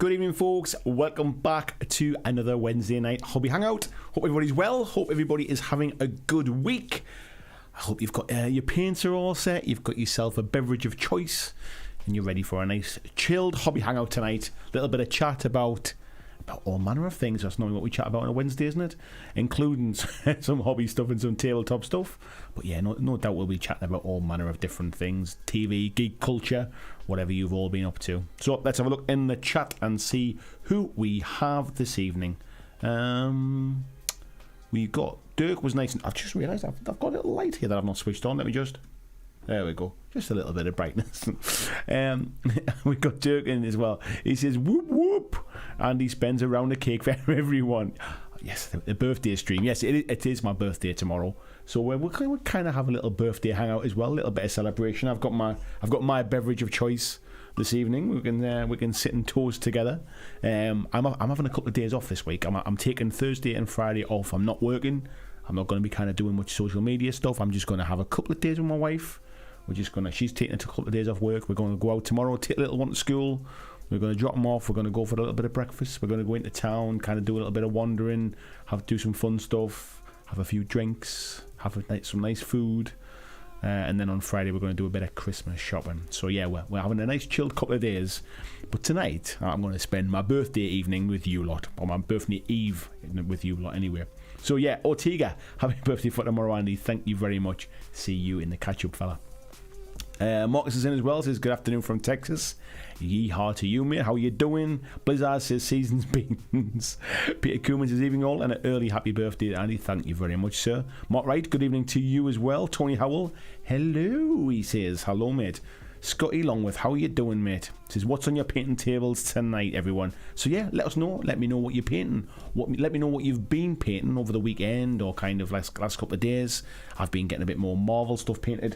Good evening, folks. Welcome back to another Wednesday night hobby hangout. Hope everybody's well. Hope everybody is having a good week. I hope you've got your paints are all set. You've got yourself a beverage of choice, and you're ready for a nice chilled hobby hangout tonight. A little bit of chat about all manner of things. That's normally what we chat about on a Wednesday, isn't it? Including some hobby stuff and some tabletop stuff. But yeah, no doubt we'll be chatting about all manner of different things. TV, geek culture, whatever you've all been up to. So let's have a look in the chat and see who we have this evening. We got Dirk was nice. I've just realised I've got a little light here that I've not switched on. Let me just... There we go. Just a little bit of brightness. We got Dirk in as well. He says, whoop, whoop. And he spends a round of cake for everyone. Yes, the birthday stream. Yes, it is my birthday tomorrow. So we'll kind of have a little birthday hangout as well. A little bit of celebration. I've got my beverage of choice this evening. We can sit and toast together. I'm having a couple of days off this week. I'm taking Thursday and Friday off. I'm not working. I'm not going to be kind of doing much social media stuff. I'm just going to have a couple of days with my wife. She's taking a couple of days off work. We're going to go out tomorrow, take the little one to school. We're going to drop them off. We're going to go for a little bit of breakfast. We're going to go into town, kind of do a little bit of wandering, do some fun stuff, have a few drinks, have some nice food. And then on Friday, we're going to do a bit of Christmas shopping. So yeah, we're having a nice chilled couple of days. But tonight, I'm going to spend my birthday evening with you lot, or my birthday eve with you lot anyway. So yeah, Ortega, happy birthday for tomorrow, Andy. Thank you very much. See you in the catch-up, fella. Marcus is in as well. Says good afternoon from Texas. Yeehaw to you, mate. How you doing? Blizzard says season's beans. Peter Cooman says evening all, and an early happy birthday, Andy. Thank you very much, sir. Mark Wright, good evening to you as well. Tony Howell, hello. He says hello, mate. Scotty Longworth, how are you doing, mate? Says what's on your painting tables tonight, everyone? So yeah, let us know. Let me know what you're painting. Let me know what you've been painting over the weekend or kind of last couple of days. I've been getting a bit more Marvel stuff painted.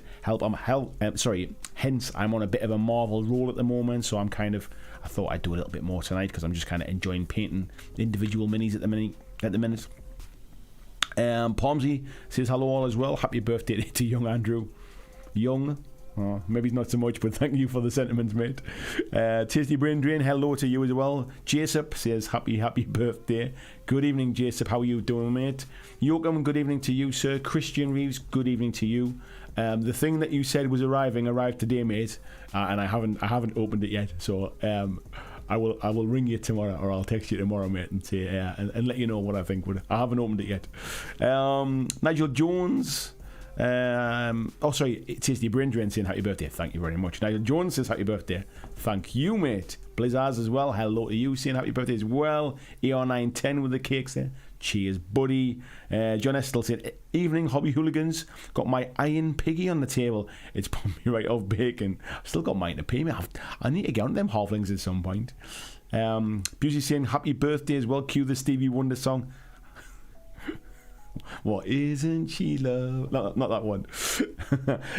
Hence I'm on a bit of a Marvel roll at the moment, so I thought I'd do a little bit more tonight because I'm just kind of enjoying painting individual minis at the minute. Palmsy says hello all as well. Happy birthday to young Andrew. Young. Oh, maybe not so much, but thank you for the sentiments, mate. Tasty Brain Drain, hello to you as well. Jacob says happy birthday. Good evening, Jacob. How are you doing, mate? Yoakum, good evening to you, sir. Christian Reeves, good evening to you. The thing that you said was arrived today, mate, and I haven't opened it yet. So I will ring you tomorrow, or I'll text you tomorrow, mate, and say and let you know what I think. But I haven't opened it yet. Nigel Jones. Tasty Brain Drain saying happy birthday. Thank you very much. Nigel Jones says happy birthday. Thank you, mate. Blizzards as well. Hello to you, saying happy birthday as well. ER910 with the cakes there. Cheers, buddy. John Estel said evening hobby hooligans. Got my iron piggy on the table. It's pumped me right off bacon. I've still got mine to pay me. I need to get on them halflings at some point. Busey saying happy birthday as well. Cue the Stevie Wonder song. What isn't she love? No, not that one.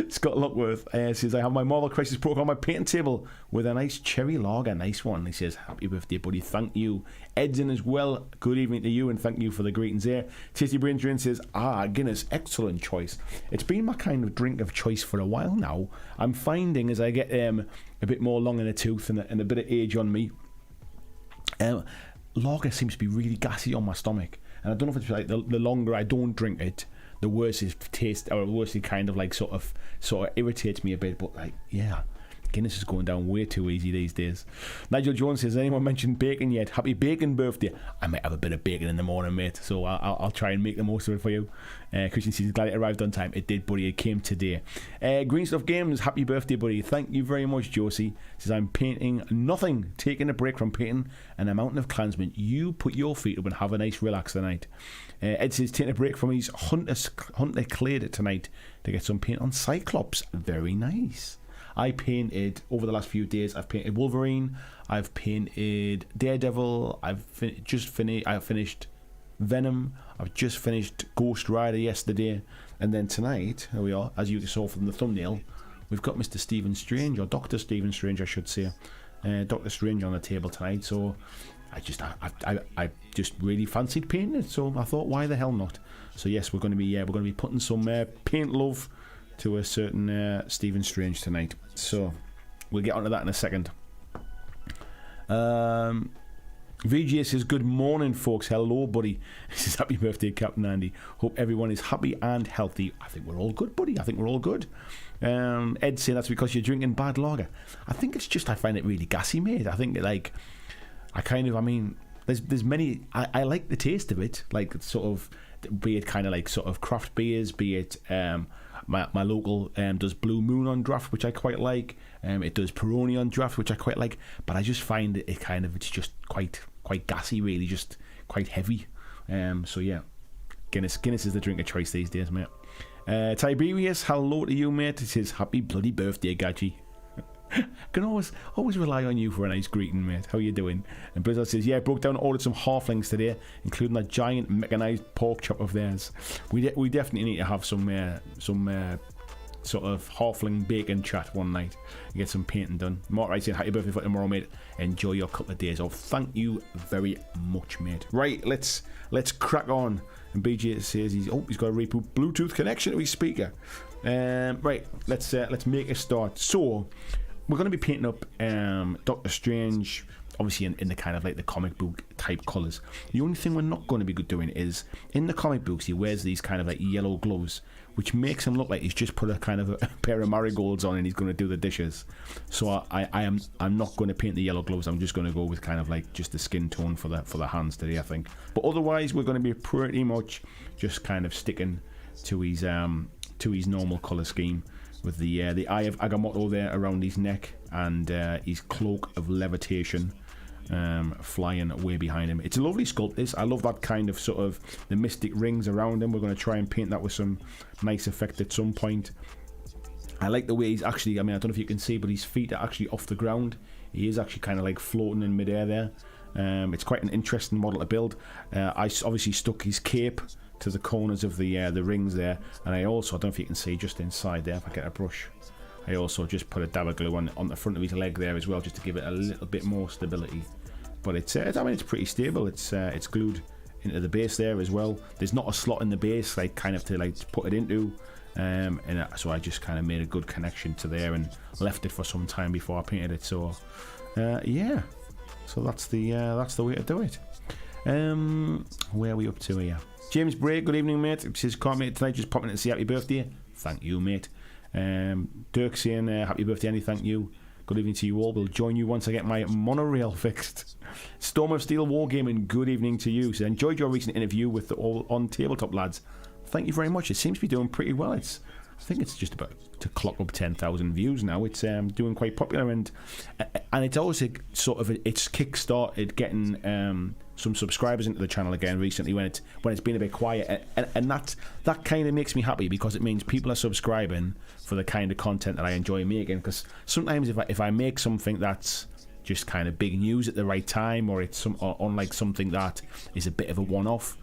Scott Lockworth says I have my Marvel Crisis Protocol on my painting table with a nice cherry lager. Nice one. He says happy birthday, buddy. Thank you. Ed's in as well. Good evening to you, and thank you for the greetings there. Tasty Brain Drain says Guinness, excellent choice. It's been my kind of drink of choice for a while now. I'm finding as I get a bit more long in the tooth and a bit of age on me, lager seems to be really gassy on my stomach. And I don't know if it's like the longer I don't drink it, the worse it tastes, or the worse it kind of like sort of irritates me a bit. But like, yeah, Guinness is going down way too easy these days. Nigel Jones says, anyone mentioned bacon yet? Happy bacon birthday. I might have a bit of bacon in the morning, mate, so I'll try and make the most of it for you. Christian says, glad it arrived on time. It did, buddy. It came today. Green Stuff Games, happy birthday, buddy. Thank you very much, Josie. Says, I'm painting nothing, taking a break from painting and a mountain of Klansmen. You put your feet up and have a nice relax tonight. Ed says, taking a break from his Hunter Clade tonight to get some paint on Cyclops. Very nice. I painted over the last few days. I've painted Wolverine. I've painted Daredevil. I've finished Venom. I've just finished Ghost Rider yesterday, and then tonight, here we are, as you saw from the thumbnail, we've got Mr. Stephen Strange, or Dr. Stephen Strange, I should say, Dr. Strange on the table tonight. So I just really fancied painting it. So I thought, why the hell not? So yes, we're going to be putting some paint love to a certain Stephen Strange tonight. So we'll get onto that in a second. VJ says, good morning, folks. Hello, buddy. He says, happy birthday, Captain Andy. Hope everyone is happy and healthy. I think we're all good, buddy. I think we're all good. Ed saying that's because you're drinking bad lager. I think it's just I find it really gassy, mate. I think, like, there's many... I like the taste of it. Like, sort of, be it kind of like sort of craft beers, be it... My local does Blue Moon on draft, which I quite like. It does Peroni on draft, which I quite like. But I just find it's just quite gassy, really, just quite heavy. So yeah, Guinness is the drink of choice these days, mate. Tiberius, hello to you, mate. It says happy bloody birthday, Gachi. Can always rely on you for a nice greeting, mate. How you doing? And Blizzard says, yeah, broke down and ordered some halflings today, including that giant mechanised pork chop of theirs. We definitely need to have some sort of halfling bacon chat one night and get some painting done. Mark Wright saying, happy birthday for tomorrow, mate. Enjoy your couple of days off. Thank you very much, mate. Right, let's crack on. And BJ says he's got a reboot Bluetooth connection to his speaker. Right, let's make a start. So we're going to be painting up Doctor Strange, obviously in the kind of like the comic book type colours. The only thing we're not going to be doing is, in the comic books, he wears these kind of like yellow gloves, which makes him look like he's just put a kind of a pair of marigolds on and he's going to do the dishes. So I'm not going to paint the yellow gloves. I'm just going to go with kind of like just the skin tone for the hands today, I think. But otherwise, we're going to be pretty much just kind of sticking to his normal colour scheme, with the Eye of Agamotto there around his neck and his cloak of levitation flying way behind him. It's a lovely sculpt, this. I love that kind of sort of the mystic rings around him. We're going to try and paint that with some nice effect at some point. I like the way he's actually, I don't know if you can see, but his feet are actually off the ground. He is actually kind of like floating in midair there. It's quite an interesting model to build. I obviously stuck his cape to the corners of the rings there, and I don't know if you can see just inside there, if I get a brush, I also just put a dab of glue on the front of his leg there as well, just to give it a little bit more stability. But it's pretty stable. It's glued into the base there as well. There's not a slot in the base like kind of to like put it into, and so I just kind of made a good connection to there and left it for some time before I painted it. So yeah, so that's the way to do it. Where are we up to here? James Bray, good evening, mate. It says, can't make it tonight, just popping in to say happy birthday. Thank you, mate. Dirk saying, happy birthday, Andy, thank you. Good evening to you all. We'll join you once I get my monorail fixed. Storm of Steel Wargaming, good evening to you. So enjoyed your recent interview with the All On Tabletop lads. Thank you very much. It seems to be doing pretty well. I think it's just about to clock up 10,000 views now. It's doing quite popular, and it's also sort of it's kick-started getting some subscribers into the channel again recently when it's been a bit quiet, and that kind of makes me happy, because it means people are subscribing for the kind of content that I enjoy making. Because sometimes if I make something that's just kind of big news at the right time, or it's unlike something that is a bit of a one-off,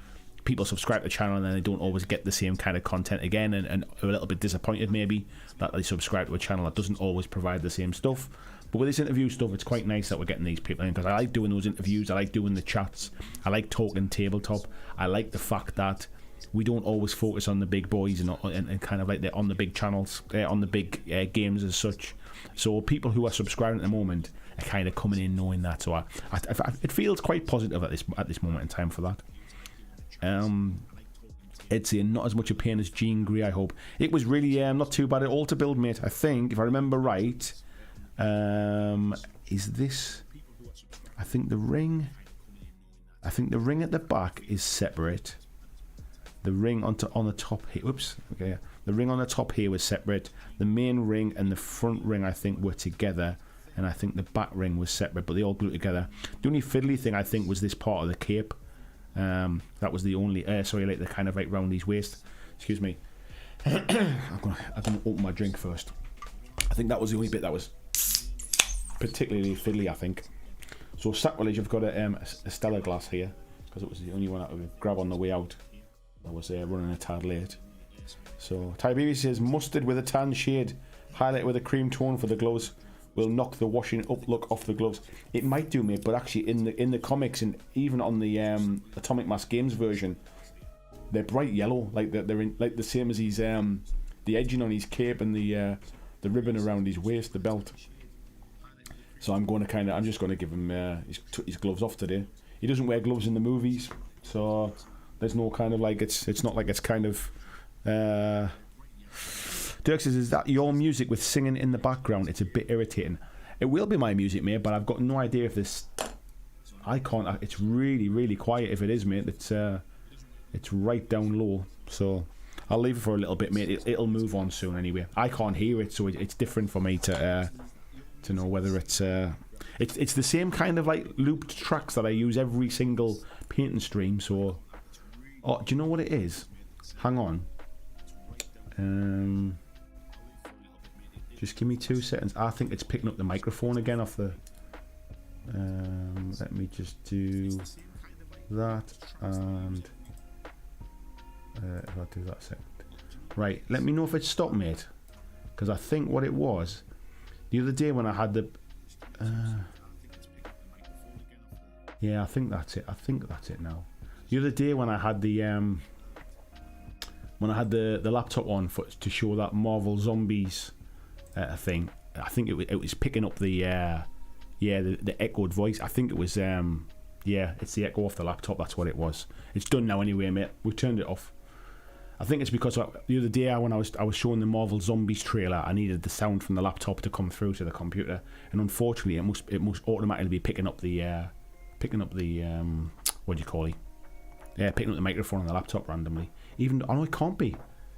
people subscribe to the channel and then they don't always get the same kind of content again, and are a little bit disappointed maybe that they subscribe to a channel that doesn't always provide the same stuff. But with this interview stuff, it's quite nice that we're getting these people in, because I like doing those interviews, I like doing the chats, I like talking tabletop, I like the fact that we don't always focus on the big boys and kind of like they're on the big channels, on the big games as such. So people who are subscribing at the moment are kind of coming in knowing that. So it feels quite positive at this moment in time for that. It's not as much a pain as Jean Grey, I hope. It was really not too bad at all to build, mate. I think, if I remember right, is this... I think the ring at the back is separate. The ring on the top here... Whoops. Okay. The ring on the top here was separate. The main ring and the front ring, I think, were together. And I think the back ring was separate, but they all glued together. The only fiddly thing, I think, was this part of the cape. That was the only... like the kind of like round his waist. Excuse me. I'm gonna open my drink first. I think that was the only bit that was particularly fiddly, I think. So sacrilege, I've got a Stella glass here, because it was the only one I could grab on the way out. I was running a tad late. So Tiberius says, mustard with a tan shade, highlight with a cream tone for the gloves, will knock the washing up look off the gloves. It might do, mate, but actually in the comics, and even on the Atomic Mass Games version, they're bright yellow, like they're in, like the same as his the edging on his cape and the ribbon around his waist, the belt. So I'm just going to give him his gloves off today. he doesn't wear gloves in the movies, so there's no kind of like it's not like it's kind of. Dirk says, "Is that your music with singing in the background? It's a bit irritating." It will be my music, mate, but I've got no idea if this. I can't. It's really, really quiet. If it is, mate, it's right down low. So I'll leave it for a little bit, mate. It'll move on soon anyway. I can't hear it, so it's different for me to know whether it's the same kind of like looped tracks that I use every single painting stream. So, do you know what it is? Hang on. Just give me 2 seconds. I think it's picking up the microphone again off the. Let me just do that, and if I do that a second. Right, let me know if it's stopped, mate, because I think what it was the other day when I had the yeah, I think that's it. I think that's it now. The other day when I had the laptop on to show that Marvel Zombies thing, I think it was picking up the echoed voice. I think it was it's the echo off the laptop. That's what it was. It's done now anyway, mate. We turned it off. I think it's because the other day when I was showing the Marvel Zombies trailer, I needed the sound from the laptop to come through to the computer, and unfortunately it must automatically be picking up the what do you call it? Yeah, picking up the microphone on the laptop randomly. Even it can't be.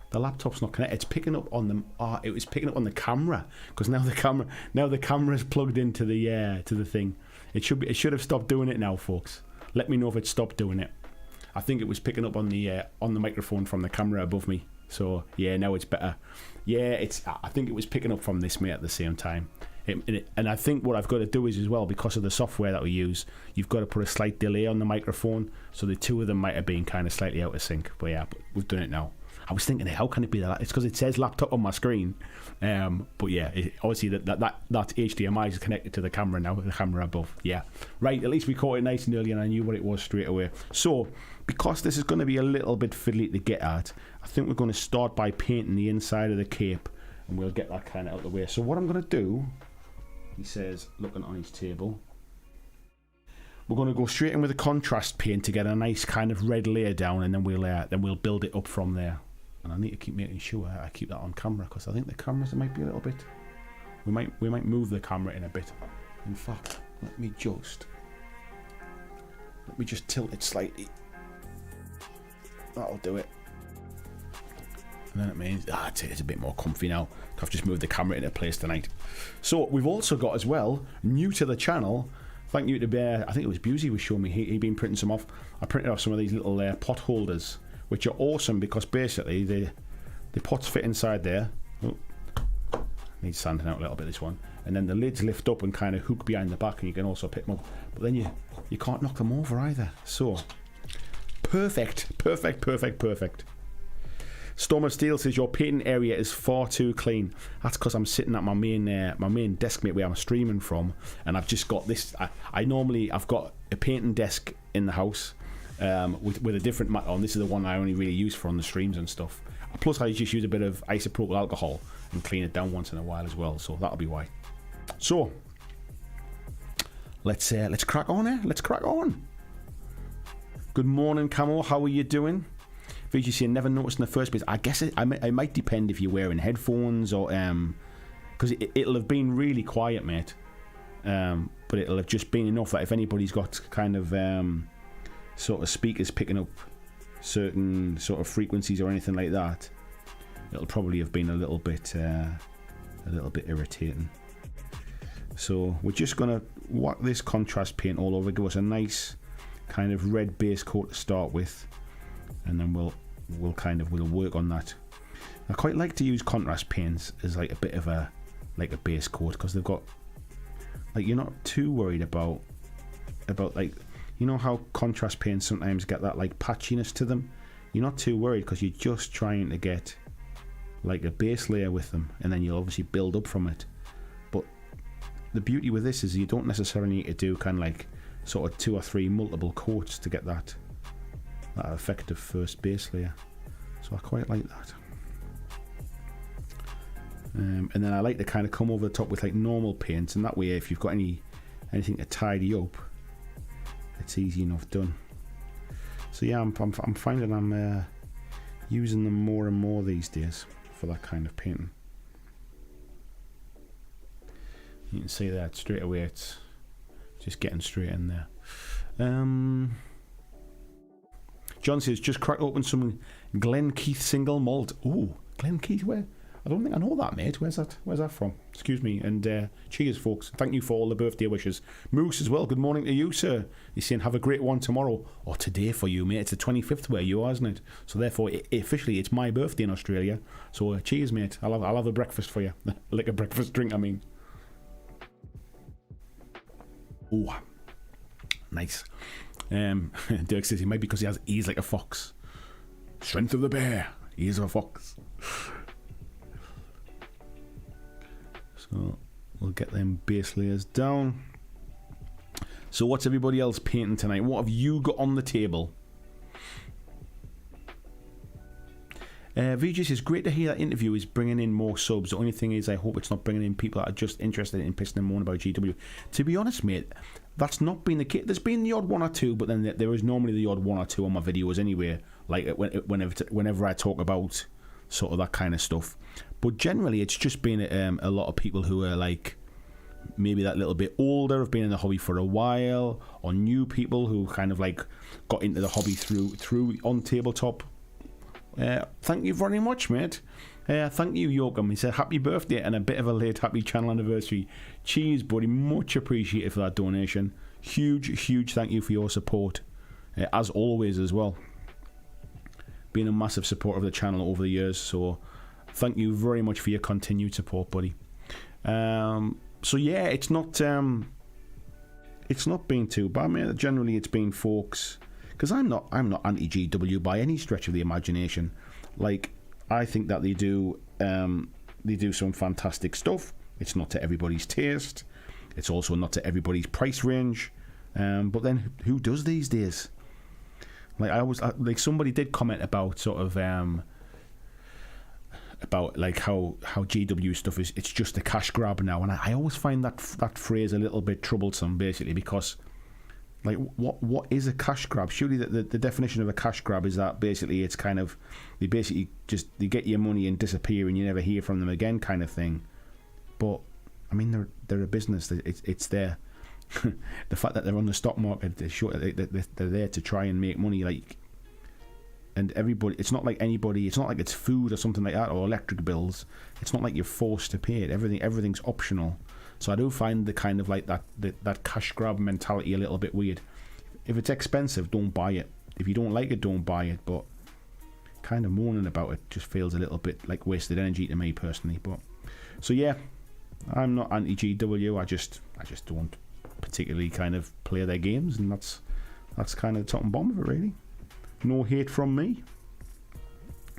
The laptop's not connected. It's picking up on the. It was picking up on the camera, because now the camera's plugged into the thing. It should have stopped doing it now, folks. Let me know if it stopped doing it. I think it was picking up on the microphone from the camera above me. So yeah, now it's better. Yeah, I think it was picking up from this, mate, at the same time. And I think what I've got to do is as well, because of the software that we use, you've got to put a slight delay on the microphone, so the two of them might have been kind of slightly out of sync. But yeah, we've done it now. I was thinking, how can it be that? It's because it says laptop on my screen. But yeah, obviously that HDMI is connected to the camera now, the camera above. Yeah, right. At least we caught it nice and early, and I knew what it was straight away. So because this is going to be a little bit fiddly to get at, I think we're going to start by painting the inside of the cape, and we'll get that kind of out of the way. So what I'm going to do, he says, looking on his table, we're going to go straight in with a contrast paint to get a nice kind of red layer down, and then we'll build it up from there. And I need to keep making sure I keep that on camera, because I think the cameras might be a little bit. We might move the camera in a bit. In fact, let me just tilt it slightly. That'll do it. And then it means it's a bit more comfy now. I've just moved the camera into place tonight. So we've also got as well, new to the channel. Thank you to Bear. I think it was Busey was showing me. He'd been printing some off. I printed off some of these little pot holders, which are awesome because basically the pots fit inside there. Oh, needs sanding out a little bit, this one. And then the lids lift up and kind of hook behind the back, and you can also pick them up. But then you can't knock them over either. So perfect. Storm of Steel says your painting area is far too clean. That's because I'm sitting at my main desk, mate, where I'm streaming from, and I've just got this. I've got a painting desk in the house with a different mat on. This is the one I only really use for on the streams and stuff. Plus, I just use a bit of isopropyl alcohol and clean it down once in a while as well. So that'll be why. So let's crack on, eh? Let's crack on. Good morning, Camo. How are you doing? VGC never noticed in the first place. I guess it might depend if you're wearing headphones or because it'll have been really quiet, mate. But it'll have just been enough that if anybody's got kind of sort of speakers picking up certain sort of frequencies or anything like that, it'll probably have been a little bit irritating. So we're just gonna whack this contrast paint all over, give us a nice kind of red base coat to start with. And then we'll work on that. I quite like to use contrast paints as like a bit of a base coat, because they've got you're not too worried about like, you know how contrast paints sometimes get that like patchiness to them. You're not too worried because you're just trying to get like a base layer with them, and then you'll obviously build up from it. But the beauty with this is you don't necessarily need to do kind of like sort of 2 or 3 multiple coats to get that effective first base layer. So I quite like that. And then I like to kind of come over the top with like normal paints, and that way if you've got anything to tidy up, it's easy enough done. So yeah, I'm finding I'm using them more and more these days for that kind of painting. You can see that straight away, it's just getting straight in there. John says, just crack open some Glen Keith single malt. Ooh, Glen Keith, where? I don't think I know that, mate. Where's that from? Excuse me. And cheers, folks. Thank you for all the birthday wishes. Moose as well, good morning to you, sir. He's saying, have a great one tomorrow. Or today for you, mate. It's the 25th where you are, isn't it? So therefore, officially, it's my birthday in Australia. So cheers, mate. I'll have a breakfast for you. Like a breakfast drink, I mean. Ooh, nice. Dirk says he might be because he has ears like a fox. Strength of the bear, ears of a fox. So we'll get them base layers down. So what's everybody else painting tonight? What have you got on the table? VJ says, great to hear that interview is bringing in more subs. The only thing is I hope it's not bringing in people that are just interested in pissing and moaning about GW. To be honest, mate, that's not been the case. There's been the odd one or two, but then there is normally the odd one or two on my videos anyway, like whenever I talk about sort of that kind of stuff. But generally it's just been a lot of people who are like maybe that little bit older, have been in the hobby for a while, or new people who kind of like got into the hobby through on tabletop. Thank you very much, mate. Thank you, Yoakum. He said, happy birthday and a bit of a late happy channel anniversary. Cheers, buddy. Much appreciated for that donation. Huge thank you for your support. As always as well. Been a massive supporter of the channel over the years, so thank you very much for your continued support, buddy. So yeah, it's not been too bad, mate. Generally it's been folks, because I'm not anti-GW by any stretch of the imagination. Like, I think that they do some fantastic stuff. It's not to everybody's taste. It's also not to everybody's price range. But then who does these days? Like somebody did comment about sort of about like how GW stuff is, it's just a cash grab now, and I always find that phrase a little bit troublesome, basically, because like what is a cash grab? Surely the definition of a cash grab is that basically it's kind of they get your money and disappear and you never hear from them again, kind of thing. But I mean, they're a business. It's their the fact that they're on the stock market, they're there to try and make money. Like, and everybody, it's not like anybody. It's not like it's food or something like that, or electric bills. It's not like you're forced to pay it. Everything's optional. So I do find the kind of like that cash grab mentality a little bit weird. If it's expensive, don't buy it. If you don't like it, don't buy it. But kind of moaning about it just feels a little bit like wasted energy to me personally. But so yeah, I'm not anti-GW. I just don't particularly kind of play their games, and that's kind of the top and bottom of it, really. No hate from me.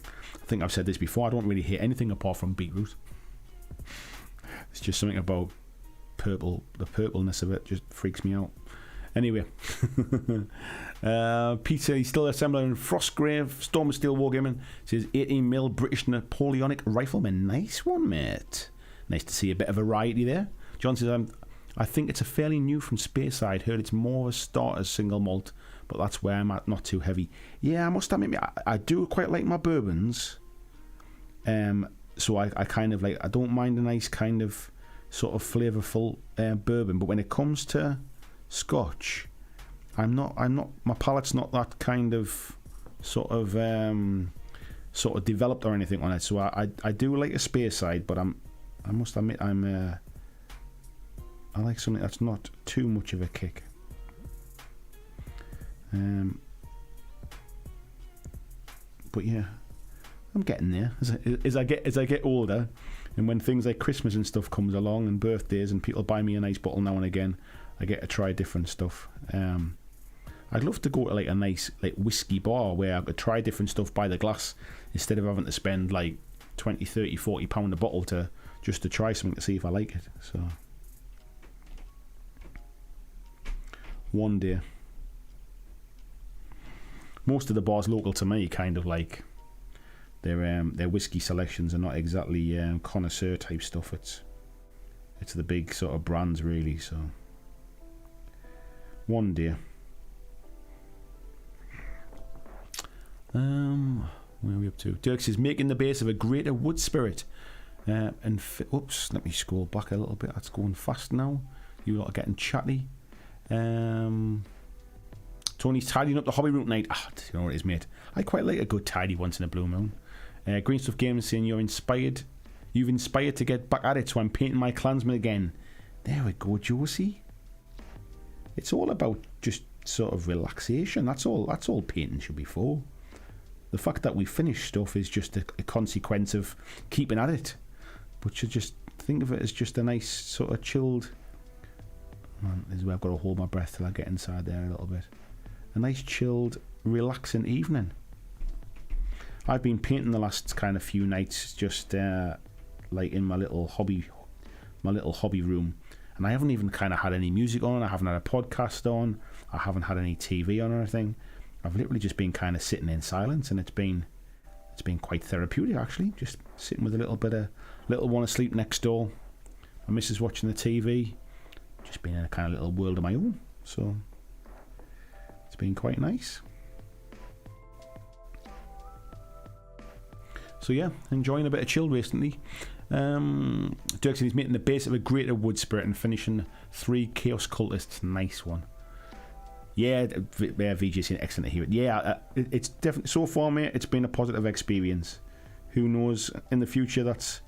I think I've said this before. I don't really hate anything apart from beetroot. It's just something about the purpleness of it just freaks me out. Anyway, Peter, he's still assembling Frostgrave, Storm of Steel Wargaming. Says 18mm British Napoleonic Rifleman. Nice one, mate. Nice to see a bit of variety there. John says, I think it's a fairly new from Speyside. Heard it's more of a starter's single malt, but that's where I'm at, not too heavy. Yeah, I must admit, I do quite like my bourbons. So I kind of like, I don't mind a nice kind of sort of flavourful bourbon, but when it comes to Scotch, I'm not my palate's not that kind of sort of developed or anything on it. So I do like a Speyside, but I must admit I like something that's not too much of a kick. But yeah, I'm getting there as I get older, and when things like Christmas and stuff comes along and birthdays and people buy me a nice bottle now and again, I get to try different stuff. I'd love to go to like a nice like whiskey bar where I could try different stuff by the glass instead of having to spend like 20, 30, 40 pound a bottle to try something to see if I like it. So one day. Most of the bars local to me kind of like their whiskey selections are not exactly connoisseur type stuff. It's the big sort of brands really. So one day. Where are we up to? Dirk says, making the base of a greater wood spirit. Oops, let me scroll back a little bit. That's going fast now. You lot are getting chatty. Tony's tidying up the hobby room tonight. Do you know what it is, mate? I quite like a good tidy once in a blue moon. Green Stuff Games saying you've inspired to get back at it, so I'm painting my Klansman again. There we go, Josie. It's all about just sort of relaxation. That's all painting should be for. The fact that we finish stuff is just a consequence of keeping at it. But you just think of it as just a nice sort of chilled... This is where I've got to hold my breath till I get inside there a little bit. A nice chilled, relaxing evening. I've been painting the last kind of few nights, just like in my little hobby room, and I haven't even kind of had any music on. I haven't had a podcast on. I haven't had any TV on or anything. I've literally just been kind of sitting in silence, and it's been quite therapeutic actually. Just sitting with a little one asleep next door. My missus watching the TV. Just been in a kind of little world of my own. So it's been quite nice. So yeah, enjoying a bit of chill recently. Dirk said he's making the base of a greater wood spirit and finishing 3 Chaos Cultists. Nice one. Yeah, VJ saying excellent to hear it. Yeah, it's definitely, so far, mate, it's been a positive experience. Who knows, in the future, that's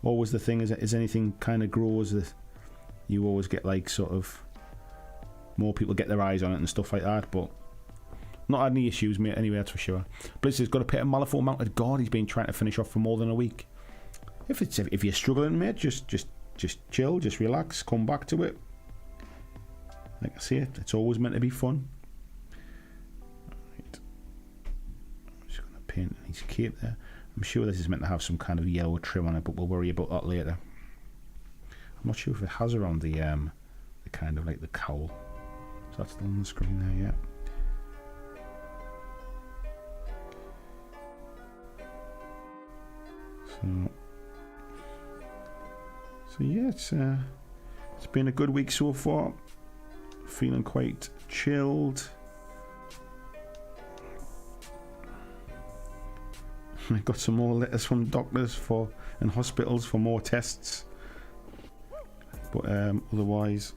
always the thing, is anything kind of grows, that you always get like sort of more people get their eyes on it and stuff like that, but not had any issues, mate, anyway, that's for sure. Blitz has got a pit of Malifaux mounted guard he's been trying to finish off for more than a week. If you're struggling, mate, just chill, just relax, come back to it. Like I say, it's always meant to be fun. Right. I'm just going to paint his cape there. I'm sure this is meant to have some kind of yellow trim on it, but we'll worry about that later. I'm not sure if it has around the kind of like the cowl. So that's still on the screen there, yeah. So yeah, it's been a good week so far. Feeling quite chilled. I got some more letters from doctors and hospitals for more tests, but otherwise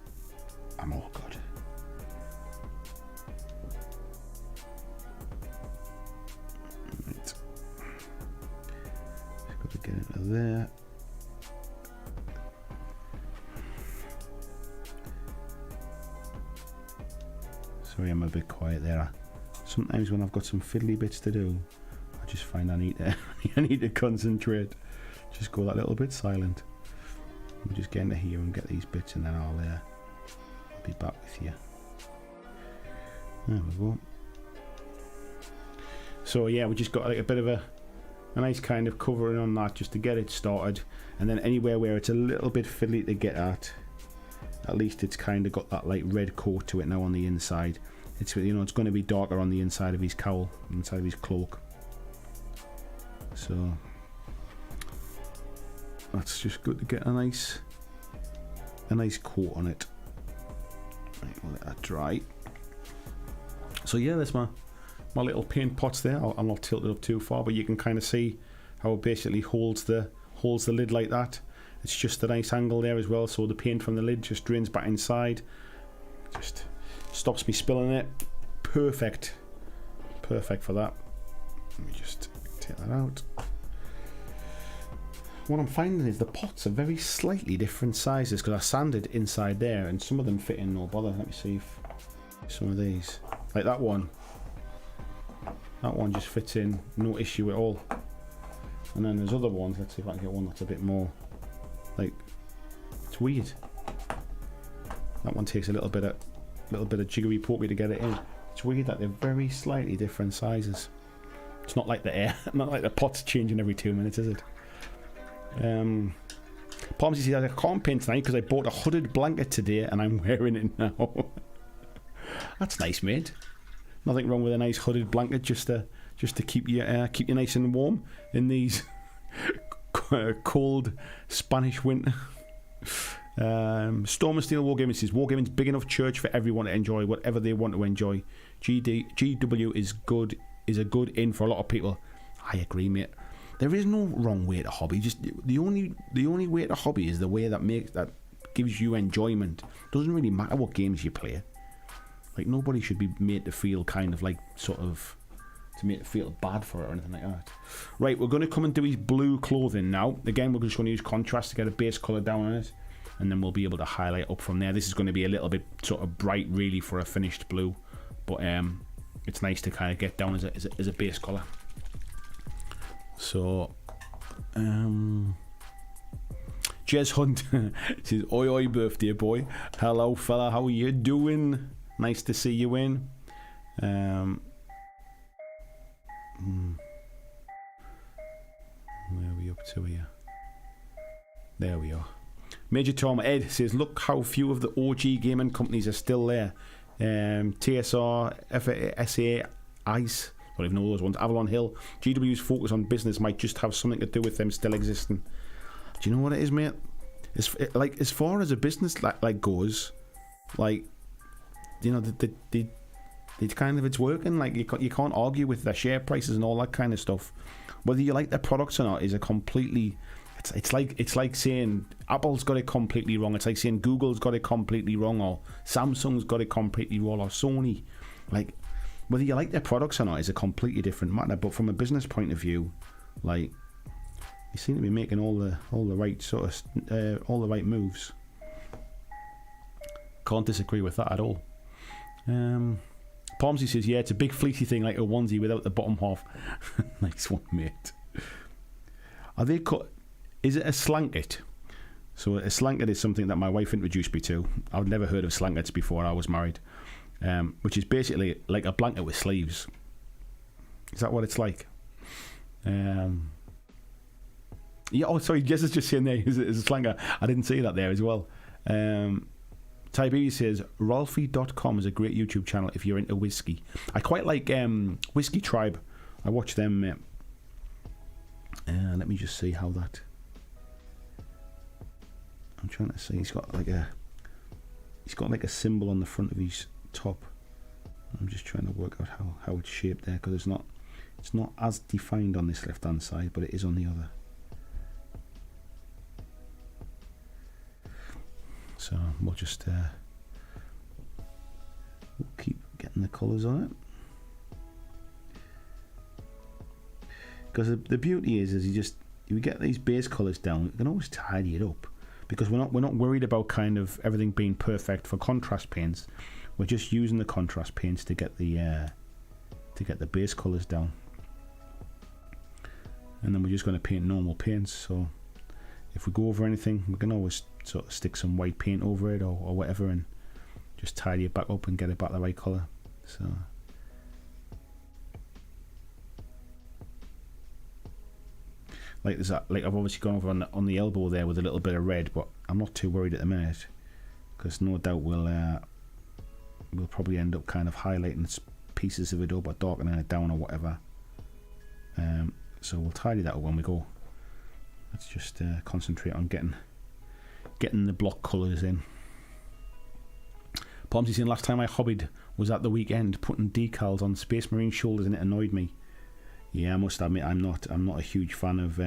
I'm all good. Right. Just got to get into there. Sorry, I'm a bit quiet there. Sometimes when I've got some fiddly bits to do, I just find I need to concentrate. Just go that little bit silent. We'll just get into here and get these bits, and then I'll be back with you. There we go. So yeah, we just got like a bit of a nice kind of covering on that just to get it started, and then anywhere where it's a little bit fiddly to get at least it's kind of got that like red coat to it now on the inside. It's, you know, it's going to be darker on the inside of his cowl, inside of his cloak. So that's just good to get a nice coat on it. Right, we'll let that dry. So yeah, there's my little paint pots there. I'm not tilted up too far, but you can kind of see how it basically holds the lid like that. It's just a nice angle there as well, so the paint from the lid just drains back inside. Just stops me spilling it. Perfect for that. Let me just take that out. What I'm finding is the pots are very slightly different sizes, because I sanded inside there and some of them fit in no bother. Let me see if some of these, like that one just fits in no issue at all. And then there's other ones. Let's see if I can get one that's a bit more like, it's weird. That one takes a little bit of jiggery pokery to get it in. It's weird that they're very slightly different sizes. It's not like the pot's changing every 2 minutes, is it? Palm says I can't paint tonight because I bought a hooded blanket today and I'm wearing it now. That's nice, mate. Nothing wrong with a nice hooded blanket just to keep you nice and warm in these cold Spanish winter. Storm and Steel Wargaming says Wargaming's big enough church for everyone to enjoy whatever they want to enjoy. GW is good is a good in for a lot of people. I agree, mate. There is no wrong way to hobby. Just the only way to hobby is the way that gives you enjoyment. Doesn't really matter what games you play. Like, nobody should be made to feel kind of like sort of to make it feel bad for it or anything like that. Right, we're going to come and do his blue clothing now. Again, we're just going to use contrast to get a base colour down on it, and then we'll be able to highlight up from there. This is going to be a little bit sort of bright really for a finished blue, but it's nice to kind of get down as a base colour. So Jez Hunt says, oi oi birthday boy, hello fella, how are you doing? Nice to see you in. Where are we up to here? There we are. Major Tom Ed says, look how few of the OG gaming companies are still there. TSR, FSA, ICE, I don't even know those ones, Avalon Hill. GW's focus on business might just have something to do with them still existing. Do you know what it is, mate? Like, as far as a business like goes, like, you know, they kind of, it's working. Like, you can't argue with their share prices and all that kind of stuff. Whether you like their products or not is a completely. It's like saying Apple's got it completely wrong. It's like saying Google's got it completely wrong, or Samsung's got it completely wrong, or Sony. Like, whether you like their products or not is a completely different matter. But from a business point of view, like, you seem to be making all the right sort of all the right moves. Can't disagree with that at all. Palmsy says, yeah, it's a big fleecy thing like a onesie without the bottom half. Nice one, mate. Are they cut? Is it a slanket? So a slanket is something that my wife introduced me to. I'd never heard of slankets before I was married, which is basically like a blanket with sleeves. Is that what it's like? Yeah. Oh, sorry. Jess is just saying there is a slanker. I didn't see that there as well. Tiberius says, Ralphie.com is a great YouTube channel if you're into whiskey. I quite like Whiskey Tribe. I watch them. Let me just see how that. I'm trying to see. He's got like a symbol on the front of his top. I'm just trying to work out how it's shaped there, because it's not as defined on this left hand side, but it is on the other. So we'll just we'll keep getting the colours on it, because the beauty is you get these base colours down, you can always tidy it up, because we're not worried about kind of everything being perfect for contrast paints. We're just using the contrast paints to get the base colours down, and then we're just going to paint normal paints. So if we go over anything, we can always sort of stick some white paint over it or whatever, and just tidy it back up and get it back the right colour. So like there's that, like I've obviously gone over on the elbow there with a little bit of red, but I'm not too worried at the minute, because no doubt we'll probably end up kind of highlighting pieces of it up or darkening it down or whatever. So we'll tidy that up when we go. Let's just concentrate on getting the block colours in. Palmsy's saying, last time I hobbied was at the weekend, putting decals on Space Marine shoulders, and it annoyed me. Yeah, I must admit, I'm not a huge fan of.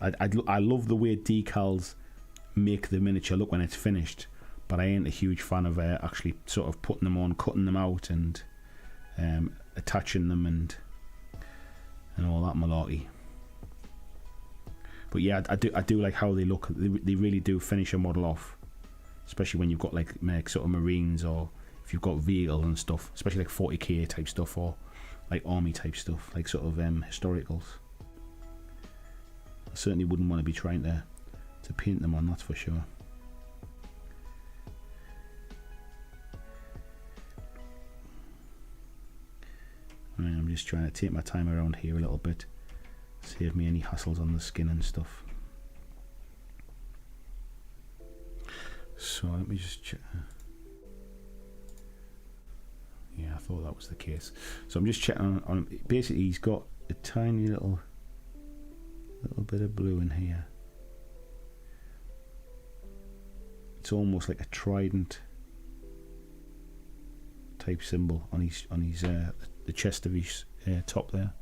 I love the way decals make the miniature look when it's finished, but I ain't a huge fan of actually sort of putting them on, cutting them out, and attaching them and all that malarkey. But yeah, I do like how they look. They really do finish a model off, especially when you've got like sort of Marines, or if you've got vehicles and stuff, especially like 40k type stuff, or like army type stuff, like sort of historicals. I certainly wouldn't want to be trying to paint them on, that's for sure. Right, I'm just trying to take my time around here a little bit. Save me any hassles on the skin and stuff. So let me just check. Yeah, I thought that was the case. So I'm just checking on basically he's got a tiny little bit of blue in here. It's almost like a trident type symbol on his the chest of his top there.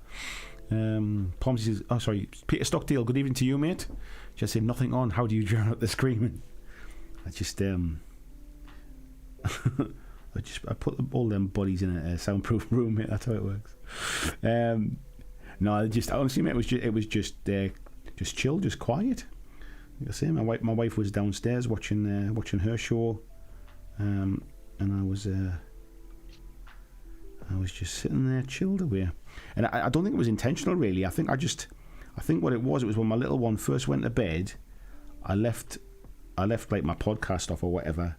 Pomsy says, oh sorry, Peter Stockdale, good evening to you, mate. Just saying nothing on. How do you drown out the screaming? I just I put all them bodies in a soundproof room, mate. That's how it works. No, just honestly, mate, it was just chill, just quiet. Like I say, my wife was downstairs watching her show, and I was just sitting there, chilled away. And I don't think it was intentional, really. I think what it was when my little one first went to bed, I left like my podcast off or whatever,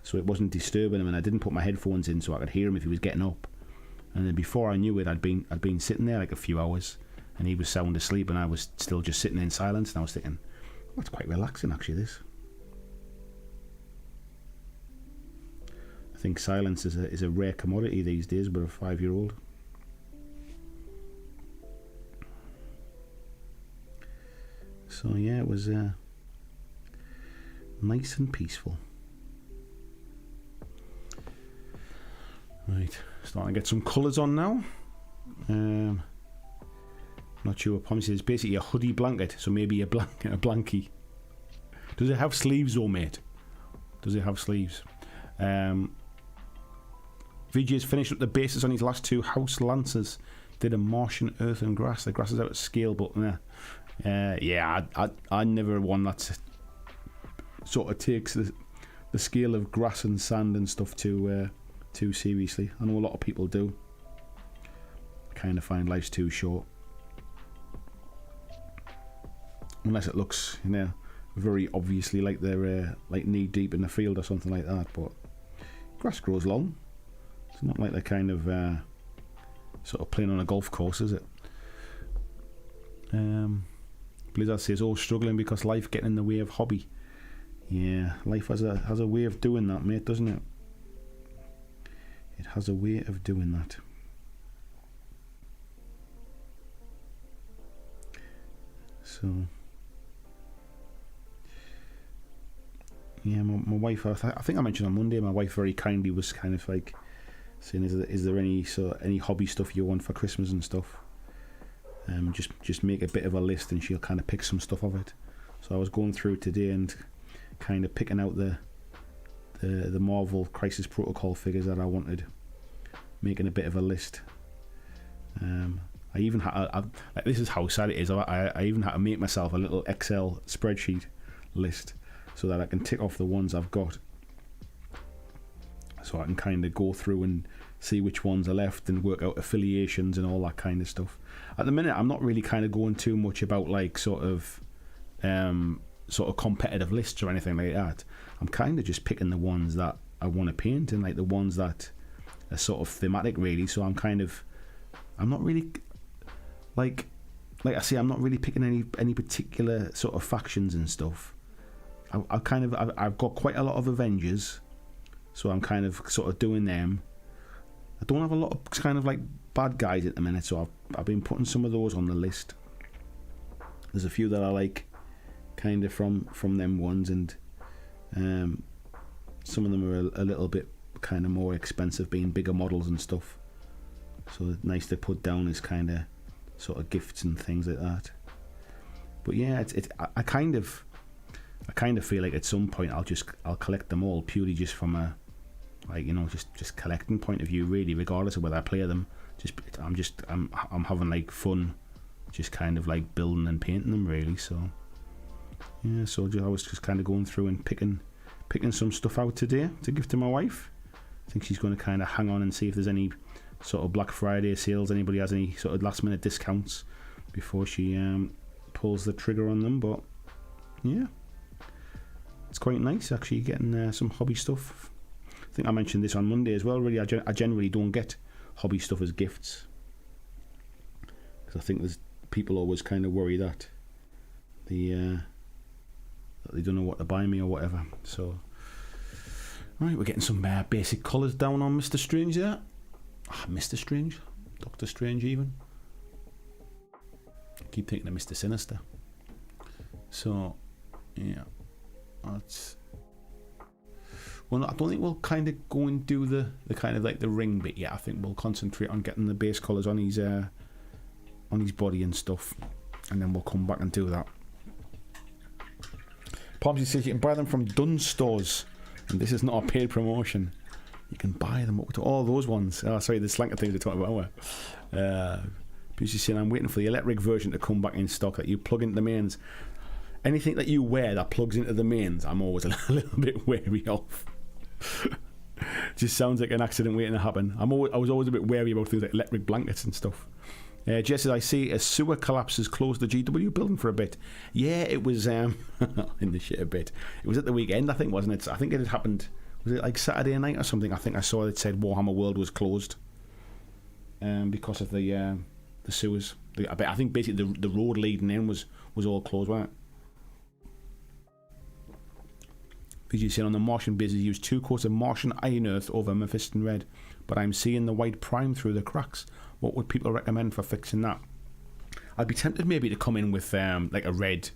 so it wasn't disturbing him, and I didn't put my headphones in so I could hear him if he was getting up. And then before I knew it, I'd been sitting there like a few hours, and he was sound asleep, and I was still just sitting in silence. And I was thinking, oh, that's quite relaxing, actually. This. I think silence is a rare commodity these days with a 5-year-old. So yeah, it was nice and peaceful. Right, starting to get some colours on now. Not sure what Pomsy says. Basically a hoodie blanket, so maybe a blankie. Does it have sleeves though, mate? Does it have sleeves? VJ's finished up the bases on his last 2 house lances. Did a Martian earth and grass. The grass is out of scale, but yeah, I never one that sort of takes the scale of grass and sand and stuff too seriously. I know a lot of people do. I kind of find life's too short, unless it looks, very obviously like they're like knee deep in the field or something like that. But grass grows long. It's not like they're kind of sort of playing on a golf course, is it? Blizzard says, "Oh, struggling because life getting in the way of hobby." Yeah, life has a way of doing that, mate, doesn't it? It has a way of doing that. So, yeah, my wife. I think I mentioned on Monday. My wife very kindly was kind of like saying, "Is there any hobby stuff you want for Christmas and stuff?" Just make a bit of a list, and she'll kind of pick some stuff of it. So I was going through today and kind of picking out the Marvel Crisis Protocol figures that I wanted, making a bit of a list. I even had like, this is how sad it is. I even had to make myself a little Excel spreadsheet list so that I can tick off the ones I've got, so I can kind of go through and see which ones are left and work out affiliations and all that kind of stuff. At the minute, I'm not really kind of going too much about like sort of competitive lists or anything like that. I'm kind of just picking the ones that I want to paint, and like the ones that are sort of thematic, really. So I'm not really like I say, I'm not really picking any particular sort of factions and stuff. I've got quite a lot of Avengers, so I'm kind of sort of doing them. I don't have a lot of kind of like bad guys at the minute, so I've been putting some of those on the list. There's a few that I like kind of from them ones, and some of them are a little bit kind of more expensive, being bigger models and stuff, so nice to put down as kind of sort of gifts and things like that. But yeah, I kind of feel like at some point I'll collect them all, purely just from a just collecting point of view, really, regardless of whether I play them. I'm having like fun, just kind of like building and painting them, really. So yeah, so I was just kind of going through and picking some stuff out today to give to my wife. I think she's going to kind of hang on and see if there's any sort of Black Friday sales, anybody has any sort of last minute discounts before she pulls the trigger on them. But yeah, it's quite nice actually getting some hobby stuff. I think I mentioned this on Monday as well. Really, I generally don't get hobby stuff as gifts, because I think there's people always kind of worry that they don't know what to buy me or whatever. So, right, we're getting some basic colours down on Mr. Strange there. Mr. Strange, Doctor Strange, even. I keep thinking of Mr. Sinister. So, yeah, that's. Well, I don't think we'll kind of go and do the kind of like the ring bit yet. I think we'll concentrate on getting the base colours on his body and stuff, and then we'll come back and do that. Pomsy says you can buy them from Dunnes stores, and this is not a paid promotion. You can buy them up to all those ones. Oh, sorry, the slanker things we're talking about. Pomsy saying I'm waiting for the electric version to come back in stock that you plug into the mains. Anything that you wear that plugs into the mains, I'm always a little bit wary of. Just sounds like an accident waiting to happen. I was always a bit wary about things like electric blankets and stuff. Jess says, I see a sewer collapse has closed the GW building for a bit. Yeah, it was in the shit a bit. It was at the weekend, I think, wasn't it? I think it had happened. Was it like Saturday night or something? I think I saw it said Warhammer World was closed because of the sewers. I think basically the road leading in was all closed, wasn't it? PG saying on the Martian bases use 2 coats of Martian Iron Earth over Mephiston Red, but I'm seeing the white prime through the cracks. What would people recommend for fixing that? I'd be tempted maybe to come in with like a red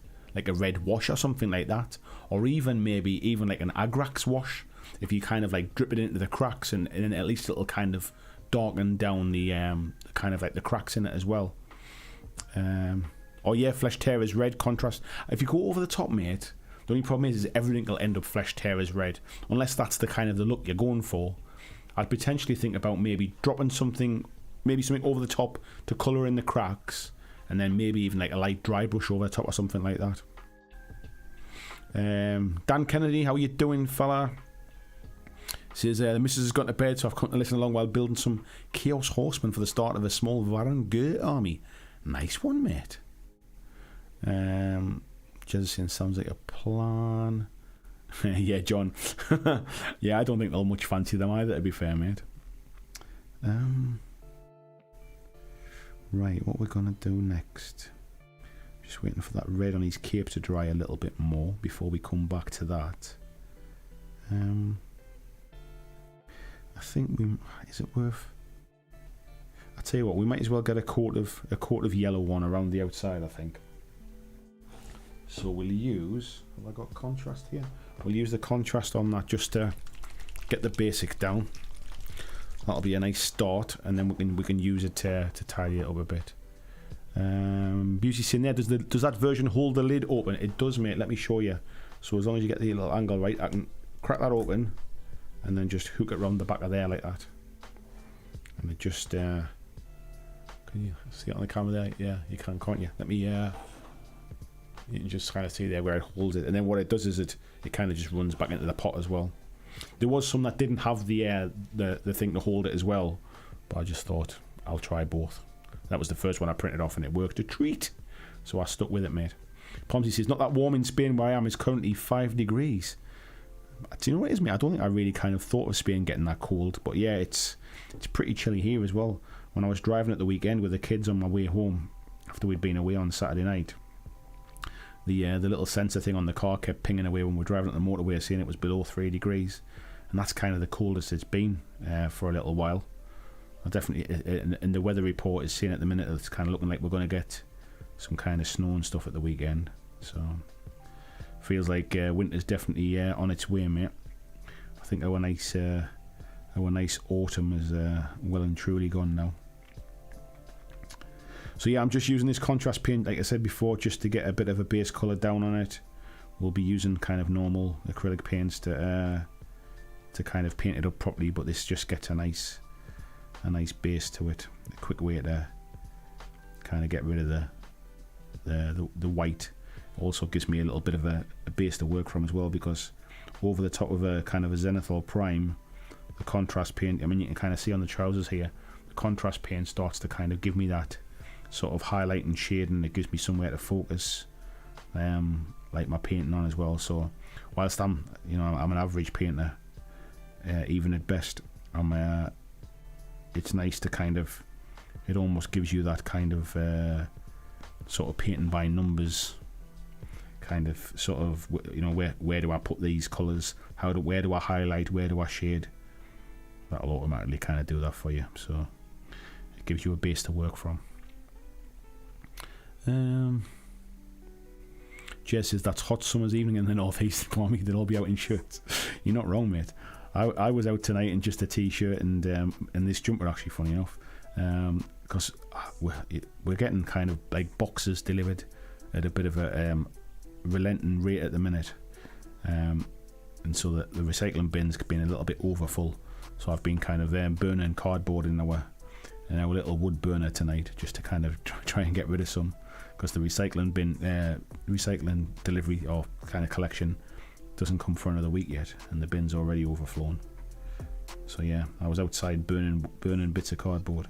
wash or something like that, or even like an Agrax wash. If you kind of like drip it into the cracks, and then at least it'll kind of darken down the kind of like the cracks in it as well. Or yeah, Flesh Tearers red contrast. If you go over the top, mate, the only problem is everything will end up Flesh Tearers red, unless that's the kind of the look you're going for. I'd potentially think about maybe dropping something over the top to colour in the cracks, and then maybe even like a light dry brush over the top or something like that. Dan Kennedy, how you doing, fella? Says the missus has gone to bed, so I've come to listen along while building some Chaos Horsemen for the start of a small Varangur army. Nice one, mate. Jezzy sounds like a plan. Yeah, John. Yeah, I don't think they'll much fancy them either, to be fair, mate. Right, what we're gonna do next? Just waiting for that red on his cape to dry a little bit more before we come back to that. I think is it worth? I tell you what, we might as well get a coat of yellow one around the outside, I think. So we'll use, have I got contrast here? We'll use the contrast on that just to get the basic down. That'll be a nice start, and then we can use it to tidy it up a bit. Beauty's in there. Does that version hold the lid open? It does, mate. Let me show you. So as long as you get the little angle right, I can crack that open, and then just hook it around the back of there like that. And it just can you see it on the camera there? Yeah, you can, can't you? Let me you can just kind of see there where it holds it, and then what it does is it kind of just runs back into the pot as well. There was some that didn't have the thing to hold it as well, but I just thought I'll try both. That was the first one I printed off, and it worked a treat, so I stuck with it, mate. Pomsy says not that warm in Spain where I am. It's currently 5 degrees. Do you know what it is, mate? I don't think I really kind of thought of Spain getting that cold, but yeah, it's pretty chilly here as well. When I was driving at the weekend with the kids on my way home after we'd been away on Saturday night, the little sensor thing on the car kept pinging away when we were driving up the motorway, saying it was below 3 degrees, and that's kind of the coldest it's been for a little while. I definitely, in the weather report is saying at the minute it's kind of looking like we're going to get some kind of snow and stuff at the weekend, so feels like winter's definitely on its way, mate. I think our nice autumn is well and truly gone now. So yeah, I'm just using this contrast paint, like I said before, just to get a bit of a base colour down on it. We'll be using kind of normal acrylic paints to kind of paint it up properly, but this just gets a nice base to it. A quick way to kind of get rid of the white. Also gives me a little bit of a base to work from as well, because over the top of a kind of a Zenithal Prime, the contrast paint, I mean, you can kind of see on the trousers here, the contrast paint starts to kind of give me that sort of highlight and shade, and it gives me somewhere to focus like my painting on as well. So whilst I'm an average painter, even at best, it's nice to kind of, it almost gives you that kind of sort of painting by numbers kind of sort of, where do I put these colours, where do I highlight, where do I shade. That'll automatically kind of do that for you, so it gives you a base to work from. Jez says that's hot summer's evening in the northeast. For me, they'll all be out in shirts. You're not wrong, mate. I was out tonight in just a t-shirt and this jumper, actually, funny enough, because we're getting kind of like boxes delivered at a bit of a relenting rate at the minute, and so the recycling bin's been a little bit overfull. So I've been kind of burning cardboard in our little wood burner tonight, just to kind of try and get rid of some, because the recycling bin, recycling delivery or kind of collection doesn't come for another week yet, and the bin's already overflown. So yeah, I was outside burning bits of cardboard,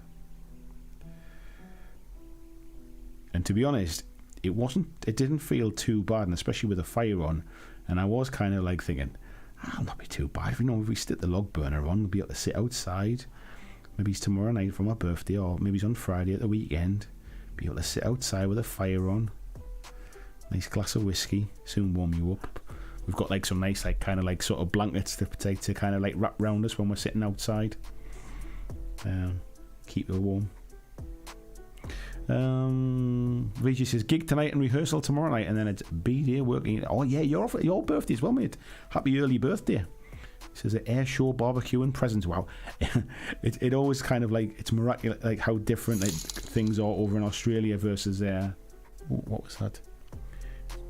and to be honest, it didn't feel too bad, and especially with the fire on, and I was kind of like thinking, I'll not be too bad. If we stick the log burner on, we'll be able to sit outside. Maybe it's tomorrow night for my birthday, or maybe it's on Friday at the weekend. Be able to sit outside with a fire on. Nice glass of whiskey, soon warm you up. We've got like some nice kind of sort of blankets to kind of wrap round us when we're sitting outside. Keep it warm. Reggie says gig tonight and rehearsal tomorrow night, and then it's B-Day working. Oh yeah, your birthday as well, mate. Happy early birthday. He says air show barbecue and presents. Wow. it always kind of it's miraculous, like how different things are over in Australia versus what was that?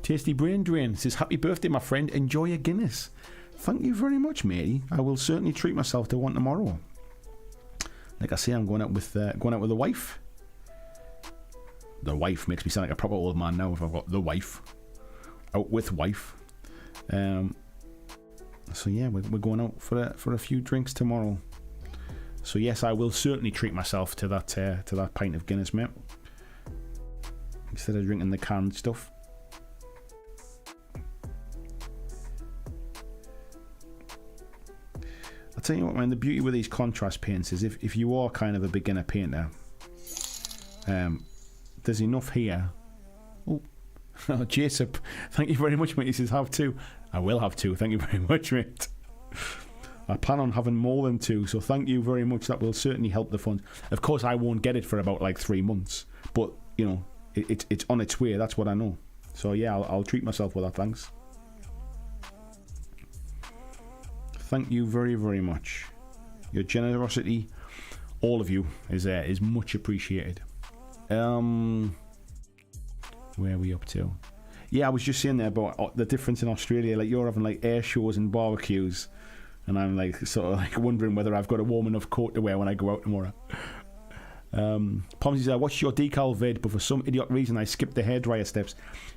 Tasty Brain Drain says happy birthday, my friend. Enjoy your Guinness. Thank you very much, matey. I will certainly treat myself to one tomorrow. Like I say, I'm going out with the wife. The wife makes me sound like a proper old man now if I've got the wife. Out with wife. So yeah, we're going out for a few drinks tomorrow. So yes, I will certainly treat myself to that pint of Guinness, mate. Instead of drinking the canned stuff. I'll tell you what, man, the beauty with these contrast paints is if you are kind of a beginner painter, there's enough here. Oh, Jacob, thank you very much, mate. He says have two. I will have two. Thank you very much, mate. I plan on having more than two, so thank you very much. That will certainly help the fund. Of course, I won't get it for about 3 months, but it's on its way. That's what I know. So yeah, I'll treat myself with that. Thanks. Thank you very, very much. Your generosity, all of you, is much appreciated. Where are we up to? Yeah, I was just saying there about the difference in Australia. You're having air shows and barbecues, and I'm sort of wondering whether I've got a warm enough coat to wear when I go out tomorrow. Pomsy says I watched your decal vid, but for some idiot reason I skipped the hairdryer steps.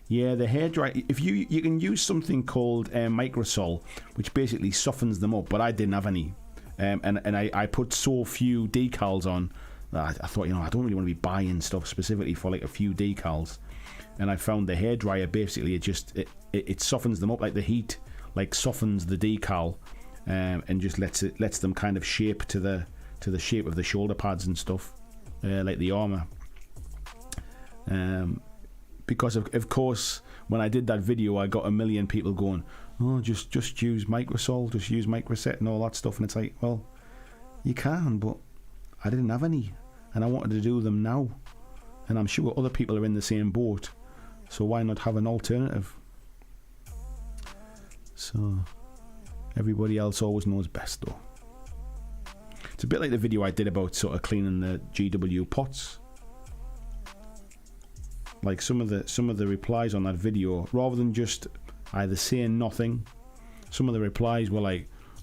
Yeah, the hairdryer. If you can use something called Microsol, which basically softens them up, but I didn't have any, and I put so few decals on that I thought I don't really want to be buying stuff specifically for a few decals. And I found the hairdryer basically it softens them up, the heat softens the decal, and just lets them kind of shape to the shape of the shoulder pads and stuff, like the armour. Because of course when I did that video I got a million people going, oh, just use Microsol, just use Microset and all that stuff, and it's well, you can, but I didn't have any and I wanted to do them now, and I'm sure other people are in the same boat, so why not have an alternative? So everybody else always knows best though. It's a bit like the video I did about sort of cleaning the GW pots. Some of the replies on that video, rather than just either saying nothing, some of the replies were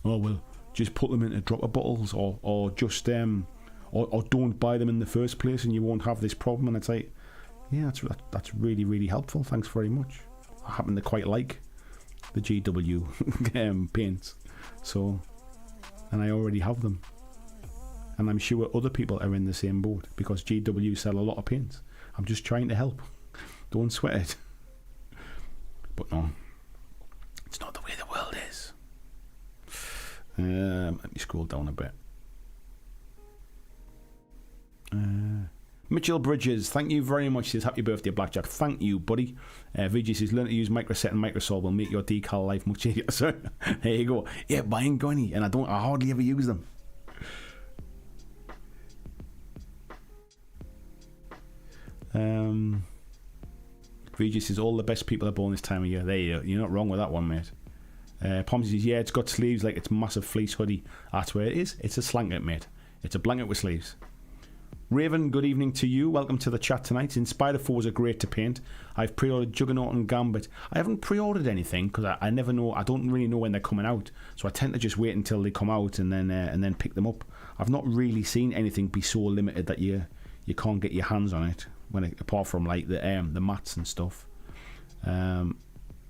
oh well, just put them into dropper bottles, or just or don't buy them in the first place and you won't have this problem. And it's yeah, that's really, really helpful. Thanks very much. I happen to quite like the GW paints, so, and I already have them, and I'm sure other people are in the same boat because GW sell a lot of paints. I'm just trying to help. Don't sweat it. But no, it's not the way the world is. Let me scroll down a bit. Mitchell Bridges, thank you very much. He says happy birthday, Blackjack. Thank you, buddy. VG says learn to use Microset and Microsol will make your decal life much easier. So there you go. Yeah, but I ain't got any, and I hardly ever use them. Regis says all the best people are born this time of year. There you go. You're not wrong with that one, mate. Pomsy says, yeah, it's got sleeves like it's massive fleece hoodie. That's where it is. It's a slanket, mate. It's a blanket with sleeves. Raven, good evening to you. Welcome to the chat tonight. Inspider 4s are great to paint. I've pre-ordered Juggernaut and Gambit. I haven't pre-ordered anything because I never know. I don't really know when they're coming out, so I tend to just wait until they come out and then pick them up. I've not really seen anything be so limited that you can't get your hands on it apart from like the mats and stuff. And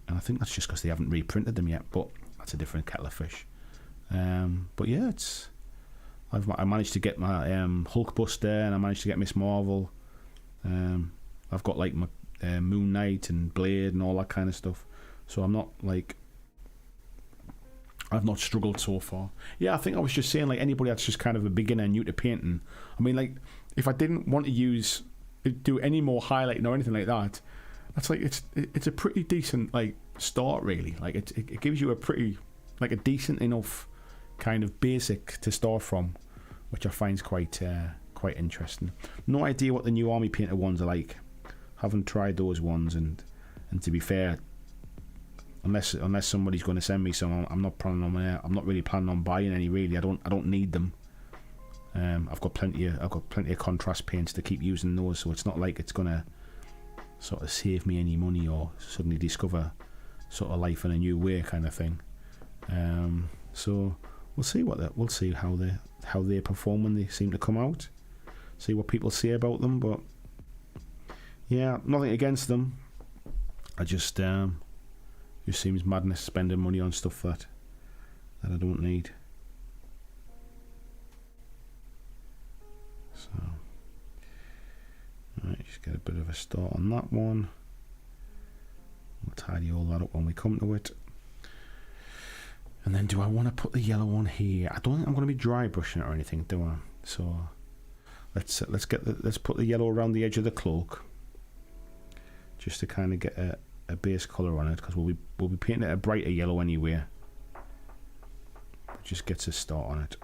I think that's just because they haven't reprinted them yet, but that's a different kettle of fish. But yeah, I managed to get my Hulkbuster and I managed to get Miss Marvel. I've got like my Moon Knight and Blade and all that kind of stuff. So I've not struggled so far. Yeah, I think I was just saying, like, anybody that's just kind of a beginner new to painting. I mean, like, if I didn't want to do any more highlighting or anything like that, that's like it's a pretty decent like start, really. Like it gives you a pretty like a decent enough kind of basic to start from, which I find quite interesting. No idea what the new Army Painter ones are like. Haven't tried those ones, and to be fair, unless somebody's going to send me some, I'm not really planning on buying any. Really, I don't need them. I've got plenty of contrast paints to keep using those, so it's not like it's gonna sort of save me any money or suddenly discover sort of life in a new way kind of thing. So we'll see how they perform when they seem to come out. See what people say about them, but yeah, nothing against them. I just seems madness spending money on stuff that I don't need. So, alright, just get a bit of a start on that one. We'll tidy all that up when we come to it. And then, do I want to put the yellow on here? I don't think I'm going to be dry brushing it or anything, do I? So, let's put the yellow around the edge of the cloak, just to kind of get a base colour on it, because we'll be painting it a brighter yellow anyway. It just gets a start on it.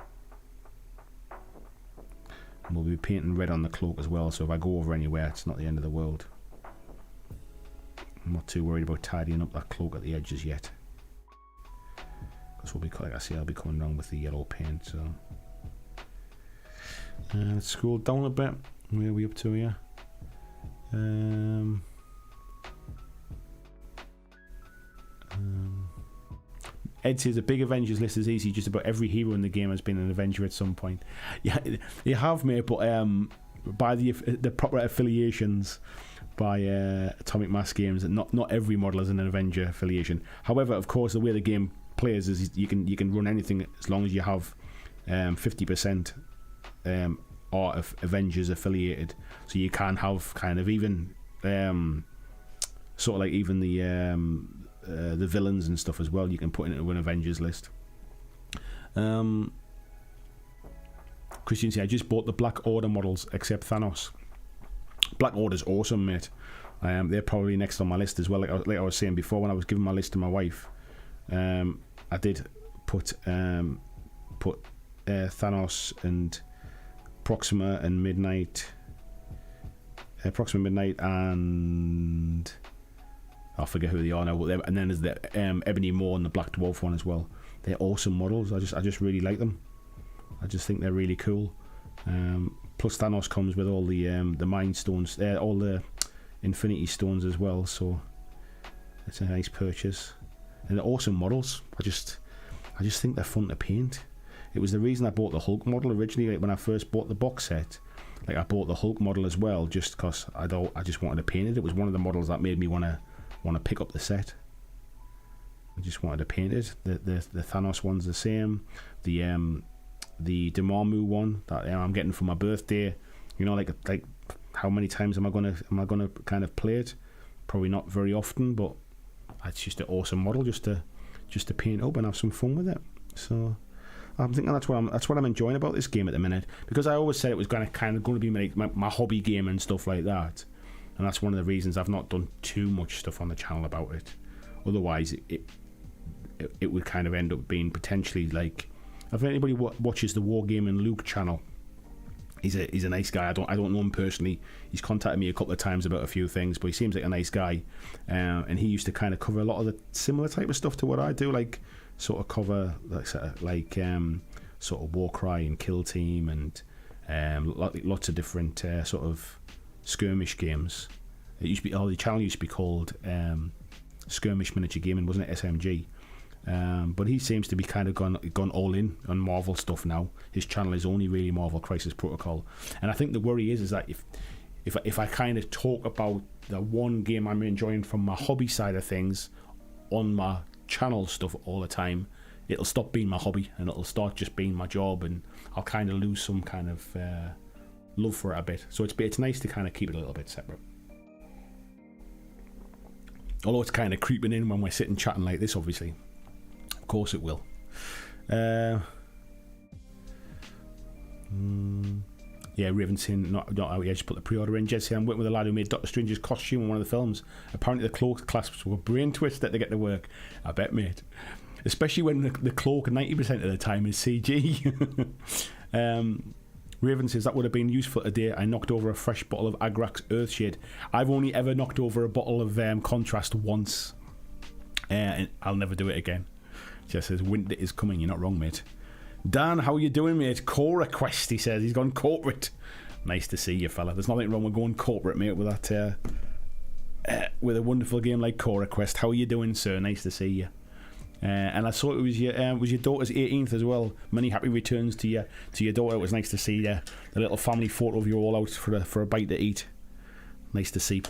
And we'll be painting red on the cloak as well, so if I go over anywhere, it's not the end of the world. I'm not too worried about tidying up that cloak at the edges yet, because like I say, I'll be coming around with the yellow paint. So let's scroll down a bit. Where are we up to here? Ed says the big Avengers list is easy. Just about every hero in the game has been an Avenger at some point. Yeah, you have, mate, but by the proper affiliations by Atomic Mass Games, not every model is an Avenger affiliation. However, of course, the way the game plays is you can run anything as long as you have 50% are Avengers affiliated. So you can have kind of even sort of like even the villains and stuff as well. You can put into an Avengers list. Christian said, I just bought the Black Order models except Thanos. Black Order's awesome, mate. They're probably next on my list as well. Like I was saying before, when I was giving my list to my wife, I did put Thanos and Proxima and Midnight. Proxima, Midnight, and I forget who they are now. And then there's the Ebony Maw and the Black Dwarf one as well. They're awesome models. I just really like them. I just think they're really cool. Plus Thanos comes with all the Mind Stones, all the Infinity Stones as well. So it's a nice purchase. And they're awesome models. I just think they're fun to paint. It was the reason I bought the Hulk model originally. Like when I first bought the box set, like I bought the Hulk model as well, just because I just wanted to paint it. It was one of the models that made me want to pick up the set. I just wanted to paint it. The Thanos one's the same. The Dormammu one that I'm getting for my birthday. You know, like how many times am I gonna kind of play it? Probably not very often, but it's just an awesome model just to paint up and have some fun with it. So I'm thinking that's what I'm enjoying about this game at the minute, because I always said it was going to be my hobby game and stuff like that, and that's one of the reasons I've not done too much stuff on the channel about it. Otherwise, it would kind of end up being potentially like, if anybody watches the Wargaming Luke channel, he's a nice guy. I don't know him personally. He's contacted me a couple of times about a few things, but he seems like a nice guy. And he used to kind of cover a lot of the similar type of stuff to what I do, like sort of cover sort of Warcry and Kill Team and lots of different sort of skirmish games. It used to be the channel used to be called Skirmish Miniature Gaming, wasn't it? SMG. But he seems to be kind of gone all in on Marvel stuff now. His channel is only really Marvel Crisis Protocol, and I think the worry is that if I kind of talk about the one game I'm enjoying from my hobby side of things on my channel stuff all the time, it'll stop being my hobby and it'll start just being my job, and I'll kind of lose some kind of love for it a bit. So it's nice to kind of keep it a little bit separate. Although it's kind of creeping in when we're sitting chatting like this, obviously. Of course it will. Yeah, Ravenson, not out yet. Just put the pre-order in. Jesse, I'm working with a lad who made Doctor Strange's costume in one of the films. Apparently the cloak clasps were brain twisted to get to work. I bet, mate. Especially when the cloak 90% of the time is CG. Raven says, that would have been useful today. I knocked over a fresh bottle of Agrax Earthshade. I've only ever knocked over a bottle of Contrast once. And I'll never do it again. Just says, winter is coming. You're not wrong, mate. Dan, how are you doing, mate? Core Quest, he says. He's gone corporate. Nice to see you, fella. There's nothing wrong with going corporate, mate, with that with a wonderful game like Core Quest. How are you doing, sir? Nice to see you. And I saw it was your daughter's 18th as well. Many happy returns to your daughter. It was nice to see the little family photo of you all out for a bite to eat. Nice to see.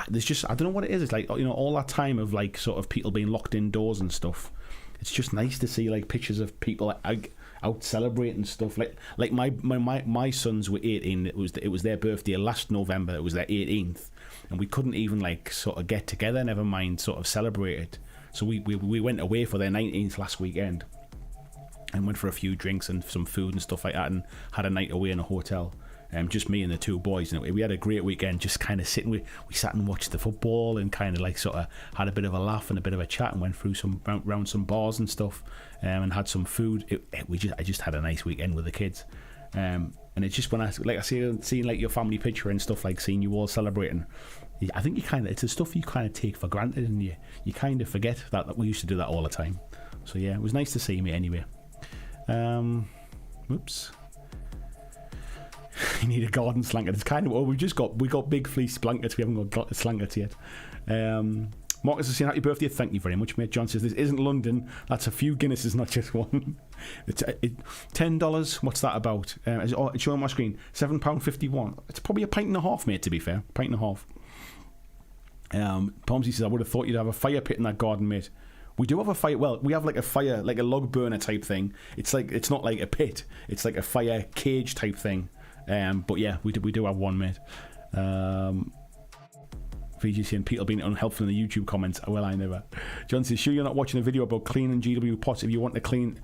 There's just, I don't know what it is. It's like, you know, all that time of like sort of people being locked indoors and stuff. It's just nice to see like pictures of people out celebrating stuff. Like my sons were 18. It was their birthday last November. It was their 18th, and we couldn't even like sort of get together. Never mind sort of celebrate it. So we went away for their 19th last weekend and went for a few drinks and some food and stuff like that, and had a night away in a hotel. Just me and the two boys, and we had a great weekend. Just kind of sitting, we sat and watched the football and kind of like sort of had a bit of a laugh and a bit of a chat, and went through round some bars and stuff, and had some food. I just had a nice weekend with the kids, and it's just when I seeing like your family picture and stuff, like seeing you all celebrating. I think it's the stuff you kind of take for granted, and you kind of forget that we used to do that all the time. So yeah, it was nice to see me anyway. Oops. You need a garden slanket. It's kind of we got big fleece blankets. We haven't got slankets yet. Marcus is saying happy birthday. Thank you very much, mate. John says this isn't London. That's a few Guinnesses, not just one. It's $10. What's that about? It's showing on my screen. £7.51. It's probably a pint and a half, mate. To be fair, pint and a half. Pomsy says I would have thought you'd have a fire pit in that garden, mate. We do have a fire. Well, we have like a fire, like a log burner type thing. It's not like a pit. It's like a fire cage type thing. But yeah, we do have one, mate. VGC and Peter being unhelpful in the YouTube comments. Well, I never. John says, sure you're not watching a video about cleaning GW pots if you want to clean.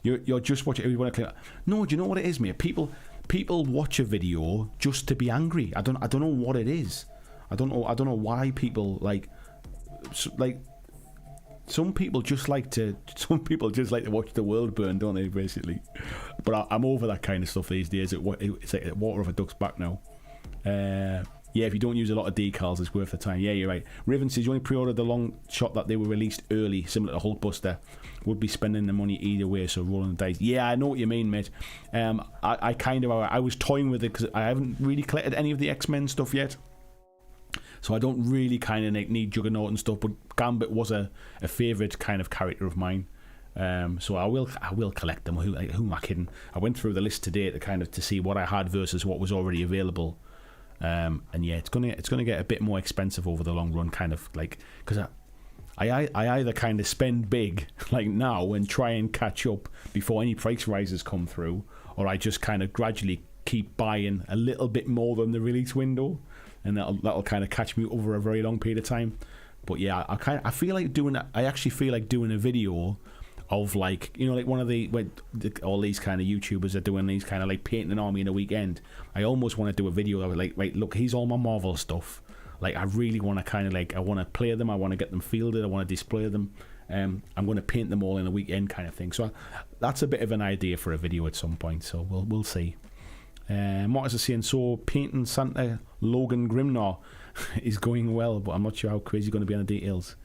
You're just watching it if you want to clean. No, do you know what it is, mate? People watch a video just to be angry. I don't know what it is. I don't know why people like some people just like to watch the world burn, don't they, basically? But I'm over that kind of stuff these days. It's like the water off a duck's back now. Yeah, if you don't use a lot of decals, it's worth the time. Yeah, you're right. Raven says you only pre-ordered the long shot that they were released early, similar to Hulkbuster. Would be spending the money either way, so rolling the dice. Yeah, I know what you mean, mate. I was toying with it because I haven't really collected any of the X-Men stuff yet. So I don't really kind of need Juggernaut and stuff, but Gambit was a favourite kind of character of mine. So I will collect them. Who am I kidding? I went through the list today to see what I had versus what was already available. And yeah, it's gonna get a bit more expensive over the long run, kind of like, because I either kind of spend big like now and try and catch up before any price rises come through, or I just kind of gradually keep buying a little bit more than the release window, and that'll kind of catch me over a very long period of time. But yeah, I actually feel like doing a video of, like, you know, like one of all these kind of YouTubers are doing these kind of like painting an army in a weekend. I almost want to do a video of like, right, look, here's all my Marvel stuff. Like, I really want to kind of like, I want to play them, I want to get them fielded, I want to display them. I'm going to paint them all in a weekend kind of thing. So that's a bit of an idea for a video at some point. So we'll see. Marcus is saying, so painting Santa Logan Grimnar is going well, but I'm not sure how crazy you're going to be on the details.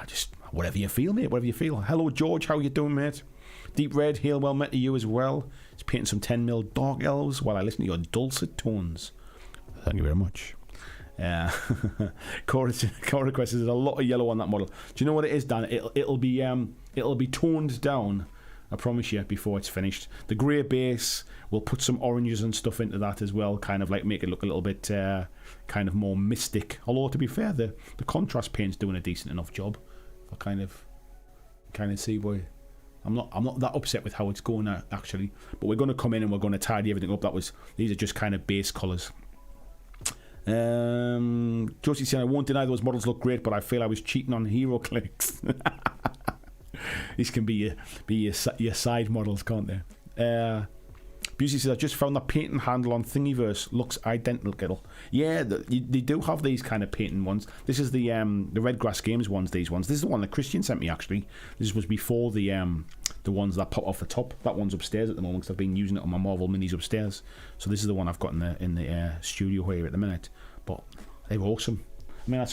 Just whatever you feel, mate, whatever you feel. Hello, George, how you doing, mate? Deep Red, hail well met to you as well. He's painting some 10mm Dark Elves while I listen to your dulcet tones. Thank you very much. Cora requests, there's a lot of yellow on that model. Do you know what it is, Dan? It'll be toned down, I promise you, before it's finished. The grey base, we'll put some oranges and stuff into that as well, kind of like make it look a little bit kind of more mystic. Although, to be fair, the contrast paint's doing a decent enough job. I kind of see why. I'm not that upset with how it's going now, actually. But we're going to come in and we're going to tidy everything up. These are just kind of base colours. Josie saying, I won't deny those models look great, but I feel I was cheating on hero clicks. These can be your side models, can't they? Busey says, I just found that painting handle on Thingiverse looks identical. Yeah, they do have these kind of painting ones. This is the Redgrass Games ones, these ones. This is the one that Christian sent me, actually. This was before the ones that pop off the top. That one's upstairs at the moment because I've been using it on my Marvel Minis upstairs. So this is the one I've got in the studio here at the minute. But they're awesome. I mean, I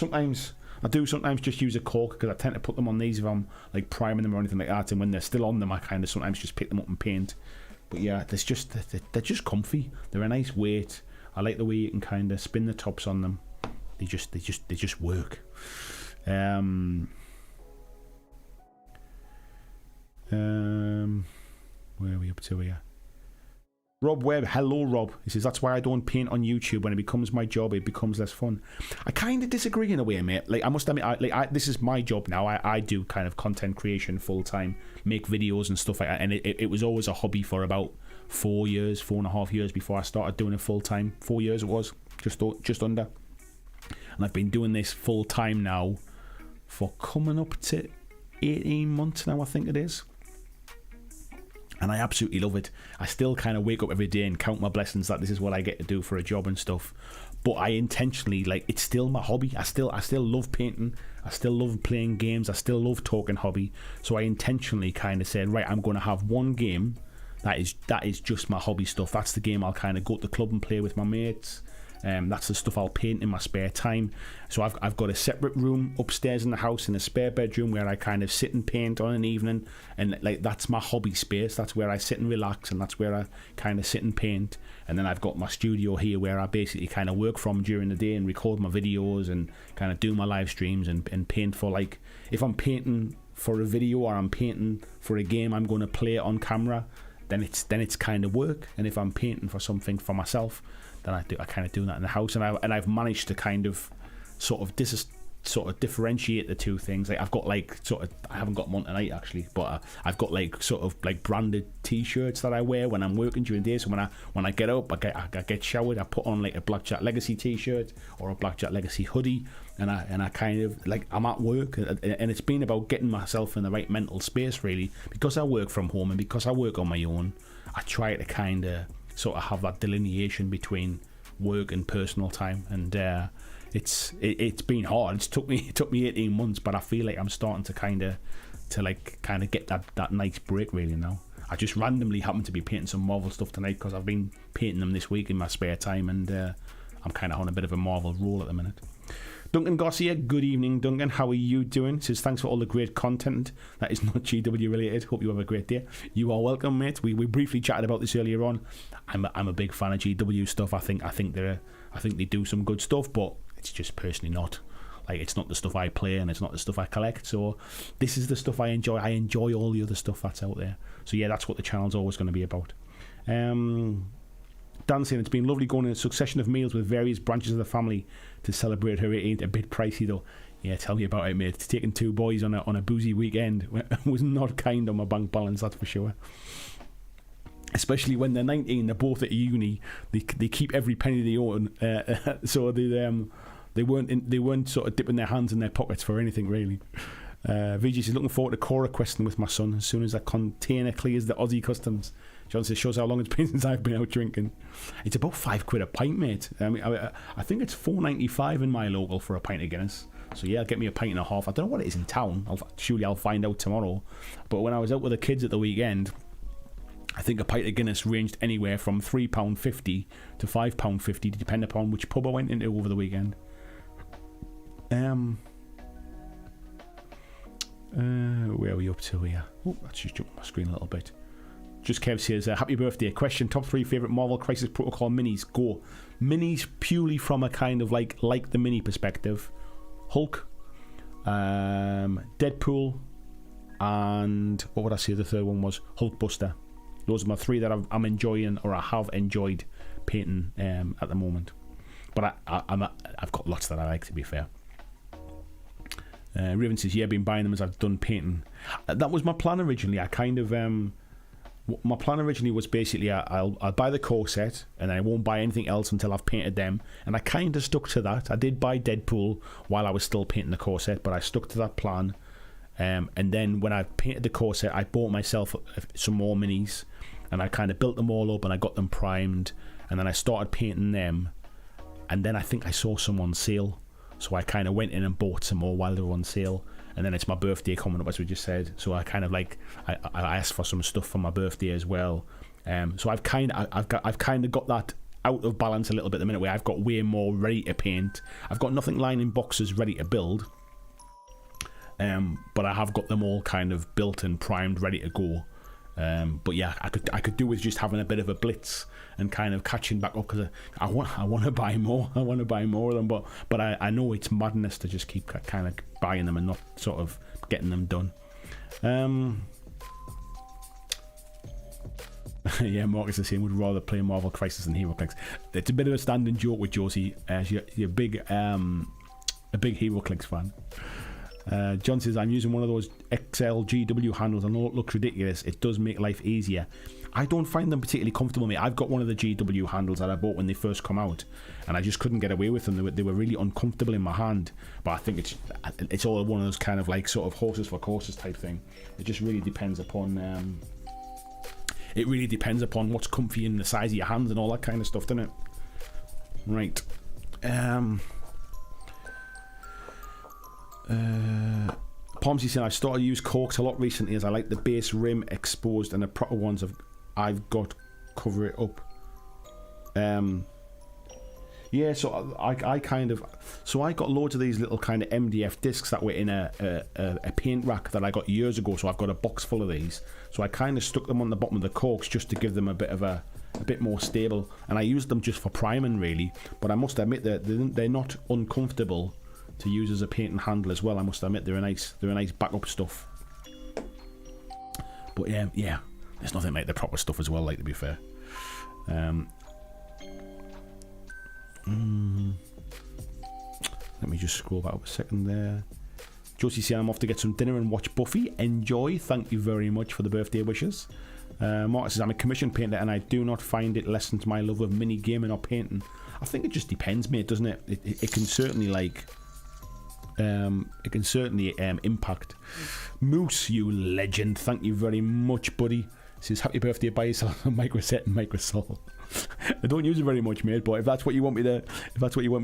do sometimes just use a cork because I tend to put them on these if I'm like priming them or anything like that. And when they're still on them, I kind of sometimes just pick them up and paint. But yeah, they're just comfy. They're a nice weight. I like the way you can kind of spin the tops on them. They just work. Where are we up to here? Rob Webb, hello Rob. He says, that's why I don't paint on YouTube. When it becomes my job, it becomes less fun. I kind of disagree in a way, mate. Like, I must admit, this is my job now. I do kind of content creation full time, make videos and stuff like that. And it was always a hobby for about 4.5 years before I started doing it full time. 4 years it was, just under. And I've been doing this full time now for coming up to 18 months now, I think it is. And I absolutely love it. I still kind of wake up every day and count my blessings that this is what I get to do for a job and stuff. But I intentionally, like, it's still my hobby. I still love painting. I still love playing games. I still love talking hobby. So I intentionally kind of said, right, I'm going to have one game that is just my hobby stuff. That's the game I'll kind of go to the club and play with my mates. That's the stuff I'll paint in my spare time. So I've got a separate room upstairs in the house in a spare bedroom where I kind of sit and paint on an evening, and like that's my hobby space. That's where I sit and relax, and that's where I kind of sit and paint. And then I've got my studio here where I basically kind of work from during the day and record my videos and kind of do my live streams and paint for, like, if I'm painting for a video or I'm painting for a game I'm going to play on camera, then it's kind of work. And if I'm painting for something for myself, then I kind of do that in the house, and I've managed to kind of sort of differentiate the two things. Like, I've got like I haven't got them on tonight actually, but I've got like sort of like branded T-shirts that I wear when I'm working during the day. So when I get up, I get showered, I put on like a BlackJack Legacy T-shirt or a BlackJack Legacy hoodie, and I kind of like, I'm at work, and it's been about getting myself in the right mental space really, because I work from home and because I work on my own. I try to kind of sort of have that delineation between work and personal time, and it's been hard. It took me 18 months, but I feel like I'm starting to kind of get that nice break really now. I just randomly happen to be painting some Marvel stuff tonight because I've been painting them this week in my spare time, and I'm kind of on a bit of a Marvel roll at the minute. Duncan Garcia, good evening, Duncan. How are you doing? Says, thanks for all the great content that is not GW related. Hope you have a great day. You are welcome, mate. We briefly chatted about this earlier on. I'm a big fan of GW stuff. I think they do some good stuff, but it's just personally not. Like, it's not the stuff I play, and it's not the stuff I collect. So this is the stuff I enjoy. I enjoy all the other stuff that's out there. So yeah, that's what the channel's always going to be about. Dan saying, it's been lovely going in a succession of meals with various branches of the family to celebrate her 18th. A bit pricey though. Yeah, tell me about it, mate. Taking two boys on a boozy weekend was not kind on my bank balance, that's for sure. Especially when they're 19, they're both at uni. They keep every penny they own, so they weren't sort of dipping their hands in their pockets for anything really. VG says, looking forward to Cora questing with my son as soon as that container clears the Aussie customs. John says, shows how long it's been since I've been out drinking. It's about £5 a pint, mate. I mean, I think it's $4.95 in my local for a pint of Guinness. So yeah, get me a pint and a half. I don't know what it is in town. Surely I'll find out tomorrow. But when I was out with the kids at the weekend, I think a pint of Guinness ranged anywhere from £3.50 to £5.50, depending upon which pub I went into over the weekend. Where are we up to here? Oh, let's just jump on my screen a little bit. Just Kev says, happy birthday. Question, top 3 favourite Marvel Crisis Protocol minis. Go. Minis purely from a kind of like the mini perspective. Hulk, Deadpool, and what would I say the third one was? Hulkbuster. Those are my 3 that I'm enjoying, or I have enjoyed painting at the moment. But I've got lots that I like, to be fair. Raven says, yeah, I've been buying them as I've done painting. That was my plan originally. I kind of my plan originally was basically I'll buy the core set and I won't buy anything else until I've painted them, and I kind of stuck to that. I did buy Deadpool while I was still painting the core set, but I stuck to that plan. And then when I painted the core set, I bought myself some more minis, and I kind of built them all up and I got them primed, and then I started painting them, and then I think I saw some on sale, so I kind of went in and bought some more while they were on sale. And then it's my birthday coming up, as we just said, so I kind of like I asked for some stuff for my birthday as well. So I've kind of got that out of balance a little bit at the minute, where I've got way more ready to paint. I've got nothing lying in boxes ready to build, but I have got them all kind of built and primed, ready to go. But yeah, I could do with just having a bit of a blitz and kind of catching back up, because I want to buy more. I want to buy more of them, but I know it's madness to just keep kind of buying them and not sort of getting them done. Yeah, Marcus is saying would rather play Marvel Crisis than HeroClix. It's a bit of a standing joke with Josie, as you're a big HeroClix fan. John says, I'm using one of those XLGW handles. I know it looks ridiculous. It does make life easier. I don't find them particularly comfortable, mate. I've got one of the GW handles that I bought when they first come out, and I just couldn't get away with them. They were really uncomfortable in my hand. But I think it's all one of those kind of like sort of horses for courses type thing. It just really depends upon what's comfy and the size of your hands and all that kind of stuff, doesn't it? Right. Pomsy said, I've started to use corks a lot recently, as I like the base rim exposed, and the proper ones I've got cover it up. Yeah, so I got loads of these little kind of MDF discs that were in a paint rack that I got years ago. So I've got a box full of these. So I kind of stuck them on the bottom of the corks just to give them a bit more stable, and I used them just for priming really. But I must admit that they're not uncomfortable to use as a painting handle as well. I must admit they're a nice backup stuff. But yeah, there's nothing like the proper stuff as well, like, to be fair. Let me just scroll back up a second there. Josie saying, I'm off to get some dinner and watch Buffy. Enjoy. Thank you very much for the birthday wishes. Mark says, I'm a commission painter and I do not find it lessens my love of mini gaming or painting. I think it just depends, mate, doesn't it? It can certainly impact. Moose, you legend, thank you very much, buddy. Says, happy birthday, buy yourself a microset and microsol. I don't use it very much, mate, but if that's what you want me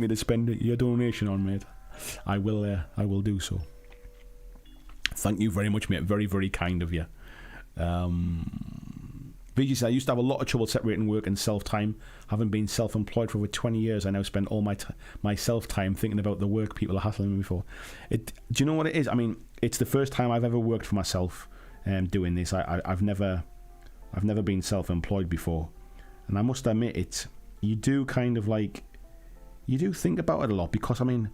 to spend your donation on, mate, I will do so. Thank you very much, mate. Very, very kind of you. VG says, I used to have a lot of trouble separating work and self-time. Having been self-employed for over 20 years, I now spend all my self-time thinking about the work people are hassling me for. Do you know what it is? I mean, it's the first time I've ever worked for myself doing this. I've never been self-employed before. And I must admit, you do kind of like, you do think about it a lot, because, I mean,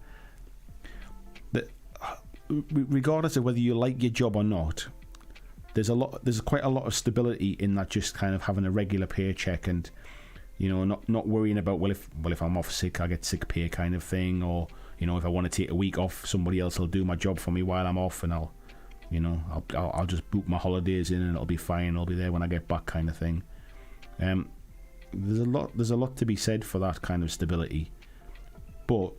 regardless of whether you like your job or not, there's quite a lot of stability in that, just kind of having a regular paycheck, and, you know, not worrying about, well, if I'm off sick, I get sick pay kind of thing, or, you know, if I want to take a week off, somebody else will do my job for me while I'm off, and I'll just book my holidays in and it'll be fine. I'll be there when I get back, kind of thing. There's a lot to be said for that kind of stability, but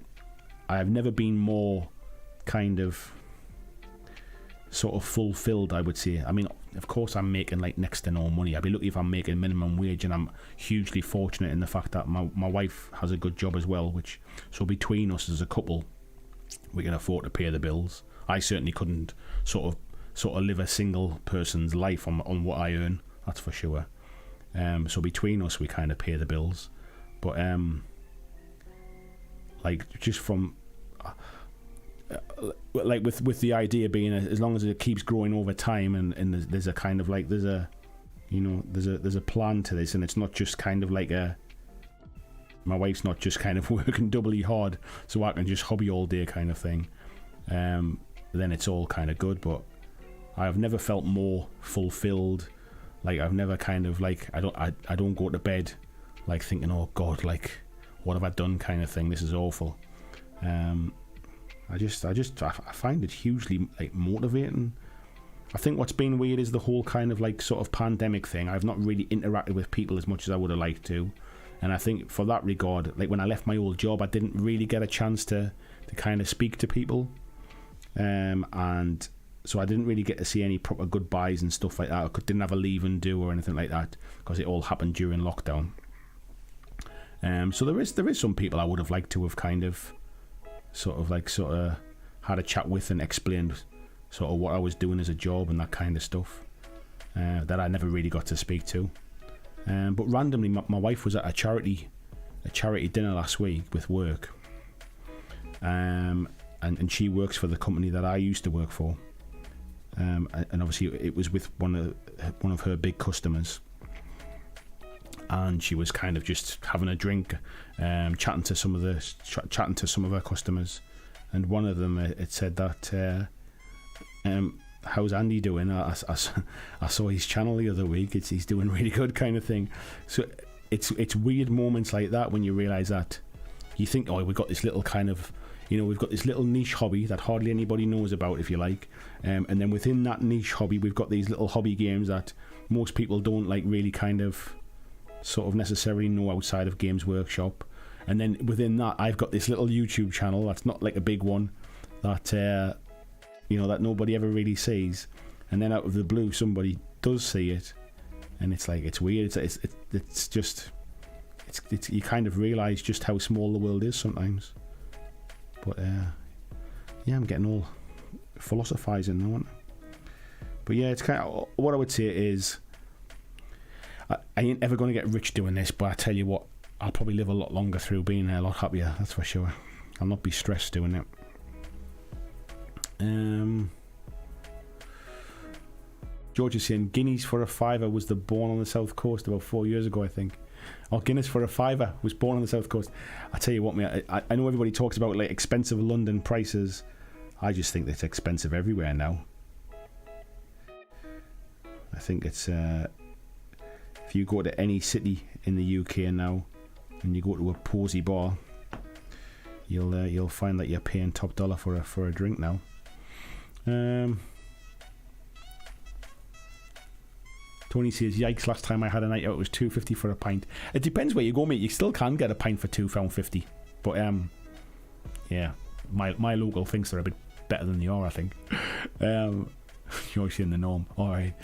I have never been more kind of sort of fulfilled, I would say. I mean, of course I'm making like next to no money. I'd be lucky if I'm making minimum wage, and I'm hugely fortunate in the fact that my wife has a good job as well, so between us as a couple, we can afford to pay the bills. I certainly couldn't sort of live a single person's life on what I earn, that's for sure. So between us, we kind of pay the bills. But like just from like with the idea being, as long as it keeps growing over time, and there's a kind of like there's a plan to this, and it's not just kind of like my wife's not just kind of working doubly hard so I can just hobby all day kind of thing. Then it's all kind of good. But I've never felt more fulfilled. Like I've never kind of like I don't go to bed like thinking, oh God, like what have I done kind of thing. This is awful. I find it hugely like motivating. I think what's been weird is the whole kind of like sort of pandemic thing. I've not really interacted with people as much as I would have liked to. And I think for that regard, like when I left my old job, I didn't really get a chance to kind of speak to people. And so I didn't really get to see any proper goodbyes and stuff like that. I didn't have a leave and do or anything like that because it all happened during lockdown. So there is some people I would have liked to have kind of sort of had a chat with and explained sort of what I was doing as a job and that kind of stuff that I never really got to speak to. But randomly, my wife was at a charity dinner last week with work, and she works for the company that I used to work for, and obviously it was with one of her big customers, and she was kind of just having a drink, chatting to some of her customers, and one of them it said that. How's Andy doing? I saw his channel the other week. He's doing really good kind of thing. So it's weird moments like that when you realise that you think, oh, we've got this little kind of, we've got this little niche hobby that hardly anybody knows about, if you like, and then within that niche hobby we've got these little hobby games that most people don't like really kind of sort of necessarily know outside of Games Workshop, and then within that I've got this little YouTube channel that's not like a big one that that nobody ever really sees, and then out of the blue somebody does see it, and it's like it's weird. It's just you kind of realise just how small the world is sometimes. But I'm getting all philosophising now, aren't I? But yeah, it's kind of what I would say is I ain't ever going to get rich doing this, but I tell you what, I'll probably live a lot longer through being a lot happier. That's for sure. I'll not be stressed doing it. George is saying Guinness for a fiver was born on the south coast about 4 years ago, I think. Oh, Guinness for a fiver was born on the south coast. I tell you what, mate, I know everybody talks about like expensive London prices. I just think it's expensive everywhere now. I think it's if you go to any city in the UK now and you go to a posy bar, you'll find that you're paying top dollar for a drink now. Tony says, yikes, last time I had a night out it was £2.50 for a pint. It depends where you go, mate. You still can get a pint for £2.50, but yeah, my local thinks they're a bit better than they are, I think. You're seeing the norm. Alright,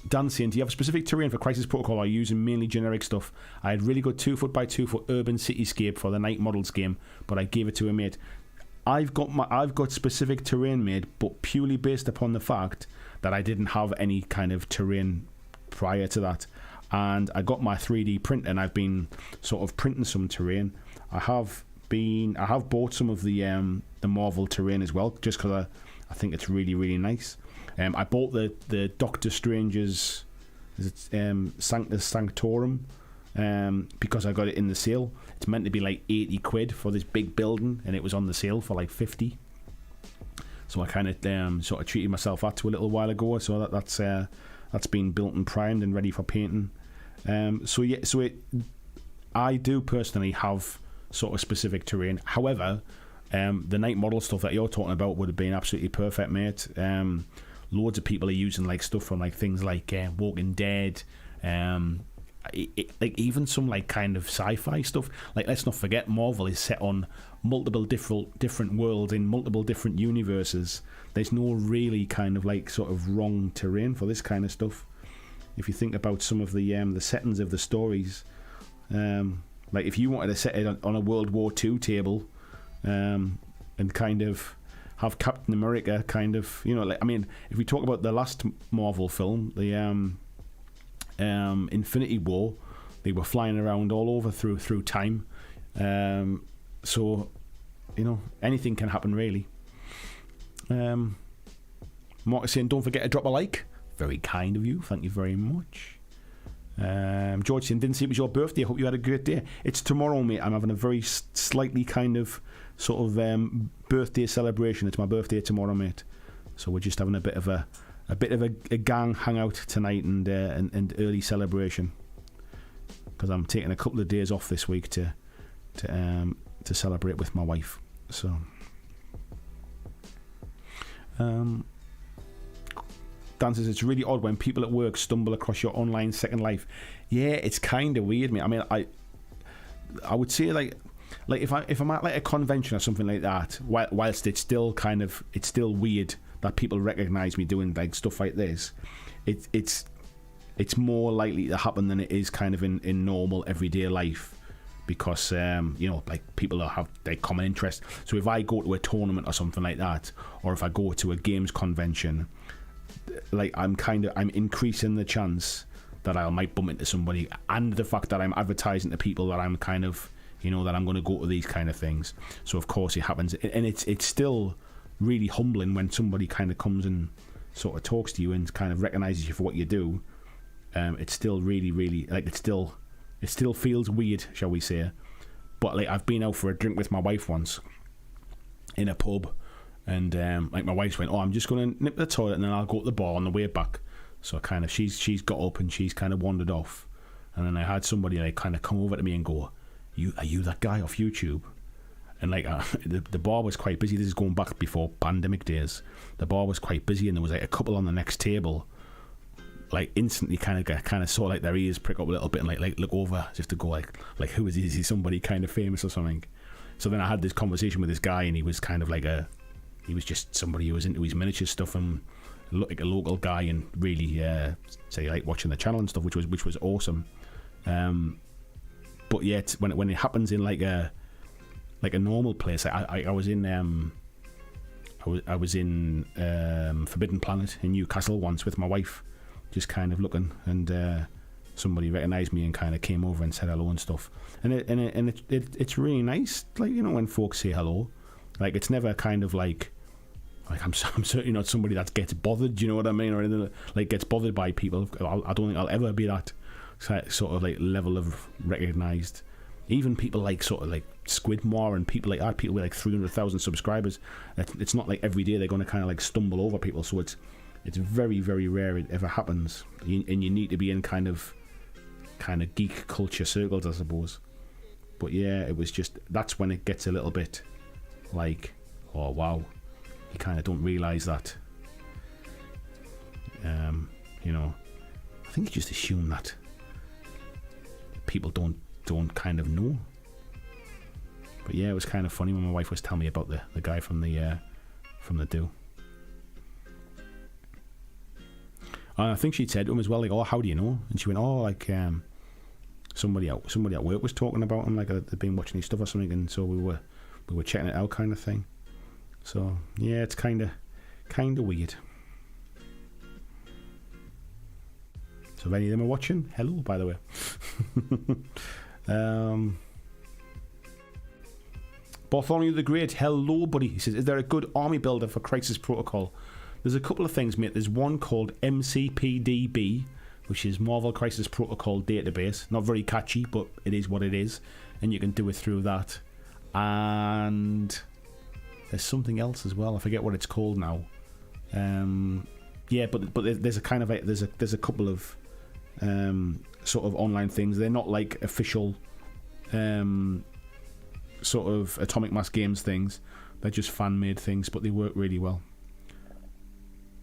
Dan saying, do you have a specific terrain for Crisis Protocol, or are you using mainly generic stuff? I had really good 2 foot by 2 foot urban cityscape for the Night Models game, but I gave it to a mate. I've got specific terrain made, but purely based upon the fact that I didn't have any kind of terrain prior to that, and I got my 3D print and I've been sort of printing some terrain. I have bought some of the Marvel terrain as well, just because I think it's really, really nice. I bought the Doctor Strange's Sanctus Sanctorum because I got it in the sale. It's meant to be like 80 quid for this big building, and it was on the sale for like 50. So I kind of sort of treated myself that to a little while ago. So that's been built and primed and ready for painting. I do personally have sort of specific terrain. However, the Night Model stuff that you're talking about would have been absolutely perfect, mate. Loads of people are using like stuff from like things like Walking Dead, like even some like kind of sci-fi stuff. Like, let's not forget, Marvel is set on multiple different worlds in multiple different universes. There's no really kind of like sort of wrong terrain for this kind of stuff. If you think about some of the settings of the stories, like if you wanted to set it on a World War II table, and kind of have Captain America kind of, like, I mean, if we talk about the last Marvel film, the Infinity War, they were flying around all over through time. So, you know, anything can happen really. Mark is saying, don't forget to drop a like. Very kind of you. Thank you very much. George saying, didn't see it was your birthday. I hope you had a great day. It's tomorrow, mate. I'm having a very slightly kind of sort of birthday celebration. It's my birthday tomorrow, mate. So we're just having a bit of a gang hangout tonight and early celebration, because I'm taking a couple of days off this week to celebrate with my wife. So Dan says, it's really odd when people at work stumble across your online second life. Yeah, it's kind of weird, mate. I mean, I would say like if I'm at like a convention or something like that, whilst it's still weird that people recognise me doing like stuff like this, it's more likely to happen than it is kind of in normal everyday life, because you know, like people have like common interest. So if I go to a tournament or something like that, or if I go to a games convention, like I'm increasing the chance that I might bump into somebody, and the fact that I'm advertising to people that I'm kind of, you know, that I'm going to go to these kind of things. So of course it happens, and it's still really humbling when somebody kind of comes and sort of talks to you and kind of recognises you for what you do. It's still really like it still feels weird, shall we say. But like, I've been out for a drink with my wife once in a pub, and like my wife went, oh, I'm just going to nip to the toilet and then I'll go to the bar on the way back. So kind of she's got up and she's kind of wandered off, and then I had somebody like kind of come over to me and go, are you that guy off YouTube? And like the bar was quite busy. This is going back before pandemic days. The bar was quite busy, and there was like a couple on the next table. Like instantly, kind of saw like their ears prick up a little bit, and like look over just to go like who is he? Is he somebody kind of famous or something? So then I had this conversation with this guy, and he was kind of like he was just somebody who was into his miniature stuff and looked like a local guy, and really say like watching the channel and stuff, which was awesome. But yet when it happens in like a normal place, I was in I was in Forbidden Planet in Newcastle once with my wife, just kind of looking, and somebody recognised me and kind of came over and said hello and stuff, and it's really nice, like, you know, when folks say hello. Like, it's never kind of like I'm certainly not somebody that gets bothered, you know what I mean, or anything, like gets bothered by people. I don't think I'll ever be that sort of like level of recognised. Even people like sort of like Squidmore and people like that, people with like 300,000 subscribers, it's not like every day they're going to kind of like stumble over people. So it's very, very rare it ever happens, and you need to be in kind of geek culture circles, I suppose. But yeah, it was just, that's when it gets a little bit like, oh wow, you kind of don't realise that. You know, I think you just assume that people don't kind of know. But yeah, it was kind of funny when my wife was telling me about the guy from the do. And I think she'd said to him as well, like, oh, how do you know? And she went, oh, like somebody at work was talking about him, like they'd been watching his stuff or something, and so we were checking it out, kind of thing. So yeah, it's kind of weird. So if any of them are watching, hello, by the way. Bartholomew the Great, hello buddy. He says, is there a good army builder for Crisis Protocol? There's a couple of things, mate. There's one called MCPDB, which is Marvel Crisis Protocol Database. Not very catchy, but it is what it is, and you can do it through that. And there's something else as well. I forget what it's called now. Yeah, but there's a kind of there's a couple of sort of online things. They're not like official sort of Atomic Mass Games things. They're just fan-made things, but they work really well.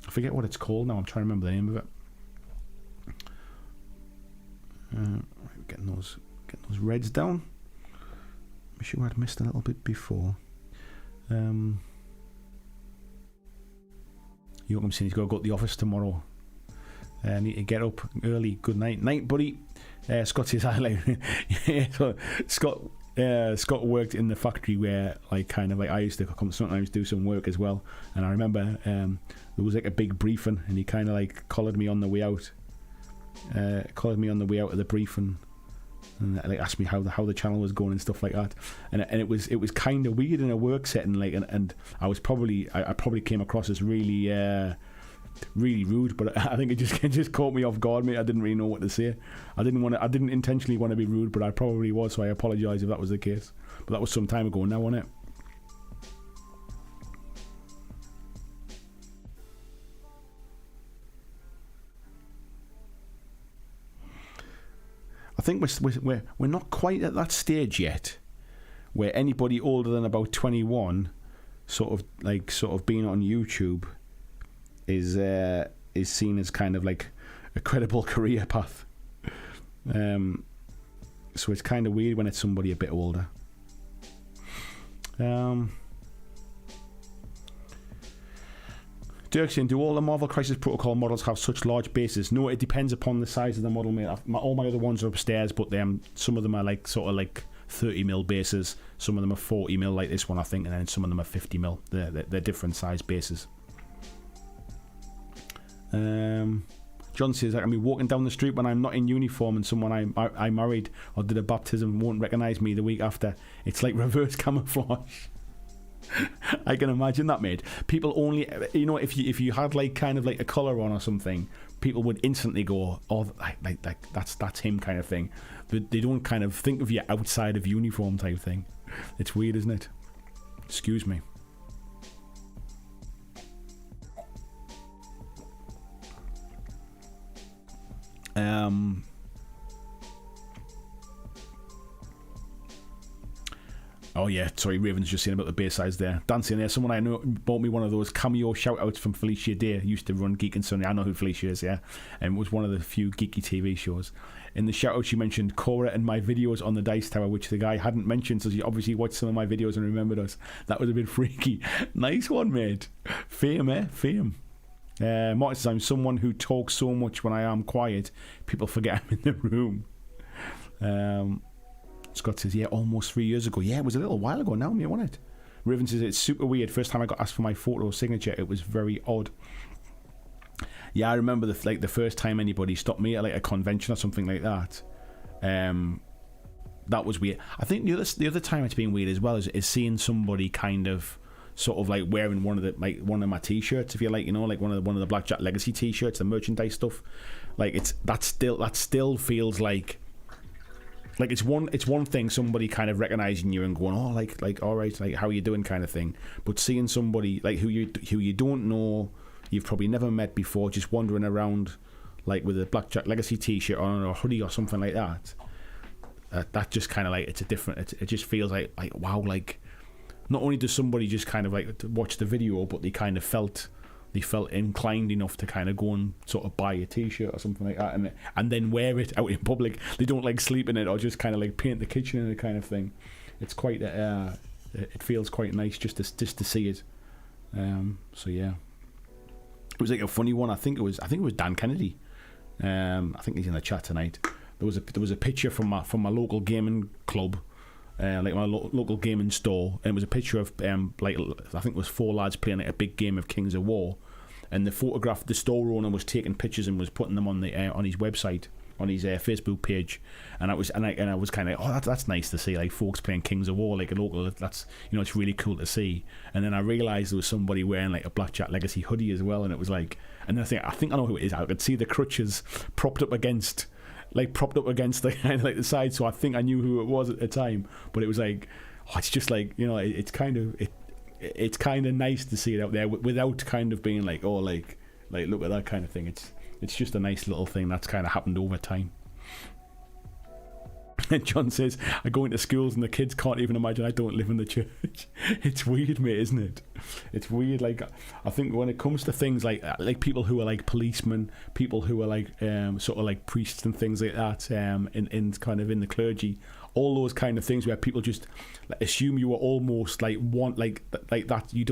I forget what it's called now. I'm trying to remember the name of it. Right, getting those reds down. I'm sure I'd missed a little bit before. Joachim saying he's got to go to the office tomorrow. I need to get up early. Good night, buddy. Scott says, yeah, so Scott worked in the factory where, like, kind of like I used to come sometimes do some work as well. And I remember there was like a big briefing, and he kind of like collared me on the way out. called me on the way out of the brief and like asked me how the channel was going and stuff like that, and it was kind of weird in a work setting, like, and I probably came across as really really rude, but I think it just caught me off guard, mate. I didn't really know what to say. I didn't intentionally want to be rude, but I probably was, so I apologise if that was the case. But that was some time ago now, wasn't it? I think we're not quite at that stage yet where anybody older than about 21 sort of being on YouTube is seen as kind of like a credible career path. So it's kind of weird when it's somebody a bit older. Dirksen, do all the Marvel Crisis Protocol models have such large bases? No, it depends upon the size of the model, mate. All my other ones are upstairs, but some of them are like sort of like 30mm bases. Some of them are 40mm, like this one, I think, and then some of them are 50mm. They're different size bases. John says, I can be walking down the street when I'm not in uniform and someone I married or did a baptism won't recognise me the week after. It's like reverse camouflage. I can imagine that, mate. People only, if you had like kind of like a collar on or something, people would instantly go, oh, like that's him kind of thing. They don't kind of think of you outside of uniform type thing. It's weird, isn't it? Excuse me. Oh yeah, sorry, Raven's just saying about the base size there. Dancing there, someone I know bought me one of those cameo shout-outs from Felicia Day. Used to run Geek and Sunday. I know who Felicia is, yeah. And it was one of the few geeky TV shows. In the shout-out, she mentioned Cora and my videos on the Dice Tower, which the guy hadn't mentioned, so she obviously watched some of my videos and remembered us. That was a bit freaky. Nice one, mate. Fame, eh? Fame. Martin says, I'm someone who talks so much when I am quiet, people forget I'm in the room. Scott says, yeah, almost 3 years ago. Yeah, it was a little while ago now, mate, wasn't it? Raven says, it's super weird. First time I got asked for my photo signature, it was very odd. Yeah, I remember the first time anybody stopped me at like a convention or something like that. That was weird. I think the other time it's been weird as well is seeing somebody kind of sort of like wearing one of my t-shirts, if you like, like one of the BlackJack Legacy t-shirts, the merchandise stuff. Like that still feels like it's one thing somebody kind of recognizing you and going, oh, like all right, like how are you doing kind of thing. But seeing somebody like who you don't know, you've probably never met before, just wandering around like with a BlackJack Legacy t-shirt on or a hoodie or something like that, that just kind of like it just feels like wow, like not only does somebody just kind of like watch the video, but they felt inclined enough to kind of go and sort of buy a t-shirt or something like that and then wear it out in public. They don't like sleep in it or just kind of like paint the kitchen in it kind of thing. It's quite it feels quite nice just to see it. So yeah, it was like a funny one. I think it was Dan Kennedy. I think he's in the chat tonight. There was a picture from my local gaming club, like my local gaming store, and it was a picture of like I think it was 4 lads playing like a big game of Kings of War, and the store owner was taking pictures and was putting them on his website, on his Facebook page, and I was kind of like, oh, that's nice to see, like folks playing Kings of War, like a local. That's it's really cool to see. And then I realised there was somebody wearing like a BlackJack Legacy hoodie as well, and it was like, and then I think I know who it is. I could see the crutches propped up against the kind of like the side, so I think I knew who it was at the time. But it was like, oh, it's just like, it's kind of nice to see it out there without kind of being like, oh, like look at that kind of thing. It's just a nice little thing that's kind of happened over time. And John says, I go into schools and the kids can't even imagine I don't live in the church. It's weird, mate, isn't it? It's weird. Like, I think when it comes to things like people who are like policemen, people who are like sort of like priests and things like that, in kind of in the clergy, all those kind of things where people just like, assume you are almost like like that. You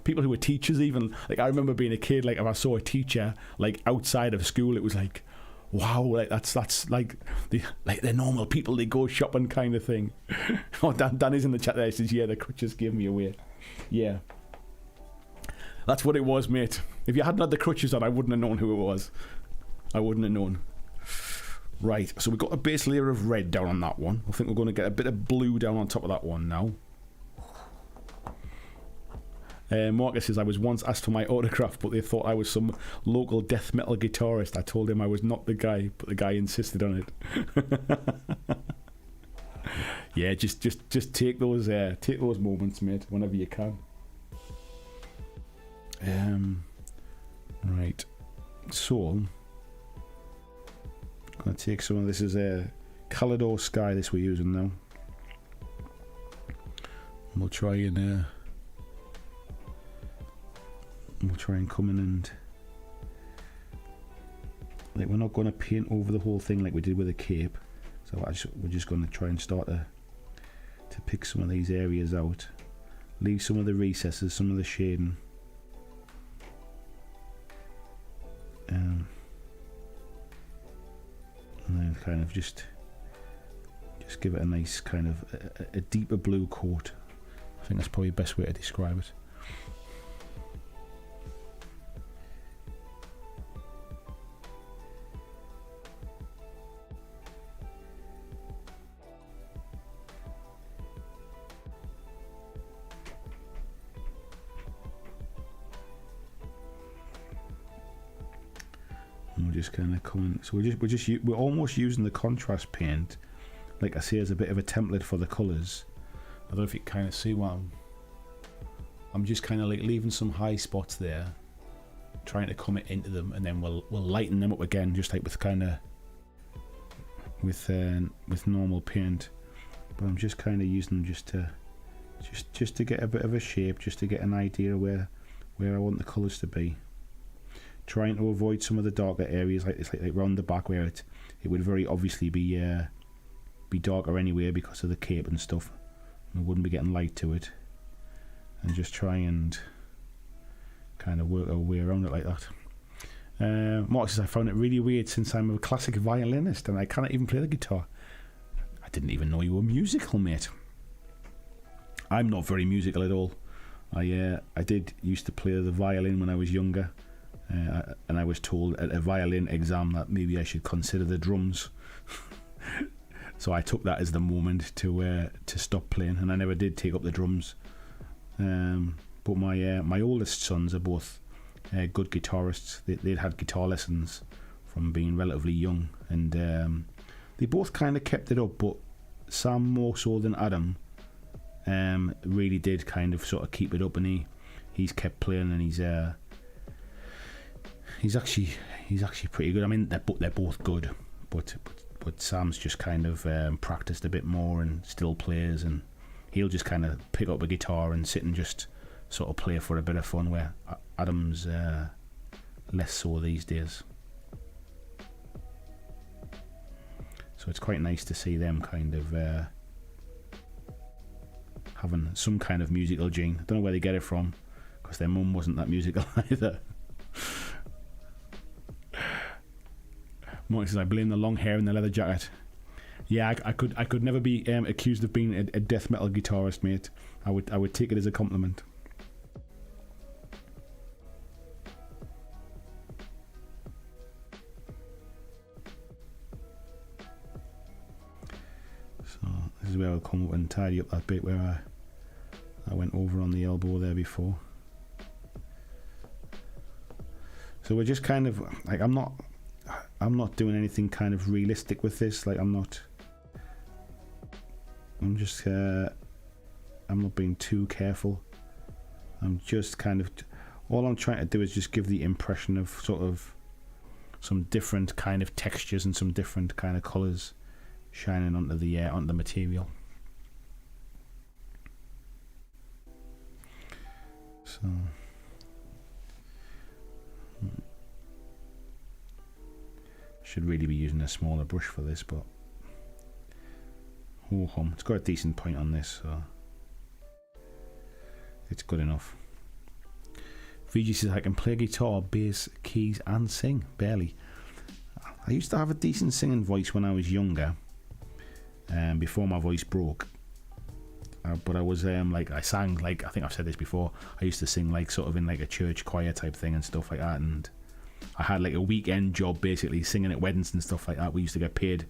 people who are teachers, even like I remember being a kid, like if I saw a teacher like outside of school, it was like, wow, like that's like they're normal people, they go shopping kind of thing. Oh, Danny's in the chat there. He says, yeah, the crutches gave me away. Yeah, that's what it was, mate. If you hadn't had the crutches on, I wouldn't have known who it was. I wouldn't have known. Right, so we've got a base layer of red down on that one. I think we're going to get a bit of blue down on top of that one now. Marcus says, I was once asked for my autograph, but they thought I was some local death metal guitarist. I told him I was not the guy, but the guy insisted on it. Yeah, just take those moments, mate, whenever you can. Right, so I'm gonna take some of this. Is a Calidor Sky. This we're using now. We'll try and come in and, like, we're not going to paint over the whole thing like we did with the cape. So we're just going to try and start to pick some of these areas out, leave some of the recesses, some of the shading. And then kind of just give it a nice kind of a deeper blue coat. I think that's probably the best way to describe it. And we're just kind of coming. So we're almost using the contrast paint, like I say, as a bit of a template for the colours. I don't know if you can kind of see what I'm just kind of like leaving some high spots there, trying to come into them, and then we'll lighten them up again, just like with kind of with normal paint. But I'm just kind of using them just to get a bit of a shape, just to get an idea where I want the colours to be. Trying to avoid some of the darker areas, like it's like round the back where it would very obviously be darker anyway because of the cape and stuff. We wouldn't be getting light to it, and just try and kind of work our way around it like that. Mark says, I found it really weird since I'm a classic violinist and I cannot even play the guitar. I didn't even know you were musical, mate. I'm not very musical at all. I did used to play the violin when I was younger. And I was told at a violin exam that maybe I should consider the drums. So I took that as the moment to stop playing, and I never did take up the drums. But my oldest sons are both good guitarists. They'd had guitar lessons from being relatively young, and they both kind of kept it up. But Sam more so than Adam really did kind of sort of keep it up, and he's kept playing, and He's actually pretty good. I mean, they're both good, but Sam's just kind of practiced a bit more and still plays, and he'll just kind of pick up a guitar and sit and just sort of play for a bit of fun, where Adam's less so these days. So it's quite nice to see them kind of having some kind of musical gene. I don't know where they get it from, because their mum wasn't that musical either. Mark says, I blame the long hair and the leather jacket. Yeah, I could never be accused of being a death metal guitarist, mate. I would take it as a compliment. So this is where I'll come up and tidy up that bit where I went over on the elbow there before. So we're just kind of like, I'm not doing anything kind of realistic with this. Like I'm not being too careful. I'm just kind of, all I'm trying to do is just give the impression of sort of some different kind of textures and some different kind of colours shining onto the material. So should really be using a smaller brush for this, but it's got a decent point on this, so it's good enough. VG says, I can play guitar, bass, keys and sing. Barely. I used to have a decent singing voice when I was younger, before my voice broke. But I was I sang, like, I think I've said this before, I used to sing like sort of in like a church choir type thing and stuff like that, and I had like a weekend job basically singing at weddings and stuff like that. We used to get paid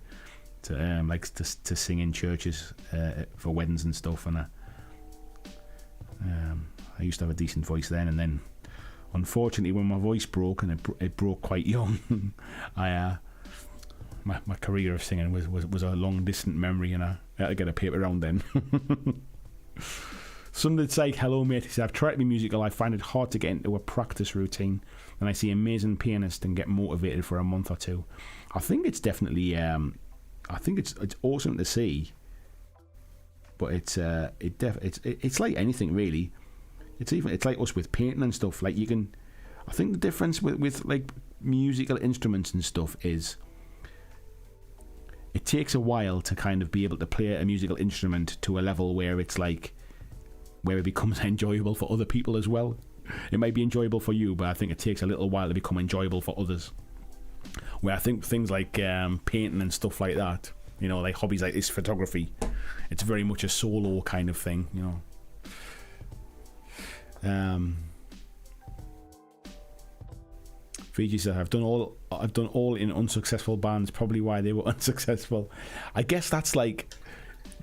to to sing in churches for weddings and stuff, and I used to have a decent voice then. And then unfortunately when my voice broke, and it broke quite young, my career of singing was a long distant memory, and I had to get a paper round then. Sunday Psych, hello mate. He said, I've tried to be musical. I find it hard to get into a practice routine, and I see amazing pianists and get motivated for a month or two. I think it's definitely I think it's awesome to see, but it's like anything really. It's like us with painting and stuff. Like, you can, I think the difference with like musical instruments and stuff is it takes a while to kind of be able to play a musical instrument to a level where it's like, where it becomes enjoyable for other people as well. It might be enjoyable for you, but I think it takes a little while to become enjoyable for others. Where I think things like painting and stuff like that, you know, like hobbies like this, photography, it's very much a solo kind of thing, you know. Fiji said, I've done all in unsuccessful bands, probably why they were unsuccessful. I guess that's like,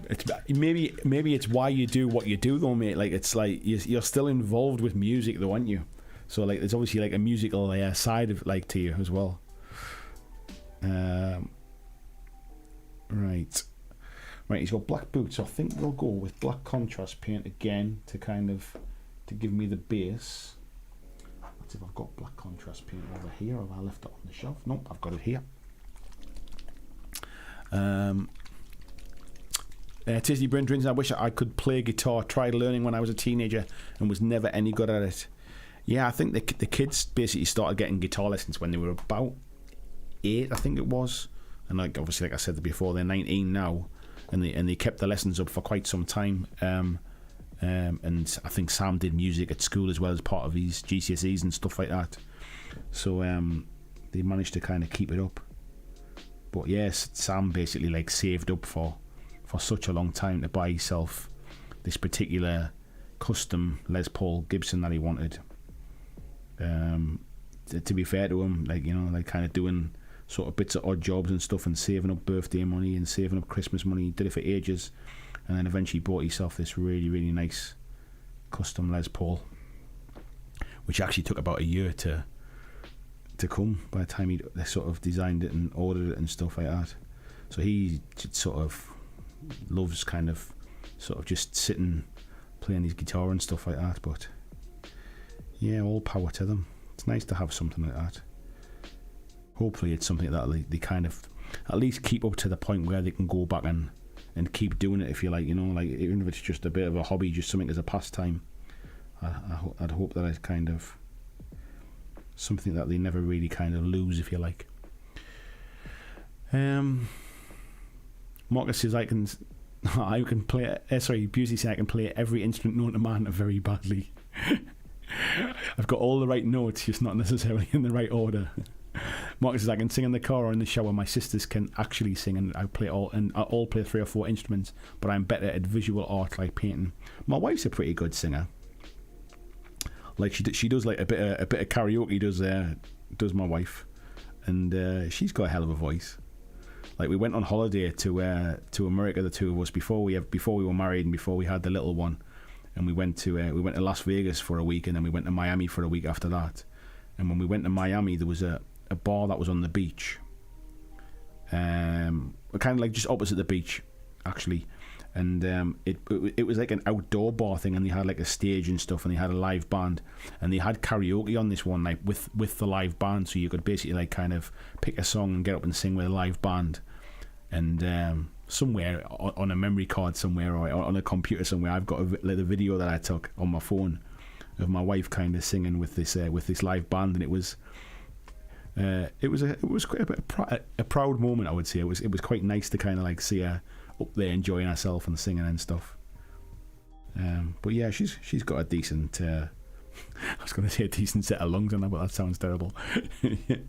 it's maybe it's why you do what you do though, mate. Like, it's like you're still involved with music though, aren't you? So like there's obviously like a musical side of like to you as well. Right, he's got black boots, so I think we'll go with black contrast paint again to give me the base. Let's see if I've got black contrast paint over here, or have I left it on the shelf? Nope, I've got it here. Tisney Brindrins, I wish I could play guitar. Tried learning when I was a teenager and was never any good at it. Yeah, I think the kids basically started getting guitar lessons when they were about 8, I think it was. And like obviously, like I said before, they're 19 now, and they kept the lessons up for quite some time. And I think Sam did music at school as well as part of his GCSEs and stuff like that. So they managed to kind of keep it up. But yes, Sam basically like saved up for such a long time to buy himself this particular custom Les Paul Gibson that he wanted. To be fair to him, like, you know, like kind of doing sort of bits of odd jobs and stuff and saving up birthday money and saving up Christmas money. He did it for ages, and then eventually bought himself this really, really nice custom Les Paul, which actually took about a year to come by the time he sort of designed it and ordered it and stuff like that. So he sort of loves kind of sort of just sitting playing his guitar and stuff like that. But yeah, all power to them. It's nice to have something like that. Hopefully it's something that they kind of at least keep up to the point where they can go back and keep doing it, if you like, you know, like even if it's just a bit of a hobby, just something as a pastime. I'd hope that it's kind of something that they never really kind of lose, if you like. Marcus says I can play. Busey says I can play every instrument known to man very badly. I've got all the right notes, just not necessarily in the right order. Marcus says I can sing in the car or in the shower. My sisters can actually sing, and I all play 3 or 4 instruments. But I'm better at visual art like painting. My wife's a pretty good singer. Like she does like a bit of karaoke. Does my wife, and she's got a hell of a voice. Like, we went on holiday to America, the two of us, before we were married and before we had the little one, and we went to Las Vegas for a week, and then we went to Miami for a week after that. And when we went to Miami, there was a bar that was on the beach, kind of like just opposite the beach, actually. And it was like an outdoor bar thing, and they had like a stage and stuff, and they had a live band, and they had karaoke on this one night with the live band, so you could basically like kind of pick a song and get up and sing with a live band. And somewhere on a memory card somewhere, or on a computer somewhere, I've got the video that I took on my phone of my wife kind of singing with this live band, and it was quite a proud moment, I would say. It was quite nice to kind of like see her up there enjoying herself and singing and stuff. But yeah, she's got a decent I was going to say a decent set of lungs on her, but that sounds terrible.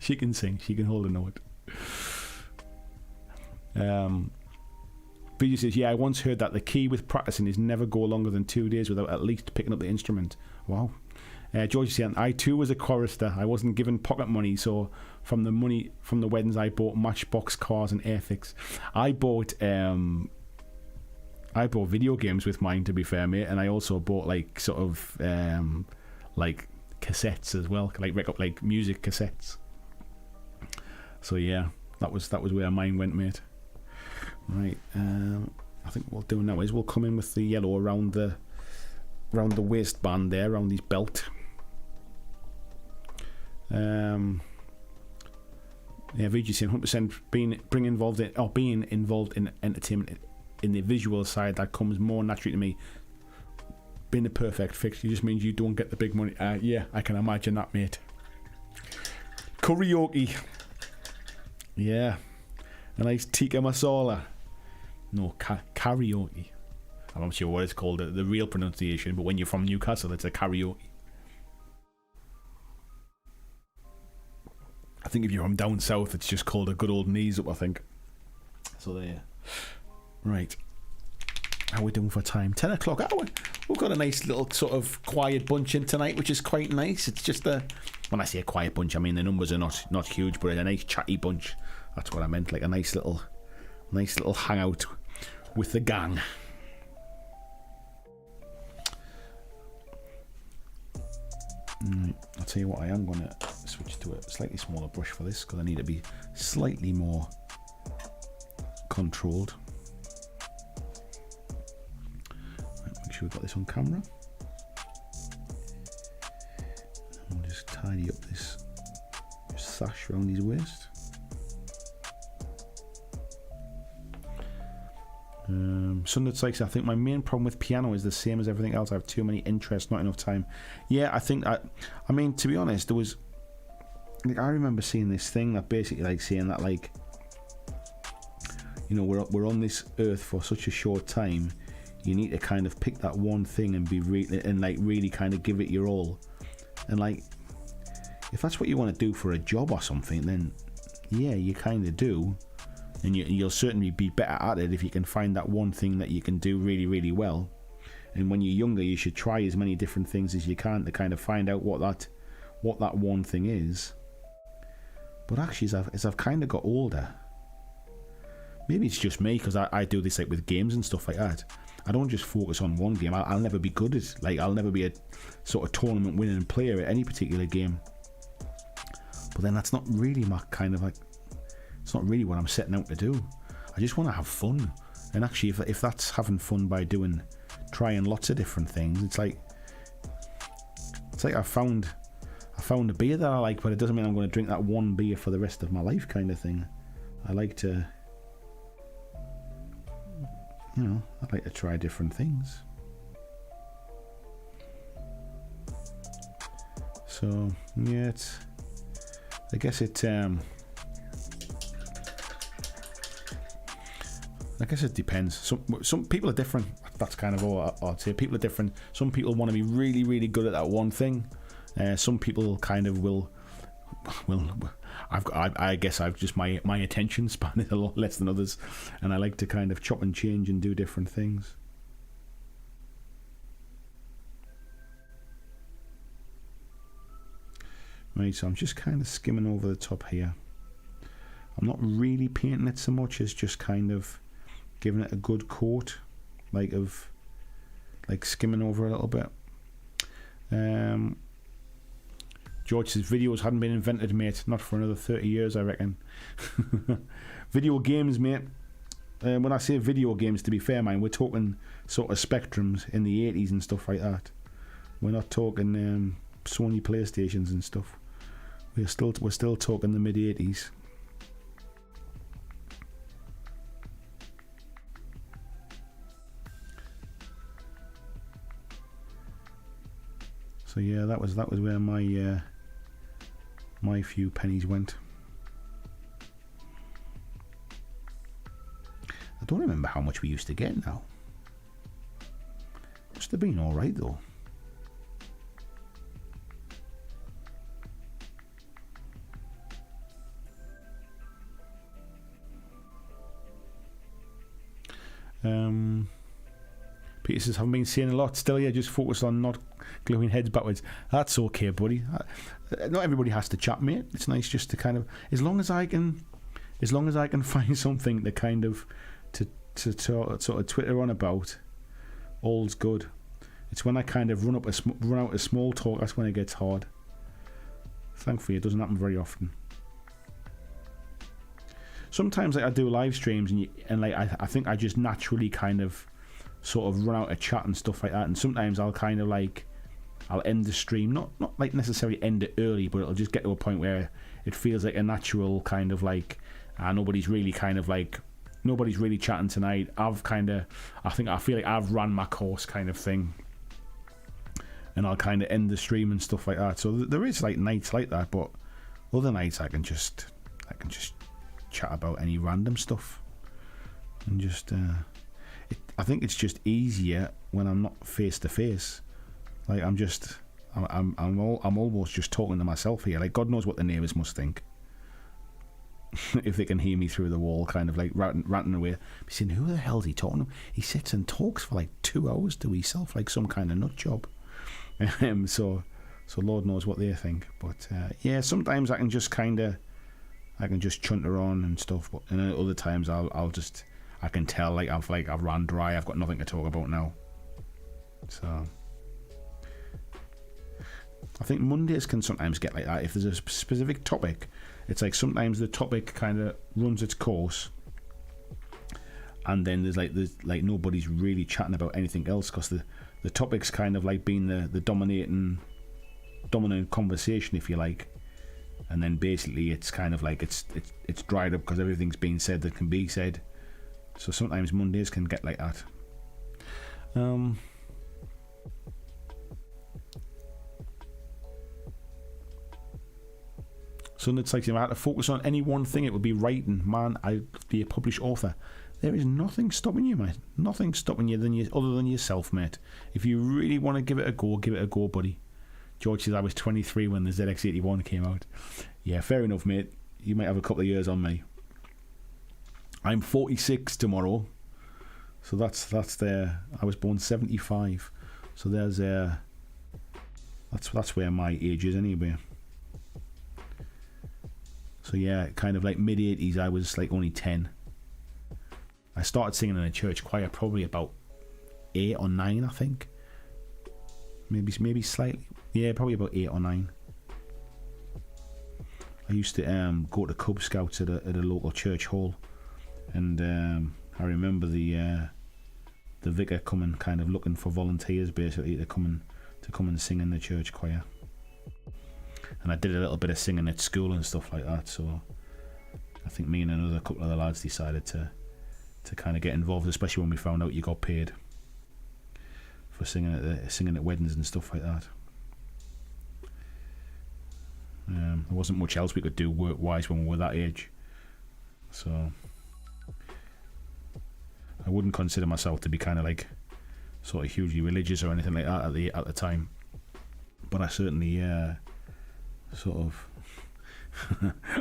She can sing, she can hold a note. BJ says, yeah, I once heard that the key with practicing is never go longer than 2 days without at least picking up the instrument. Wow. George is saying, I too was a chorister. I wasn't given pocket money, so from the money from the weddings, I bought Matchbox cars and Airfix. I bought video games with mine, to be fair, mate, and I also bought like sort of like cassettes as well, like music cassettes. So yeah, that was where mine went, mate. Right, I think what we'll do now is we'll come in with the yellow around the waistband there, around his belt. Yeah, VG saying 100% being involved in entertainment in the visual side, that comes more naturally to me. Being the perfect fix, it just means you don't get the big money. Yeah, I can imagine that, mate. Karaoke. Yeah, a nice tikka masala. No, karaoke. I'm not sure what it's called, the real pronunciation, but when you're from Newcastle, it's a karaoke. I think if you're from down south, it's just called a good old knees up, I think. So there. Right. How are we doing for time? 10 o'clock. We've got a nice little sort of quiet bunch in tonight, which is quite nice. It's just when I say a quiet bunch, I mean the numbers are not huge, but a nice chatty bunch. That's what I meant, like a nice little hangout with the gang. I'll tell you what, I am going to switch to a slightly smaller brush for this because I need to be slightly more controlled. Right, make sure we've got this on camera. I'll just tidy up this sash around his waist. Sunday Sykes, I think my main problem with piano is the same as everything else. I have too many interests, not enough time. Yeah, I mean, to be honest, there was, like, I remember seeing this thing that basically, like, saying that, like, you know, we're on this earth for such a short time. You need to kind of pick that one thing and be really kind of give it your all. And like, if that's what you want to do for a job or something, then yeah, you kind of do. And you'll certainly be better at it if you can find that one thing that you can do really, really well. And when you're younger, you should try as many different things as you can to kind of find out what that one thing is. But actually, as I've kind of got older, maybe it's just me, because I do this like with games and stuff like that. I don't just focus on one game. I'll never be good at, like, I'll never be a sort of tournament winning player at any particular game. But then that's not really my kind of, like, it's not really what I'm setting out to do. I just want to have fun. And actually, if that's having fun by trying lots of different things, it's like I found a beer that I like, but it doesn't mean I'm going to drink that one beer for the rest of my life, kind of thing. I like to try different things. So yeah, I guess it depends. Some people are different. That's kind of all I'd say. People are different. Some people want to be really, really good at that one thing. Some people kind of will. I guess I've just my attention span is a lot less than others, and I like to kind of chop and change and do different things. Right, so I'm just kind of skimming over the top here. I'm not really painting it so much as just kind of giving it a good coat, like skimming over a little bit. George says videos hadn't been invented, mate. Not for another 30 years, I reckon. Video games, mate. When I say video games, to be fair, man, we're talking sort of Spectrums in the 80s and stuff like that. We're not talking Sony PlayStations and stuff. We're still talking the mid 80s. So yeah, that was where my few pennies went. I don't remember how much we used to get now. Must have been all right though. Peter he says, haven't been saying a lot. Still here, just focus on not gluing heads backwards. That's okay, buddy. Not everybody has to chat, mate. It's nice just to kind of, as long as I can find something to kind of to sort of Twitter on about, all's good. It's when I kind of run out of small talk, that's when it gets hard. Thankfully, it doesn't happen very often. Sometimes I do live streams and I think I just naturally kind of sort of run out of chat and stuff like that. And sometimes I'll kind of I'll end the stream, not like necessarily end it early, but it'll just get to a point where it feels like a natural kind of nobody's really chatting tonight. I feel like I've ran my course kind of thing. And I'll kind of end the stream and stuff like that. So there is nights like that, but other nights I can just chat about any random stuff, and just I think it's just easier when I'm not face to face. I'm almost just talking to myself here. God knows what the neighbours must think if they can hear me through the wall, kind of ranting away. Be saying, who the hell's he talking to? He sits and talks for 2 hours to himself like some kind of nut job. So Lord knows what they think. But yeah, sometimes I can just chunter on and stuff, but and other times I can tell I've ran dry. I've got nothing to talk about now. So I think Mondays can sometimes get like that. If there's a specific topic, it's sometimes the topic kind of runs its course, and then there's nobody's really chatting about anything else because the topic's kind of being the dominant conversation, if you like. And then basically it's kind of it's dried up because everything's been said that can be said. So sometimes Mondays can get like that. So it's if I had to focus on any one thing, it would be writing. Man, I'd be a published author. There is nothing stopping you, mate. Nothing stopping you other than yourself, mate. If you really want to give it a go, buddy. George says I was 23 when the ZX81 came out. Yeah, fair enough, mate. You might have a couple of years on me. I'm 46 tomorrow, so that's there. I was born 75, so there's that's where my age is anyway. So yeah, kind of mid 80s. I was only 10. I started singing in a church choir probably about 8 or 9, I think. Maybe slightly. Yeah, probably about 8 or 9. I used to go to Cub Scouts at a local church hall, and I remember the vicar coming, kind of looking for volunteers basically to come and sing in the church choir. And I did a little bit of singing at school and stuff like that. So I think me and another couple of the lads decided to kind of get involved, especially when we found out you got paid for singing at weddings and stuff like that. There wasn't much else we could do work-wise when we were that age, so I wouldn't consider myself to be kind of sort of hugely religious or anything like that at the time, but I certainly sort of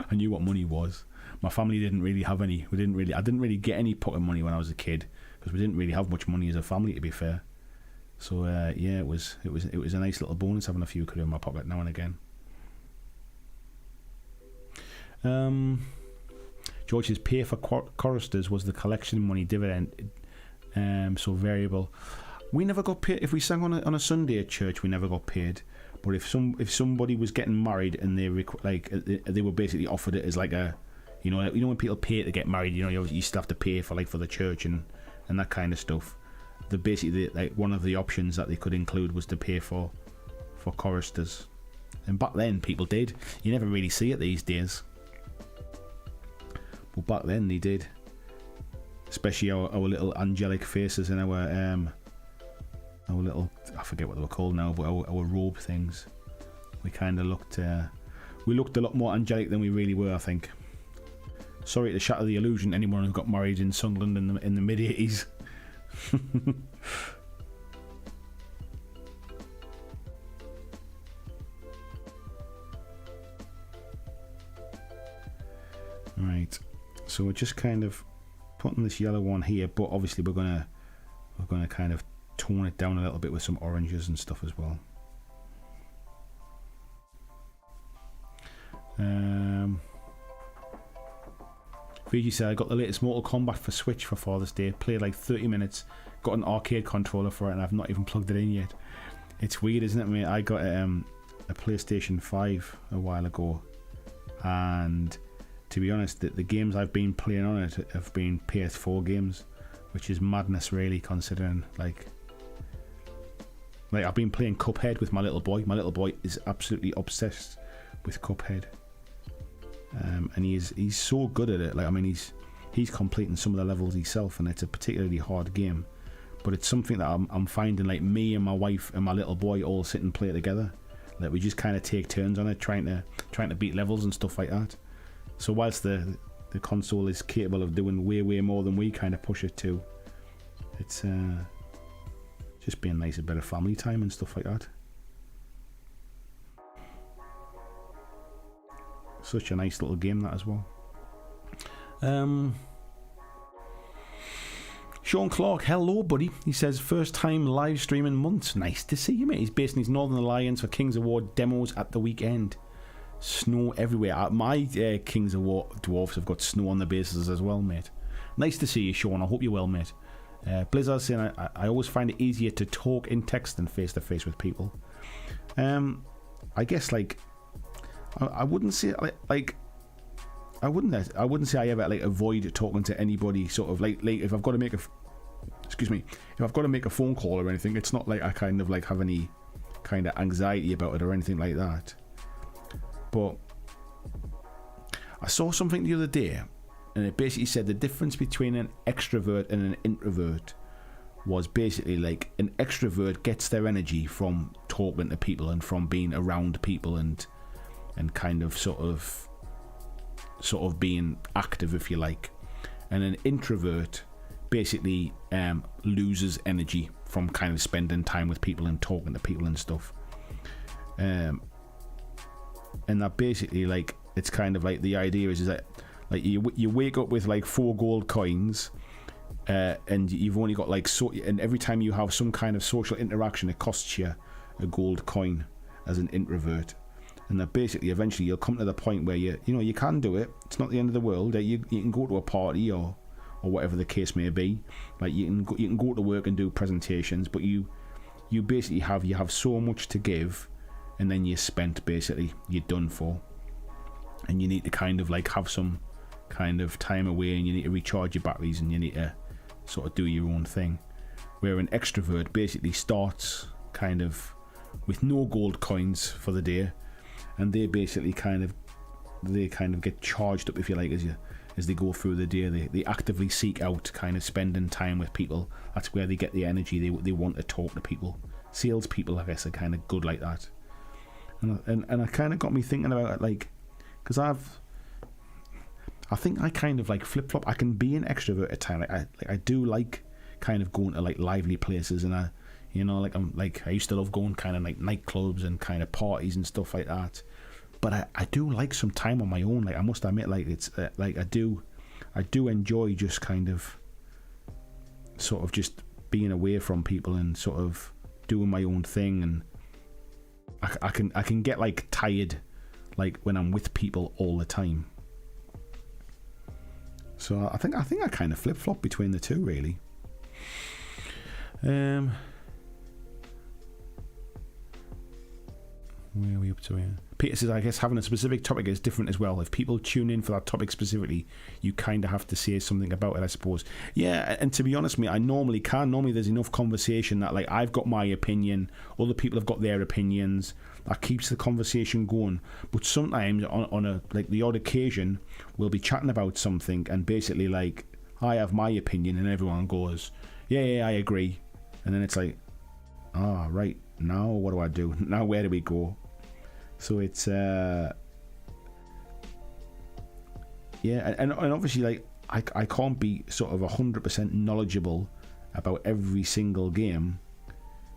I knew what money was. My family didn't really have any. I didn't really get any pocket money when I was a kid because we didn't really have much money as a family, to be fair. So yeah, it was a nice little bonus having a few quid in my pocket now and again. George's pay for choristers was the collection money dividend, so variable. We never got paid if we sang on a Sunday at church. We never got paid. But if somebody was getting married and they were basically offered it as a, when people pay to get married, you still have to pay for the church and that kind of stuff. One of the options that they could include was to pay for choristers, and back then people did. You never really see it these days. But back then they did, especially our little angelic faces and our little, I forget what they were called now, but our robe things. We kind of looked a lot more angelic than we really were, I think. Sorry to shatter the illusion to anyone who got married in Sunderland in the mid 80s. Right, so we're just kind of putting this yellow one here, but obviously we're gonna kind of tone it down a little bit with some oranges and stuff as well. VG said, I got the latest Mortal Kombat for Switch for Father's Day. Played like 30 minutes. Got an arcade controller for it and I've not even plugged it in yet. It's weird, isn't it, mate? I got a PlayStation 5 a while ago. And to be honest, the games I've been playing on it have been PS4 games. Which is madness, really, considering, like I've been playing Cuphead with my little boy. My little boy is absolutely obsessed with Cuphead. And he's so good at it. Like, I mean, he's completing some of the levels himself, and it's a particularly hard game. But it's something that I'm finding, like, me and my wife and my little boy all sit and play together. Like, we just kind of take turns on it, trying to beat levels and stuff like that. So whilst the console is capable of doing way more than we kind of push it to, it's just being nice, a bit of family time and stuff like that. Such a nice little game, that, as well. Sean Clark, hello buddy. He says, first time live streaming months. Nice to see you, mate. He's based in his Northern Alliance for Kings Award demos at the weekend. Snow everywhere. My Kings Award dwarfs have got snow on the bases as well, mate. Nice to see you, Sean. I hope you're well, mate. Blizzard saying, I always find it easier to talk in text than face to face with people. I guess, like, I wouldn't say I wouldn't say I ever like avoid talking to anybody. Sort of like if I've got to make if I've got to make a phone call or anything, it's not like I kind of like have any kind of anxiety about it or anything like that. But I saw something the other day, and it basically said the difference between an extrovert and an introvert was basically like an extrovert gets their energy from talking to people and from being around people and kind of sort of being active, if you like, and an introvert basically loses energy from kind of spending time with people and talking to people and stuff, and that basically, like, it's kind of like the idea is that like you wake up with like 4 gold coins, and you've only got like and every time you have some kind of social interaction it costs you a gold coin as an introvert. And that basically eventually you'll come to the point where you can do it. It's not the end of the world. You can go to a party or whatever the case may be. Like you can go to work and do presentations, but you basically have so much to give, and then you're spent, basically. You're done for, and you need to kind of like have some kind of time away, and you need to recharge your batteries, and you need to sort of do your own thing. Where an extrovert basically starts kind of with no gold coins for the day. And they basically kind of get charged up, if you like, as they go through the day. They actively seek out kind of spending time with people. That's where they get the energy. They want to talk to people. Salespeople, I guess, are kind of good like that. And it kind of got me thinking about it, like, because I think I kind of like flip flop. I can be an extrovert at times. I do like kind of going to like lively places, and I used to love going kind of like nightclubs and kind of parties and stuff like that. But I do like some time on my own. Like, I must admit, like, it's like I do enjoy just kind of sort of just being away from people and sort of doing my own thing. And I can get like tired like when I'm with people all the time. So I think I kind of flip flop between the two, really. Where are we up to here? Peter says, I guess having a specific topic is different as well. If people tune in for that topic specifically, you kind of have to say something about it, I suppose. Yeah, and to be honest with me, I normally can. Normally there's enough conversation that, like, I've got my opinion, other people have got their opinions. That keeps the conversation going. But sometimes, on a like the odd occasion, we'll be chatting about something and basically, like, I have my opinion and everyone goes, yeah, I agree. And then it's like, right, now what do I do? Now where do we go? So it's and obviously, like, I can't be sort of 100% knowledgeable about every single game,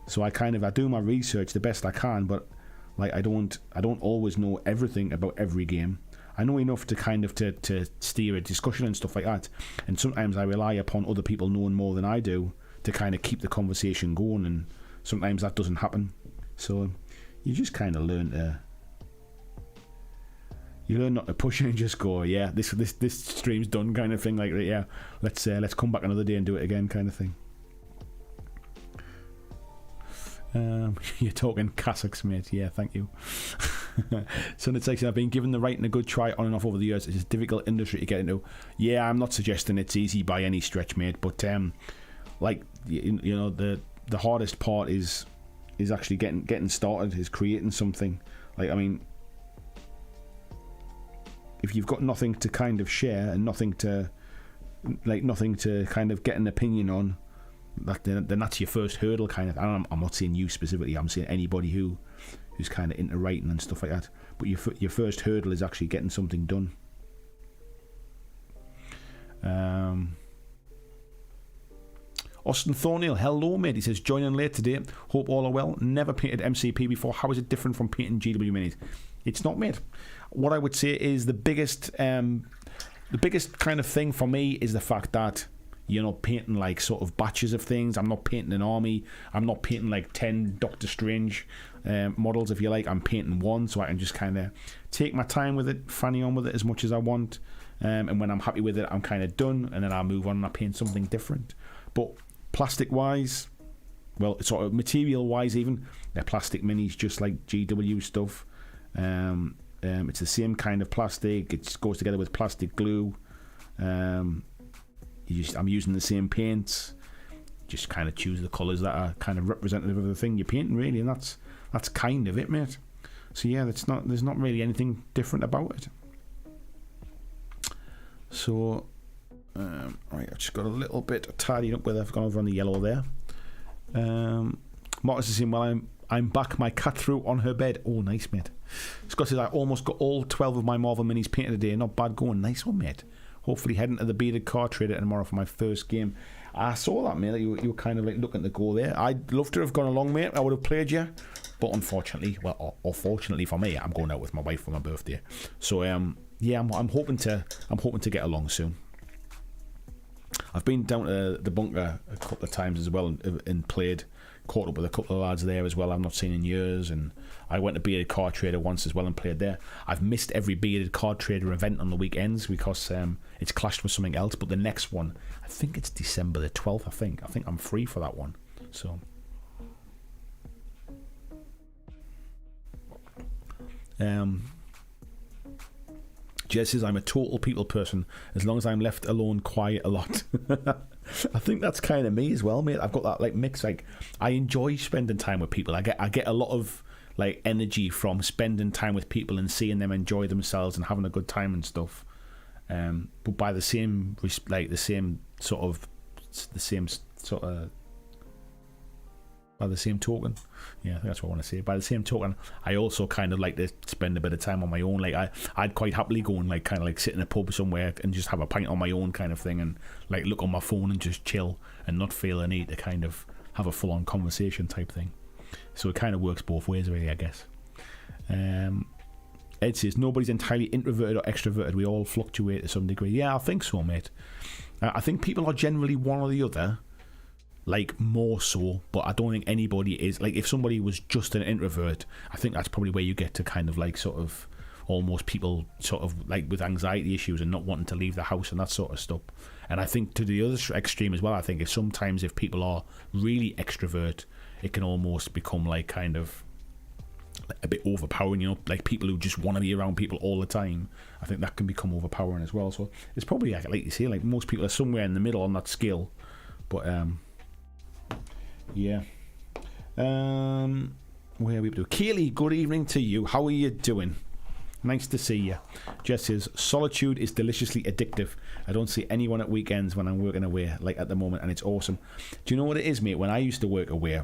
so I do my research the best I can, but like I don't always know everything about every game. I know enough to kind of to steer a discussion and stuff like that, and sometimes I rely upon other people knowing more than I do to kind of keep the conversation going, and sometimes that doesn't happen. So you just kind of learn not to push it and just go, yeah, this stream's done, kind of thing. Like, yeah, let's come back another day and do it again, kind of thing. You're talking Cassocks, mate. Yeah, thank you. So it's like, I've been given the writing a good try on and off over the years. It's a difficult industry to get into. Yeah, I'm not suggesting it's easy by any stretch, mate, but like, you know, the hardest part is actually getting started, is creating something. Like, I mean, if you've got nothing to kind of share and nothing to kind of get an opinion on, then that's your first hurdle, kind of. And I'm not saying you specifically, I'm saying anybody who's kind of into writing and stuff like that. But your first hurdle is actually getting something done. Austin Thornhill, hello mate. He says, joining late today, hope all are well. Never painted MCP before. How is it different from painting GW minis? It's not, mate. What I would say is the biggest kind of thing for me is the fact that you're not painting like sort of batches of things. I'm not painting an army. I'm not painting like 10 Doctor Strange models, if you like. I'm painting one, so I can just kind of take my time with it, fanny on with it as much as I want, and when I'm happy with it, I'm kind of done, and then I'll move on and I paint something different. But plastic wise, well, sort of material wise, even, they're plastic minis just like GW stuff. It's the same kind of plastic. It goes together with plastic glue. I'm using the same paints. Just kind of choose the colours that are kind of representative of the thing you're painting, really, and that's kind of it, mate. So yeah, there's not really anything different about it. So right, I've just got a little bit tidied up where I've gone over on the yellow there. Marcus is saying, well, I'm back. My cat threw on her bed. Oh, nice, mate. Scott says, I almost got all 12 of my Marvel minis painted today. Not bad going. Nice one, mate. Hopefully heading to the bearded card trader tomorrow for my first game. I saw that, mate. You were kind of like looking to go there. I'd love to have gone along, mate. I would have played you, but unfortunately, well, or fortunately for me, I'm going out with my wife for my birthday. So yeah, I'm hoping to get along soon. I've been down to the bunker a couple of times as well and played. Caught up with a couple of lads there as well I've not seen in years, and I went to Bearded Card Trader once as well and played there. I've missed every Bearded Card Trader event on the weekends because it's clashed with something else, but the next one, I think it's December the 12th. I think I'm free for that one. So Jez says, I'm a total people person as long as I'm left alone quiet a lot. I think that's kind of me as well, mate. I've got that like mix. Like, I enjoy spending time with people. I get a lot of like energy from spending time with people and seeing them enjoy themselves and having a good time and stuff. But by the same by the same token, yeah, I think that's what I want to say. By the same token, I also kind of like to spend a bit of time on my own. Like I'd quite happily go and like kind of like sit in a pub somewhere and just have a pint on my own kind of thing, and like look on my phone and just chill and not feel a need to kind of have a full-on conversation type thing. So it kind of works both ways, really, I guess. Ed says, nobody's entirely introverted or extroverted. We all fluctuate to some degree. Yeah, I think so, mate. I think people are generally one or the other. Like, more so, but I don't think anybody is. Like, if somebody was just an introvert, I think that's probably where you get to kind of like sort of almost people sort of like with anxiety issues and not wanting to leave the house and that sort of stuff. And I think to the other extreme as well, I think if people are really extrovert, it can almost become like kind of like a bit overpowering, you know, like people who just want to be around people all the time. I think that can become overpowering as well. So it's probably, like you say, like most people are somewhere in the middle on that scale. But yeah. Where are we to? Kaylee, good evening to you. How are you doing? Nice to see you. Jess says, solitude is deliciously addictive. I don't see anyone at weekends when I'm working away, like at the moment, and it's awesome. Do you know what it is, mate? When I used to work away,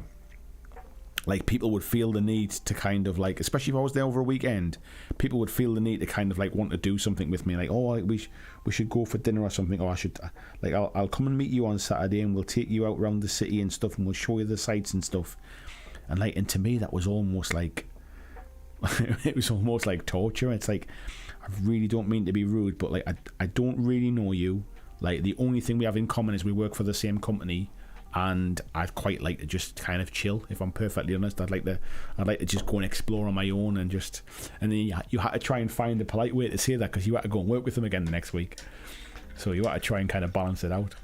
like people would feel the need to kind of like, especially if I was there over a weekend, people would feel the need to kind of like want to do something with me, like, oh, like, we should go for dinner or something, or I'll come and meet you on Saturday and we'll take you out around the city and stuff and we'll show you the sights and stuff. And to me that was almost like it was almost like torture. It's like, I really don't mean to be rude, but like I don't really know you. Like, the only thing we have in common is we work for the same company. and I'd quite like to just kind of chill. If I'm perfectly honest, I'd like to just go and explore on my own, and then you had to try and find a polite way to say that, because you had to go and work with them again the next week. So you had to try and kind of balance it out.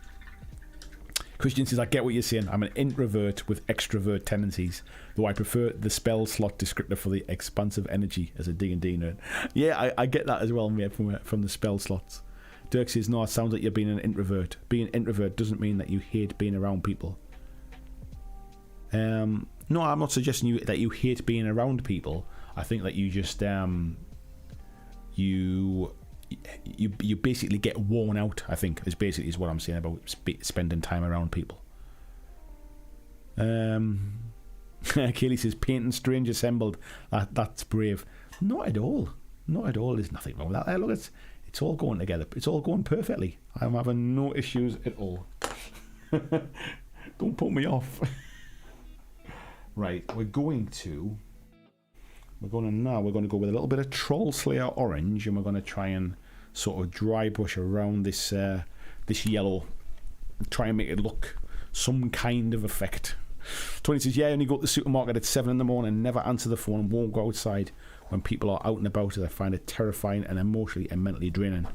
Christian says, I get what you're saying. I'm an introvert with extrovert tendencies, though I prefer the spell slot descriptor for the expansive energy as a D&D nerd. Yeah, I get that as well, mate, from the spell slots. Dirk says, no, it sounds like you're being an introvert. Being an introvert doesn't mean that you hate being around people. No, I'm not suggesting that you hate being around people. I think that you just you basically get worn out, I think, is what I'm saying about spending time around people. Kaylee says, painting strange assembled. That's brave. Not at all. There's nothing wrong with that. Look, it's all going together. It's all going perfectly. I'm having no issues at all. Don't put me off. Right, we're going to go with a little bit of Troll Slayer orange, and we're going to try and sort of dry brush around this yellow, try and make it look some kind of effect. Tony says, yeah, I only go to the supermarket at 7 in the morning, never answer the phone, and won't go outside when people are out and about, as I find it terrifying and emotionally and mentally draining.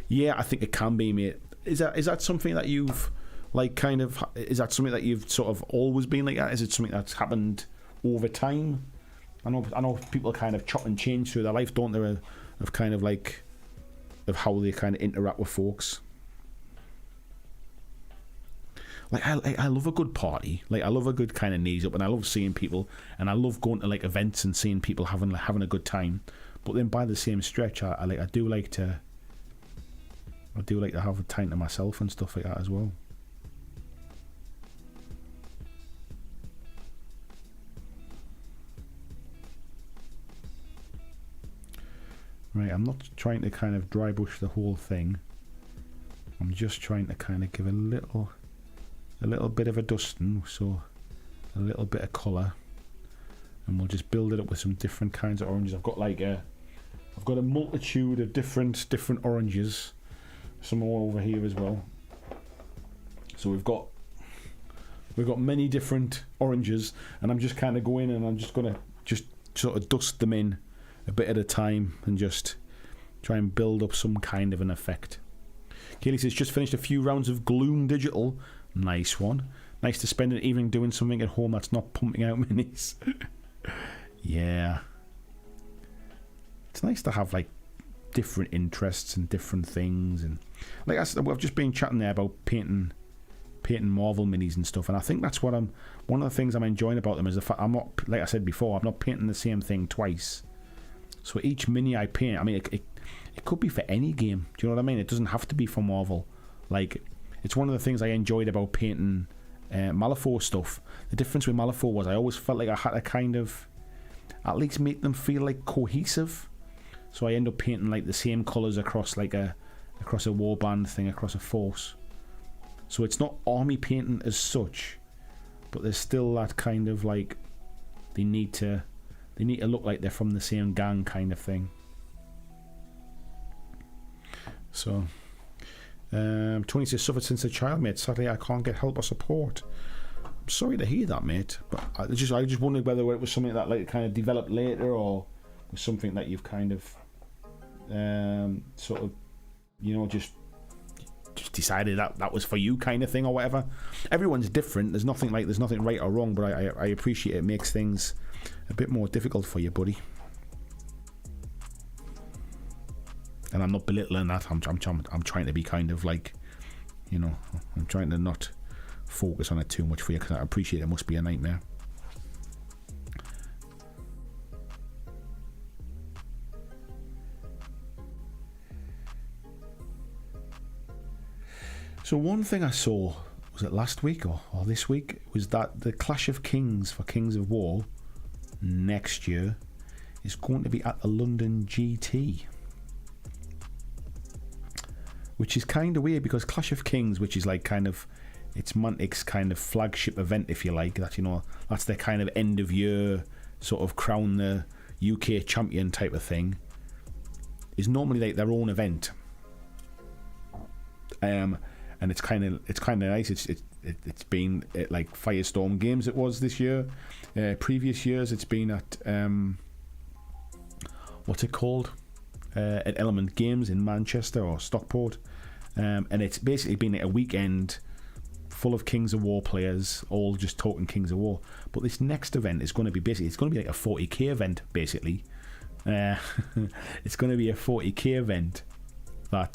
Yeah, I think it can be, mate. Is that something that you've is that something that you've sort of always been like that? Is it something that's happened over time? I know people kind of chop and change through their life, don't they, of how they kind of interact with folks. Like I love a good party. Like I love a good kind of knees up, and I love seeing people, and I love going to like events and seeing people having a good time. But then by the same stretch, I do like to have a time to myself and stuff like that as well. Right, I'm not trying to kind of dry brush the whole thing. I'm just trying to kind of give a little bit of a dusting, so a little bit of colour, and we'll just build it up with some different kinds of oranges. I've got a multitude of different oranges, some all over here as well. So we've got many different oranges, and I'm just kind of going, and I'm just gonna sort of dust them in a bit at a time and just try and build up some kind of an effect. Kaylee says, just finished a few rounds of Gloom Digital. Nice one. Nice to spend an evening doing something at home that's not pumping out minis. Yeah. It's nice to have like different interests and different things, and like I said, I've just been chatting there about painting Marvel minis and stuff, and I think that's one of the things I'm enjoying about them is the fact I'm not, like I said before, I'm not painting the same thing twice. So each mini I paint, I mean, it could be for any game. Do you know what I mean? It doesn't have to be for Marvel. Like, it's one of the things I enjoyed about painting Malifaux stuff. The difference with Malifaux was I always felt like I had to kind of at least make them feel like cohesive. So I end up painting like the same colours across like across a warband thing, across a force. So it's not army painting as such, but there's still that kind of like they need to look like they're from the same gang kind of thing. So Tony says, suffered since a child, mate. Sadly I can't get help or support. I'm sorry to hear that, mate, but I just wondered whether it was something that like kind of developed later, or was something that you've kind of sort of, you know, just decided that was for you kind of thing or whatever. Everyone's different. There's nothing right or wrong, but I appreciate it makes things a bit more difficult for you, buddy. And I'm not belittling that. I'm trying to be kind of like, you know, I'm trying to not focus on it too much for you, because I appreciate it must be a nightmare. So one thing I saw, was it last week or this week, was that the Clash of Kings for Kings of War next year is going to be at the London GT, which is kind of weird, because Clash of Kings, which is like kind of, it's Mantic's kind of flagship event, if you like, that, you know, that's their kind of end of year sort of crown the UK champion type of thing, is normally like their own event. And and it's kind of nice. It's been at like Firestorm Games. It was this year. Previous years, it's been at what's it called? At Element Games in Manchester or Stockport, and it's basically been a weekend full of Kings of War players, all just talking Kings of War. But this next event is going to be it's going to be like a 40k event, basically. It's going to be a 40k event that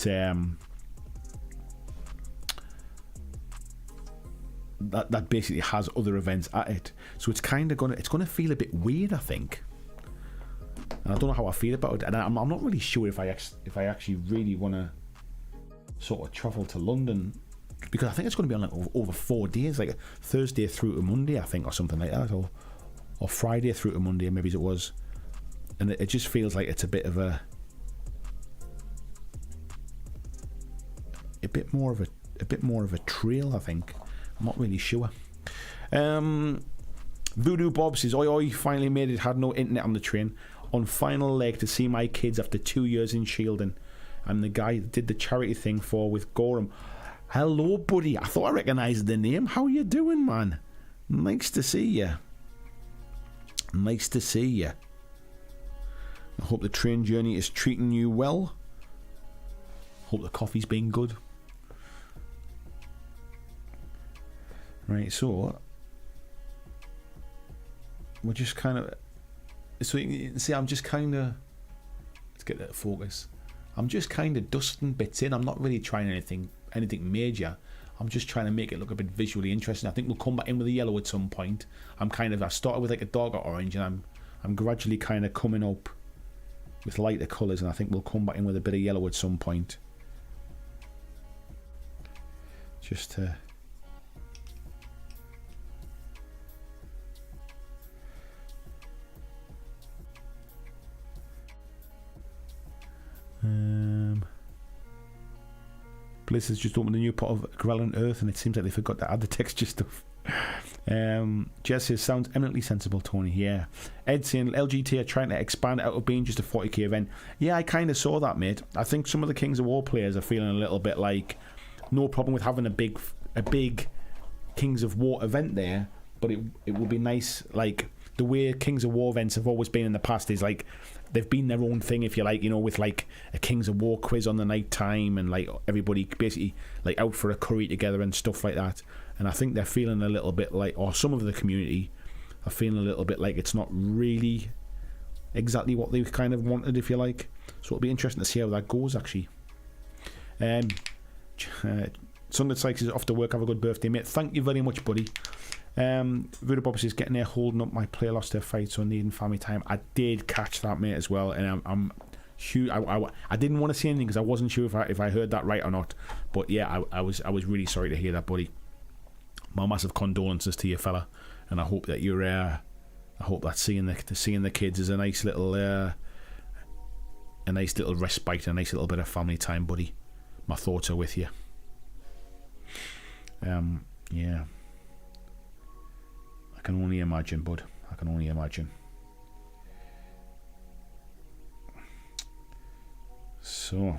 that basically has other events at it. So it's kind of going to feel a bit weird, I think. And I don't know how I feel about it, and I'm not really sure if I actually really want to sort of travel to London, because I think it's going to be on like over 4 days, like Thursday through to Monday, I think, or something like that, or Friday through to Monday, maybe it was. And it just feels like it's a bit more of a trail, I think. I'm not really sure. Voodoo Bob says, oi oi, finally made it, had no internet on the train. On final leg to see my kids after 2 years in Shieldon. I'm the guy that did the charity thing with Gorham. Hello, buddy. I thought I recognised the name. How you doing, man? Nice to see you. Nice to see you. I hope the train journey is treating you well. Hope the coffee's been good. Right, so we're just kind of... So you can see, I'm just kind of... Let's get that focus. I'm just kind of dusting bits in. I'm not really trying anything major. I'm just trying to make it look a bit visually interesting. I think we'll come back in with a yellow at some point. I started with like a darker orange, and I'm gradually kind of coming up with lighter colours, and I think we'll come back in with a bit of yellow at some point. Just to... Blizzard's just opened a new pot of Grelin Earth, and it seems like they forgot to add the texture stuff. Jess says, sounds eminently sensible, Tony. Yeah. Ed saying, LGT are trying to expand out of being just a 40k event. Yeah, I kind of saw that, mate. I think some of the Kings of War players are feeling a little bit like, no problem with having a big Kings of War event there, but it would be nice, like, the way Kings of War events have always been in the past is like, they've been their own thing, if you like, you know, with like a Kings of War quiz on the night time, and like everybody basically like out for a curry together and stuff like that. And I think they're feeling a little bit like, or some of the community are feeling a little bit like it's not really exactly what they kind of wanted, if you like. So it'll be interesting to see how that goes, actually. Sunday Sykes is off to work. Have a good birthday, mate. Thank you very much, buddy. Voodoo Bob is getting there, holding up my player lost their fight, so needing family time. I did catch that, mate, as well, and I'm huge. I didn't want to say anything because I wasn't sure if I heard that right or not. But yeah, I was really sorry to hear that, buddy. My massive condolences to you, fella, and I hope that you're I hope that seeing the kids is a nice little respite, a nice little bit of family time, buddy. My thoughts are with you. Yeah. I can only imagine, bud. I can only imagine. So,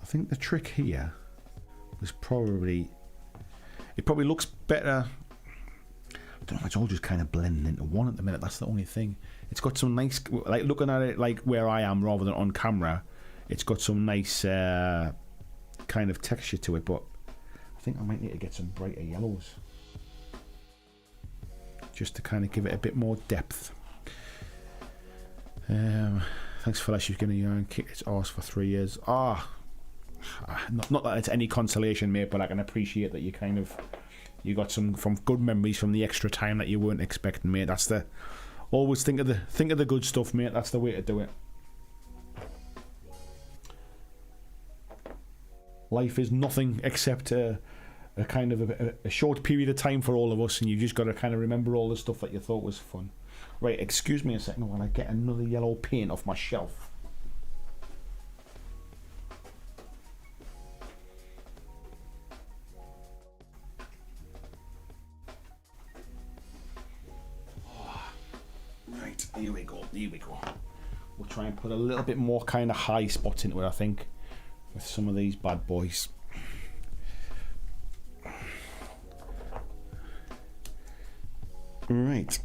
I think the trick here was probably... It probably looks better... I don't know, it's all just kind of blending into one at the minute. That's the only thing. It's got some nice... Like, looking at it like where I am rather than on camera, it's got some nice kind of texture to it, but I think I might need to get some brighter yellows just to kind of give it a bit more depth. Thanks for that. She's giving you and kick its arse for 3 years. Not that it's any consolation, mate, but I can appreciate that you got some good memories from the extra time that you weren't expecting, mate. That's the always think of the good stuff, mate. That's the way to do it. Life is nothing except a kind of a short period of time for all of us, and you just got to kind of remember all the stuff that you thought was fun. Right, excuse me a second while I get another yellow paint off my shelf. Right, here we go. we'll try and put a little bit more kind of high spots into it, I think, with some of these bad boys. Right.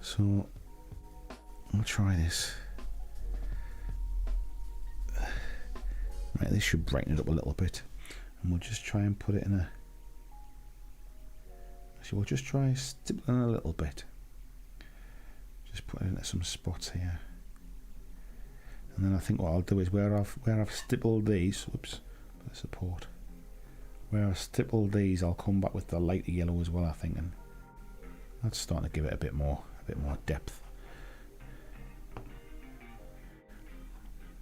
So we'll try this. Right, this should brighten it up a little bit. And we'll just try and put it in a... Actually, we'll just try stippling a little bit. Just put it into some spots here. And then I think what I'll do is where I've stippled these... Oops, for the support. Where I've stippled these, I'll come back with the lighter yellow as well, I think. And that's starting to give it a bit more depth.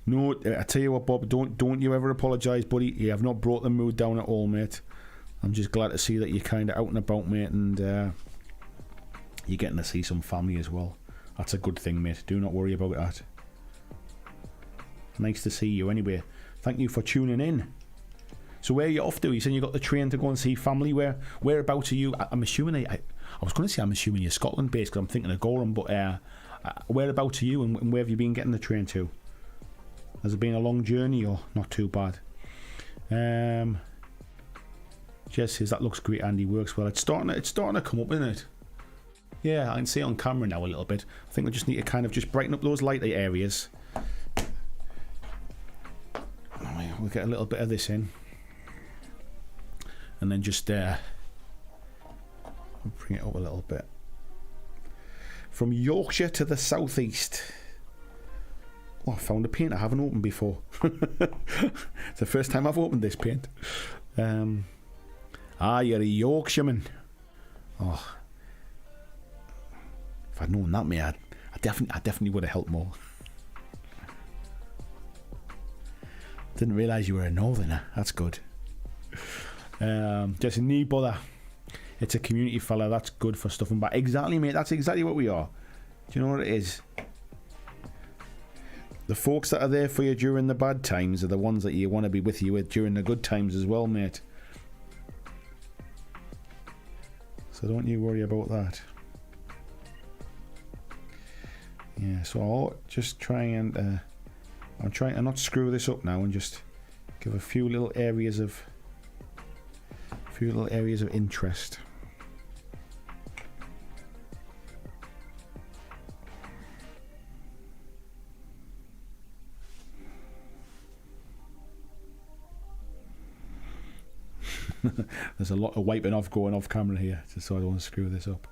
No, I tell you what, Bob, don't you ever apologise, buddy. You have not brought the mood down at all, mate. I'm just glad to see that you're kind of out and about, mate, and you're getting to see some family as well. That's a good thing, mate. Do not worry about that. Nice to see you anyway. Thank you for tuning in. So where are you off to? You saying you got the train to go and see family? Whereabouts are you? I'm assuming I was going to say I'm assuming you're Scotland based because I'm thinking of Gorham, but whereabouts are you and where have you been getting the train to? Has it been a long journey or not too bad? Jess says that looks great, Andy. Works well. It's starting to come up, isn't it? Yeah, I can see it on camera now a little bit. I think we just need to kind of just brighten up those lighter areas. We'll get a little bit of this in. And then just bring it up a little bit. From Yorkshire to the southeast. Oh, I found a paint I haven't opened before. It's the first time I've opened this paint. You're a Yorkshireman. Oh, if I'd known that, mate, I definitely would have helped more. Didn't realise you were a northerner. That's good. Just need bother. It's a community fella. That's good for stuff and back. Exactly, mate. That's exactly what we are. Do you know what it is? The folks that are there for you during the bad times are the ones that you want to be with you with during the good times as well, mate. So don't you worry about that. Yeah, so I'll just try and I'm trying to not screw this up now and just give a few little areas of interest. There's a lot of wiping off going off camera here, just so I don't want to screw this up.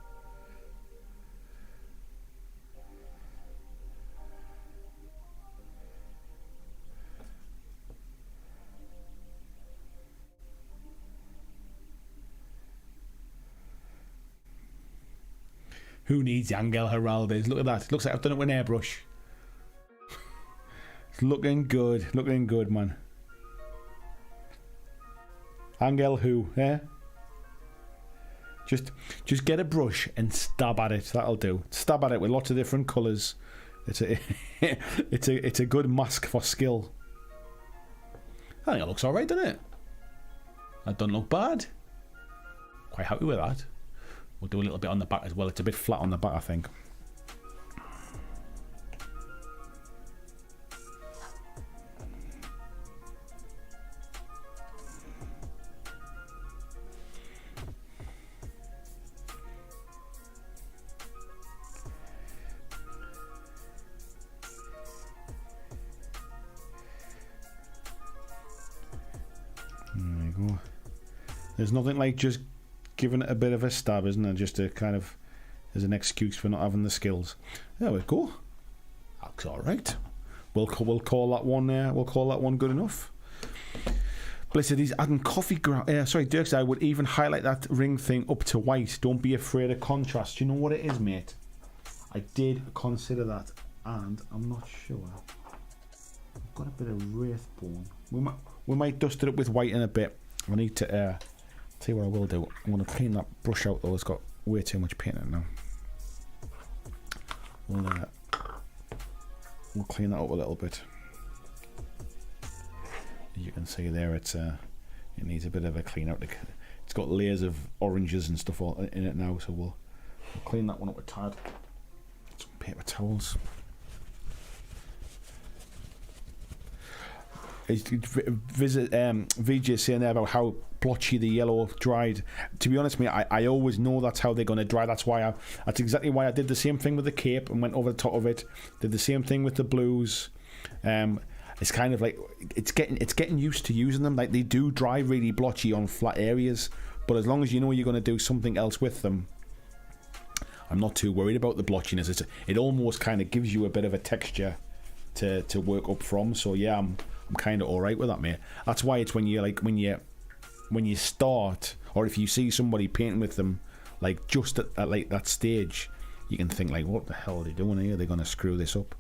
Who needs Angel Heraldez? Look at that. It looks like I've done it with an airbrush. It's looking good, man. Angel who, eh? Just get a brush and stab at it. That'll do. Stab at it with lots of different colours. It's a good mask for skill. I think it looks alright, doesn't it? That doesn't look bad. Quite happy with that. We'll do a little bit on the back as well. It's a bit flat on the back, I think. There you go. There's nothing like just giving it a bit of a stab, isn't it? Just to kind of as an excuse for not having the skills. There we go. That's all right. We'll call that one. We'll call that one good enough. Blizzard, he's adding coffee ground. Sorry, Dirks, I would even highlight that ring thing up to white. Don't be afraid of contrast. Do you know what it is, mate? I did consider that, and I'm not sure. I've got a bit of wraithbone. We might dust it up with white in a bit. I need to. Tell you what I will do. I'm going to clean that brush out though. It's got way too much paint in it now. We'll clean that up a little bit. As you can see there, it needs a bit of a clean out. It's got layers of oranges and stuff in it now, so we'll clean that one up a tad. Paper towels. VJ saying there about how blotchy the yellow dried. To be honest with me, I always know that's how they're going to dry. That's exactly why I did the same thing with the cape and went over the top of it. Did the same thing with the blues. It's kind of like it's getting used to using them. Like, they do dry really blotchy on flat areas, but as long as you know you're going to do something else with them, I'm not too worried about the blotchiness. It almost kind of gives you a bit of a texture to work up from. So yeah, I'm kind of all right with that, mate. That's why it's when you start, or if you see somebody painting with them, like just at like that stage, you can think like, what the hell are they doing here? They're going to screw this up.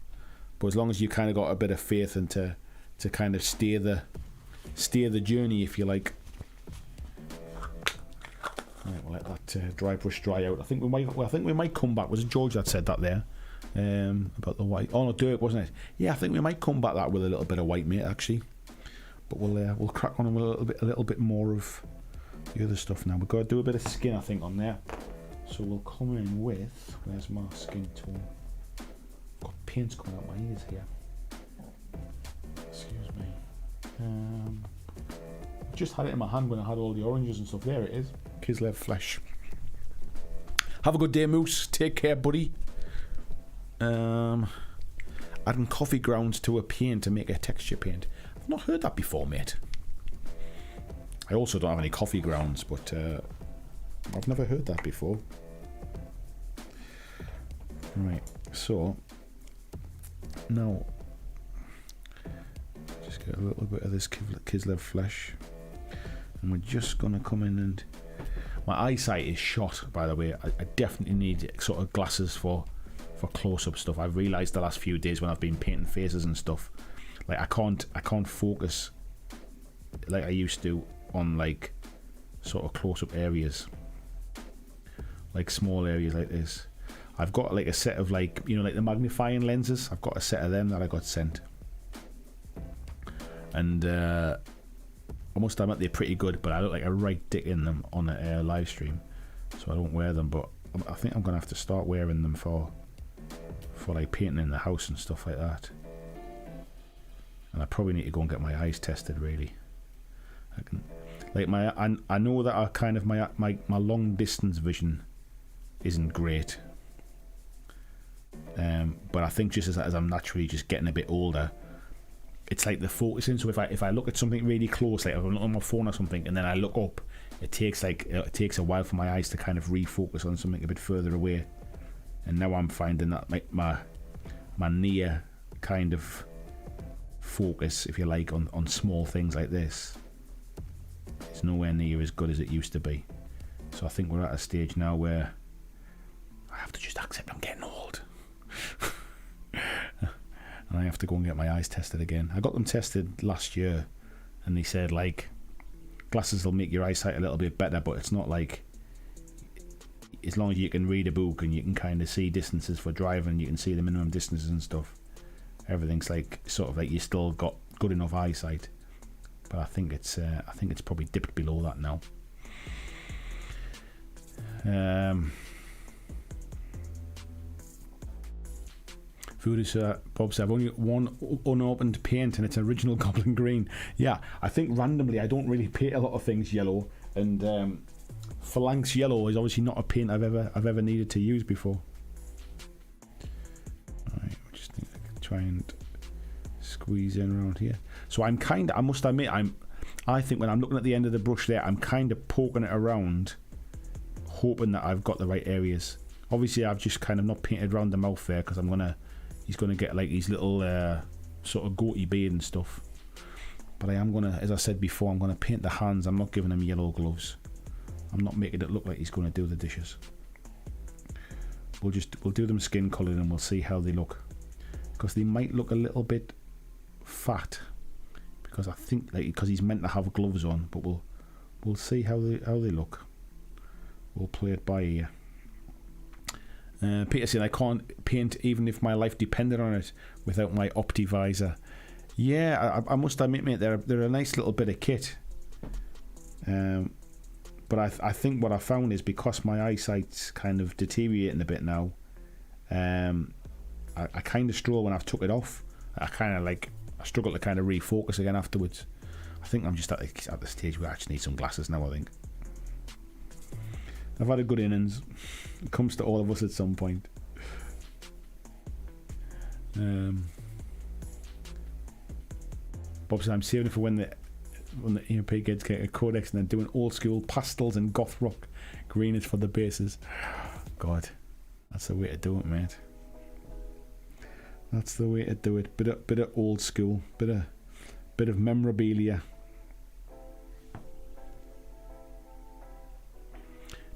But as long as you kind of got a bit of faith and to kind of steer the journey, if you like. Right, we'll let that dry brush dry out. I think we might come back. Was it George that said that there? About the white. Oh no, Dirk, wasn't it? Yeah, I think we might come back that with a little bit of white, mate, actually. But we'll crack on with a little bit more of the other stuff now. We've got to do a bit of skin, I think, on there. So we'll come in with, where's my skin tool? I've got paint coming out my ears here. Excuse me. Just had it in my hand when I had all the oranges and stuff. There it is. Kislev flesh. Have a good day, Moose. Take care, buddy. Adding coffee grounds to a paint to make a texture paint. I've not heard that before, mate. I also don't have any coffee grounds, but I've never heard that before. Right, so now just get a little bit of this Kislev flesh, and we're just gonna come in and my eyesight is shot, by the way. I definitely need sort of glasses for close-up stuff. I've realised the last few days when I've been painting faces and stuff, like I can't focus like I used to on like sort of close-up areas, like small areas like this. I've got like a set of like, you know, like the magnifying lenses. I've got a set of them that I got sent, and I must admit they're pretty good, but I look like a right dick in them on a live stream, so I don't wear them. But I think I'm gonna have to start wearing them for like painting in the house and stuff like that. And I probably need to go and get my eyes tested, really. I know that I kind of my long distance vision isn't great, but I think just as I'm naturally just getting a bit older, it's like the focusing. So if I look at something really close, like if I'm on my phone or something, and then I look up, it takes a while for my eyes to kind of refocus on something a bit further away. And now I'm finding that my near kind of focus, if you like, on small things like this, it's nowhere near as good as it used to be. So I think we're at a stage now where I have to just accept I'm getting old. And I have to go and get my eyes tested again. I got them tested last year, and they said like glasses will make your eyesight a little bit better, but it's not like, as long as you can read a book and you can kind of see distances for driving, you can see the minimum distances and stuff, everything's like sort of like you still got good enough eyesight. But I think it's probably dipped below that now. Voodoo Bob said, I've only one unopened paint and it's original Goblin Green. Yeah, I think randomly I don't really paint a lot of things yellow, and Phalanx Yellow is obviously not a paint I've ever needed to use before. Alright, I just think I can try and squeeze in around here. So I must admit, I think when I'm looking at the end of the brush there, I'm kind of poking it around, hoping that I've got the right areas. Obviously I've just kind of not painted around the mouth there, because he's gonna get like his little sort of goatee beard and stuff. But I am gonna, as I said before, I'm gonna paint the hands. I'm not giving him yellow gloves. I'm not making it look like he's going to do the dishes. We'll do them skin coloured and we'll see how they look, because they might look a little bit fat, because I think because he's meant to have gloves on, but we'll see how they look. We'll play it by ear. Peter said, I can't paint even if my life depended on it without my Optivisor. Yeah, I must admit, mate, they're a nice little bit of kit. But I think what I found is, because my eyesight's kind of deteriorating a bit now, I kind of struggle when I've took it off. I struggle to kind of refocus again afterwards. I think I'm just at the stage where I actually need some glasses now, I think. I've had a good innings. It comes to all of us at some point. Bob says, I'm saving it for when the EMP kids get a codex and then doing old school pastels and goth rock. Green is for the bases. God, that's the way to do it, mate. That's the way to do it. Bit of old school, bit of memorabilia.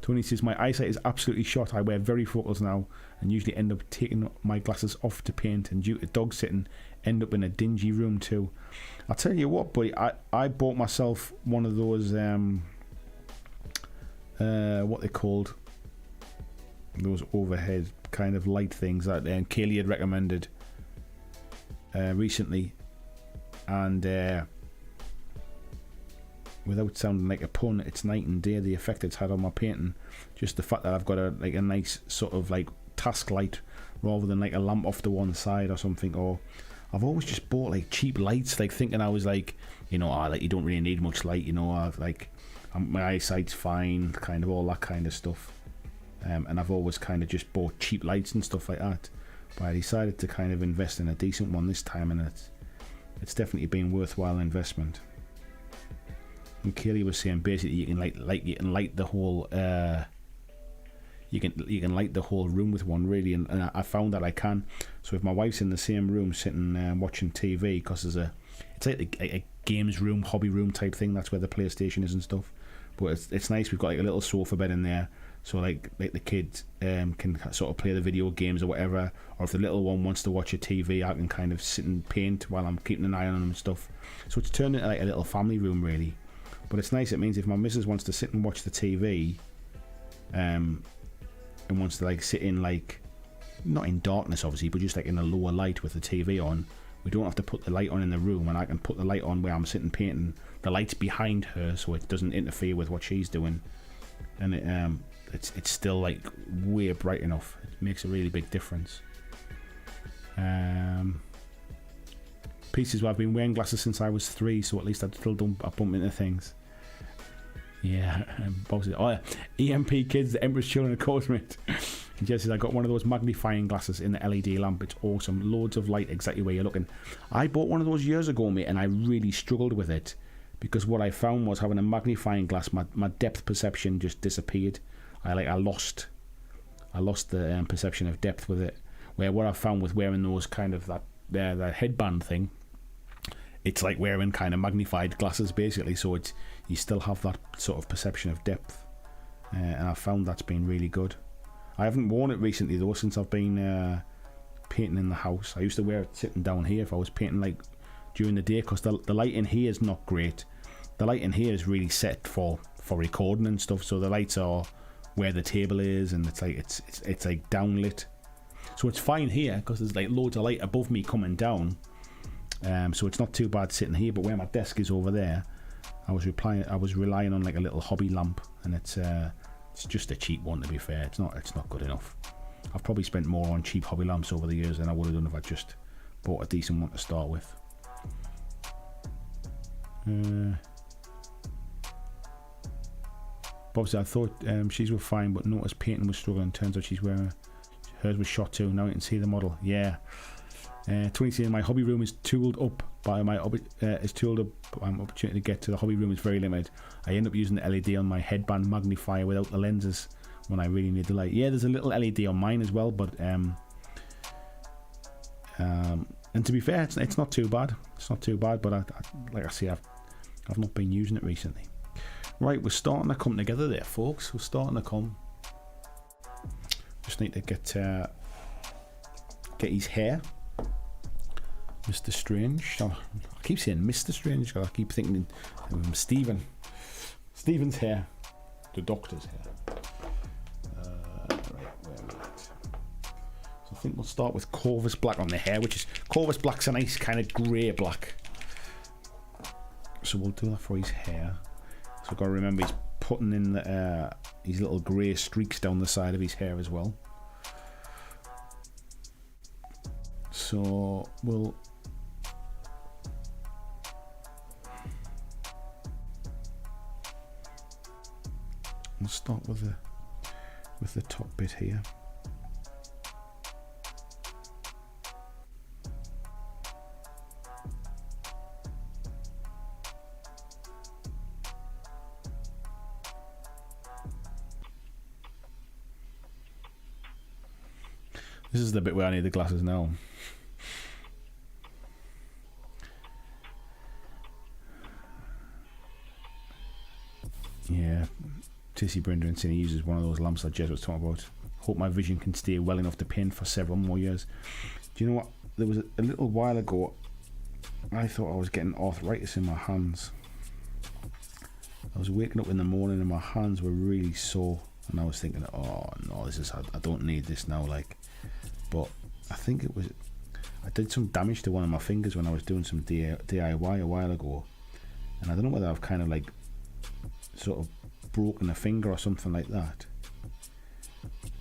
Tony says, my eyesight is absolutely shot. I wear varifocals now and usually end up taking my glasses off to paint, and due to dog sitting, end up in a dingy room too. I'll tell you what, buddy, I bought myself one of those, what they called, those overhead kind of light things that Kaylee had recommended recently, and without sounding like a pun, it's night and day the effect it's had on my painting. Just the fact that I've got a nice sort of like task light rather than like a lamp off to one side or something. Or I've always just bought like cheap lights, like thinking I was like, you know, like you don't really need much light, you know, my eyesight's fine, kind of all that kind of stuff. And I've always kind of just bought cheap lights and stuff like that. But I decided to kind of invest in a decent one this time, and it's definitely been worthwhile investment. And Kaylee was saying basically you can light the whole you can light the whole room with one, really, and I found that I can. So if my wife's in the same room sitting watching TV, because it's like a games room, hobby room type thing. That's where the PlayStation is and stuff. But it's nice. We've got like a little sofa bed in there, so like the kids can sort of play the video games or whatever. Or if the little one wants to watch a TV, I can kind of sit and paint while I'm keeping an eye on them and stuff. So it's turned into like a little family room, really. But it's nice. It means if my missus wants to sit and watch the TV, and wants to like sit in like, not in darkness obviously, but just like in a lower light with the TV on, we don't have to put the light on in the room, and I can put the light on where I'm sitting painting. The light's behind her, so it doesn't interfere with what she's doing, and it's still like way bright enough. It makes a really big difference. Pieces where I've been wearing glasses since I was 3, so at least I still don't bump into things. Yeah, oh yeah, EMP kids, the Emperor's Children, of course, mate. And Jess says, I got one of those magnifying glasses in the LED lamp. It's awesome, loads of light exactly where you're looking. I bought one of those years ago, mate, and I really struggled with it because what I found was having a magnifying glass, my depth perception just disappeared. I lost the perception of depth with it. Where what I found with wearing those kind of that headband thing, it's like wearing kind of magnified glasses basically, so you still have that sort of perception of depth, and I found that's been really good. I haven't worn it recently though, since I've been painting in the house. I used to wear it sitting down here if I was painting like during the day, because the light in here is not great. The light in here is really set for recording and stuff, so the lights are where the table is, and it's like downlit, so it's fine here because there's like loads of light above me coming down. So it's not too bad sitting here, but where my desk is over there, I was relying on like a little hobby lamp, and it's just a cheap one, to be fair. It's not good enough. I've probably spent more on cheap hobby lamps over the years than I would have done if I just bought a decent one to start with. Bob said, I thought she's were fine, but noticed painting was struggling. Turns out hers was shot too. Now you can see the model. Yeah. 20 saying, my hobby room is tooled up by my opportunity to get to the hobby room is very limited. I end up using the LED on my headband magnifier without the lenses when I really need the light. Yeah, there's a little LED on mine as well, but and to be fair, it's not too bad. It's not too bad, but like I say, I've not been using it recently. Right, we're starting to come together there, folks. We're starting to come. Just need to get his hair. Mr. Strange. I keep saying Mr. Strange because I keep thinking Stephen's hair. The Doctor's hair. Right, where are we at? So I think we'll start with Corvus Black on the hair, which is Corvus Black's a nice kind of grey black. So we'll do that for his hair. So I've got to remember he's putting in these little grey streaks down the side of his hair as well. So we'll start with the top bit here. This is the bit where I need the glasses now. Yeah, Tissy Brenda and Cindy uses one of those lamps that Jez was talking about. Hope my vision can stay well enough to paint for several more years. Do you know what? There was a little while ago, I thought I was getting arthritis in my hands. I was waking up in the morning and my hands were really sore, and I was thinking, oh no, I don't need this now, like. But I think I did some damage to one of my fingers when I was doing some DIY a while ago, and I don't know whether I've kind of like sort of broken a finger or something like that.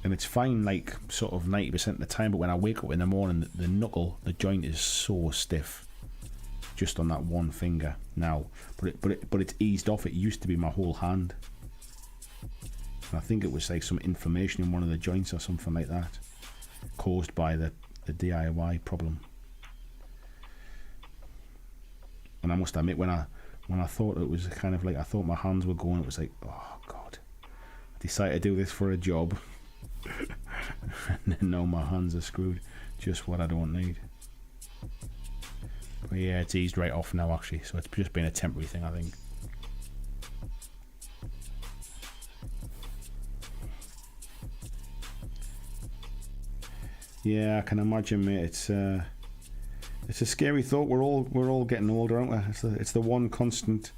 And it's fine like sort of 90% of the time, but when I wake up in the morning, the knuckle, the joint is so stiff just on that one finger now, but it's eased off. It used to be my whole hand, and I think it was like some inflammation in one of the joints or something like that, caused by the DIY problem. And I must admit, when I thought it was kind of like, I thought my hands were going, it was like, oh God, I decided to do this for a job and then now my hands are screwed. Just what I don't need. But yeah, it's eased right off now actually, so it's just been a temporary thing, I think. Yeah, I can imagine, mate. It's a scary thought. We're all getting older, aren't we? It's the one constant.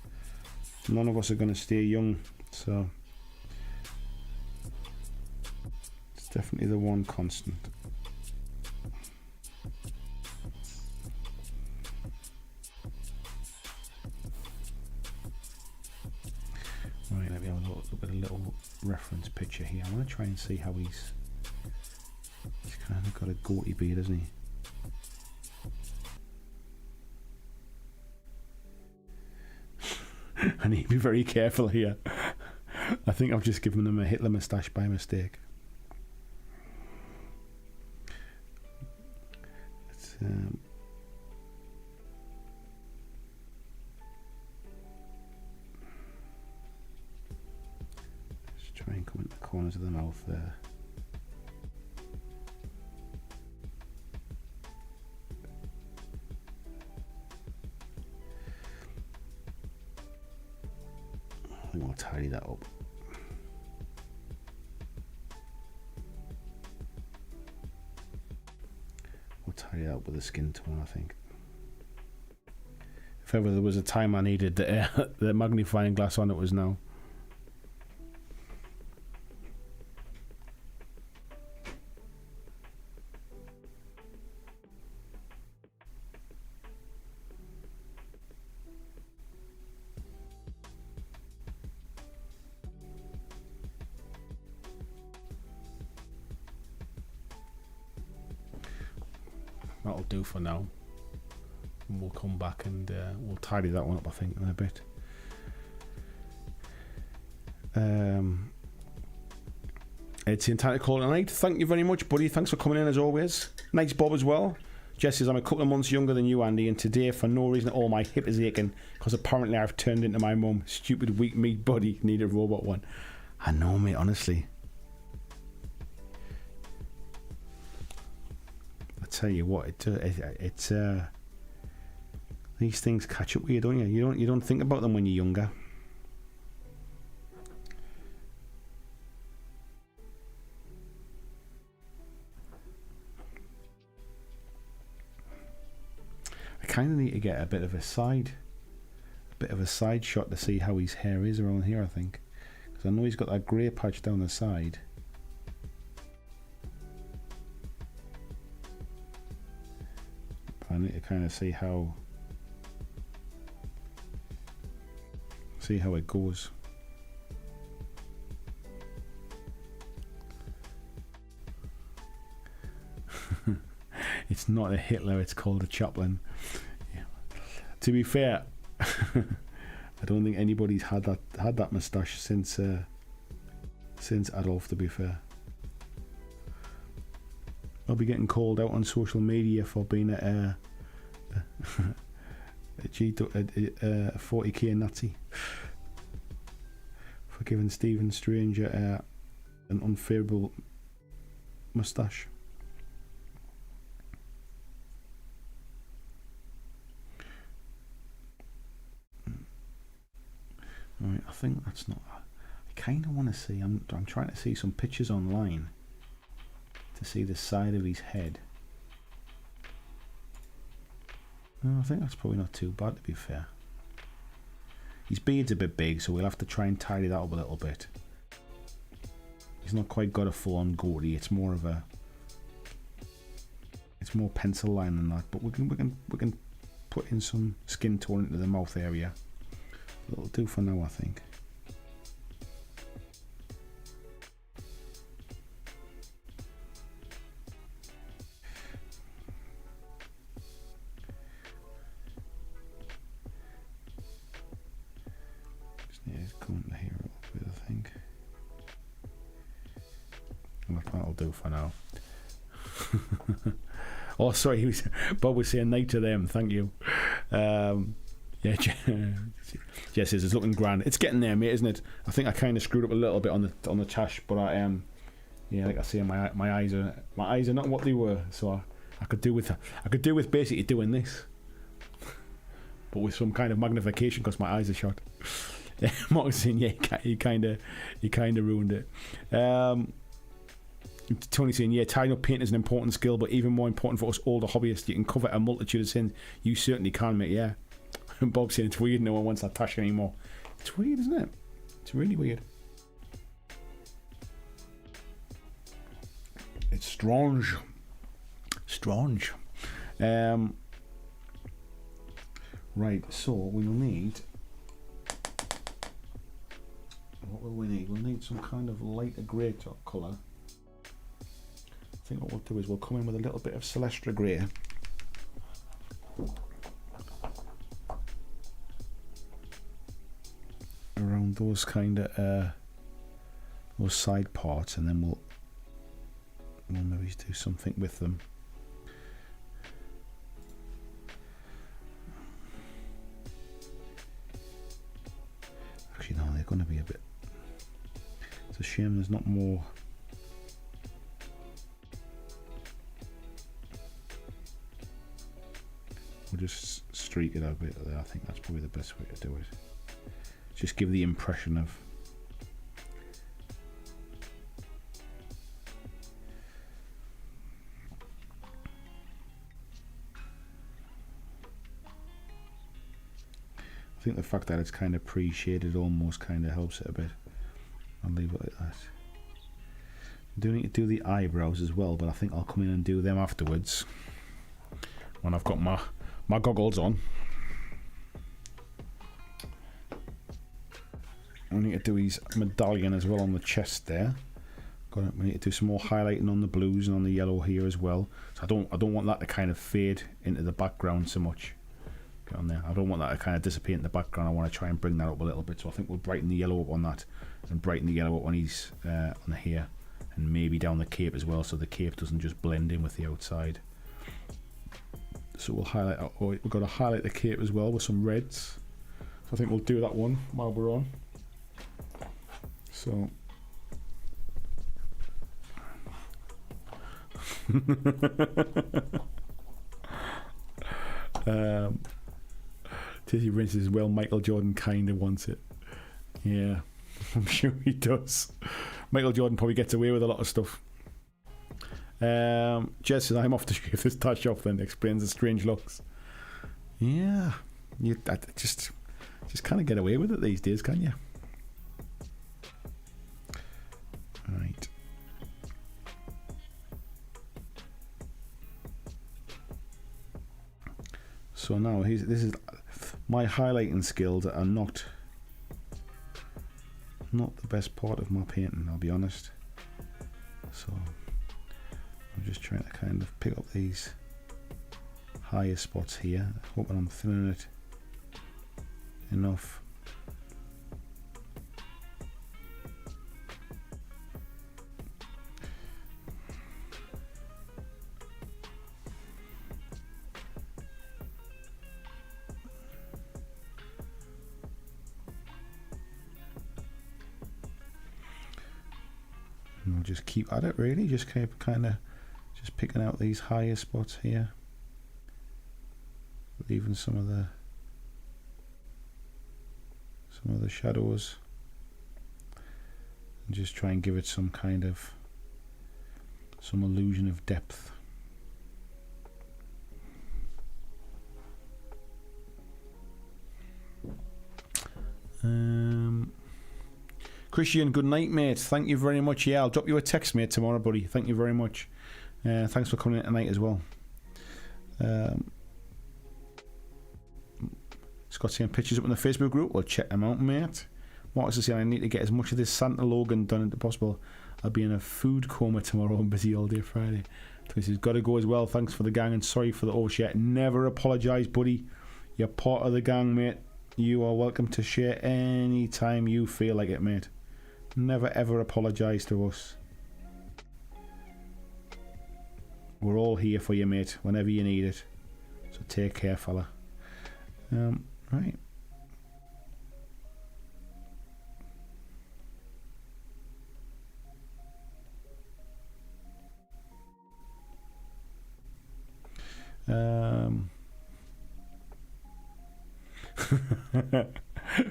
None of us are going to stay young, so it's definitely the one constant. Right, let me have a look at a little reference picture here. I want to try and see how he's kind of got a goatee beard, hasn't he? I need to be very careful here. I think I've just given him a Hitler moustache by mistake. Let's try and come in the corners of the mouth there. I think I'll tidy that up. We'll tidy that up with a skin tone, I think. If ever there was a time I needed the magnifying glass on, it was now. That'll do for now, and we'll come back and we'll tidy that one up, I think, in a bit. It's the entire call tonight. Thank you very much, buddy. Thanks for coming in as always. Nice Bob as well. Jess says, I'm a couple of months younger than you, Andy, and today for no reason at all my hip is aching because apparently I've turned into my mum. Stupid weak meat buddy, need a robot one. I know, mate, honestly. I tell you what, it's these things catch up with you, don't you? You don't think about them when you're younger. I kind of need to get a bit of a side shot to see how his hair is around here, I think, because I know he's got that grey patch down the side. I need to kind of see how it goes. It's not a Hitler, it's called a Chaplin. Yeah. To be fair, I don't think anybody's had that moustache since Adolf, to be fair. I'll be getting called out on social media for being a 40k Nazi. For giving Stephen Strange an unfavourable moustache. Alright, I think that's not... I kind of want to see... I'm trying to see some pictures online to see the side of his head. I think that's probably not too bad, to be fair. His beard's a bit big, so we'll have to try and tidy that up a little bit. He's not quite got a full-on goatee. It's more of a... It's more pencil line than that, but we can put in some skin tone into the mouth area. That'll do for now, I think. Just need to comb the hair a little bit, I think. And that'll do for now. Oh, sorry, Bob was saying night to them. Thank you. Yeah, Jess says it's looking grand. It's getting there, mate, isn't it? I think I kind of screwed up a little bit on the tash, but I yeah, like I say, my eyes are not what they were, so I could do with basically doing this, but with some kind of magnification because my eyes are shut. Mark's saying, yeah, you kind of ruined it. Tony saying, yeah, tying up paint is an important skill, but even more important for us older hobbyists. You can cover a multitude of sins. You certainly can, mate. Yeah. And Bob's saying it's weird. No one wants that tash anymore. It's weird, isn't it? It's really weird. It's strange. Strange. Right. So we'll need. What will we need? We'll need some kind of lighter grey colour. I think what we'll do is we'll come in with a little bit of Celestra grey. Around those kind of those side parts, and then we'll maybe do something with them. Actually, no, they're going to be a bit. It's a shame there's not more. We'll just streak it out a bit there. I think that's probably the best way to do it. Just give the impression of I think the fact that it's kind of pre-shaded almost kind of helps it a bit. I'll leave it like that. I do need to do the eyebrows as well, but I think I'll come in and do them afterwards when I've got my goggles on. We need to do his medallion as well on the chest there. We need to do some more highlighting on the blues and on the yellow here as well. So I don't want that to kind of fade into the background so much. Get on there. I don't want that to kind of dissipate in the background. I want to try and bring that up a little bit. So I think we'll brighten the yellow up on that, and brighten the yellow up on his on the hair, and maybe down the cape as well, so the cape doesn't just blend in with the outside. So we'll highlight. Oh, we've got to highlight the cape as well with some reds. So I think we'll do that one while we're on. So Tizzy Rinse as well. Michael Jordan kind of wants it. Yeah, I'm sure he does. Michael Jordan probably gets away with a lot of stuff. Jess says, I'm off to shave this touch off, then explains the strange looks. Yeah, you just kind of get away with it these days, can't you? Right. So now this is my highlighting skills are not the best part of my painting, I'll be honest. So I'm just trying to kind of pick up these higher spots here. Hoping I'm thinning it enough. And we'll just keep at it really, just kind of just picking out these higher spots here, leaving some of the shadows, and just try and give it some illusion of depth. Christian, good night, mate. Thank you very much. Yeah, I'll drop you a text, mate, tomorrow, buddy. Thank you very much. Thanks for coming in tonight as well. Scott's saying pictures up in the Facebook group. Well, check them out, mate. Marcus is saying I need to get as much of this Santa Logan done as possible. I'll be in a food coma tomorrow. I'm busy all day Friday. This has got to go as well. Thanks for the gang and sorry for the overshare. Never apologise, buddy. You're part of the gang, mate. You are welcome to share any time you feel like it, mate. Never ever apologise to us. We're all here for you, mate, whenever you need it. So take care, fella. Right.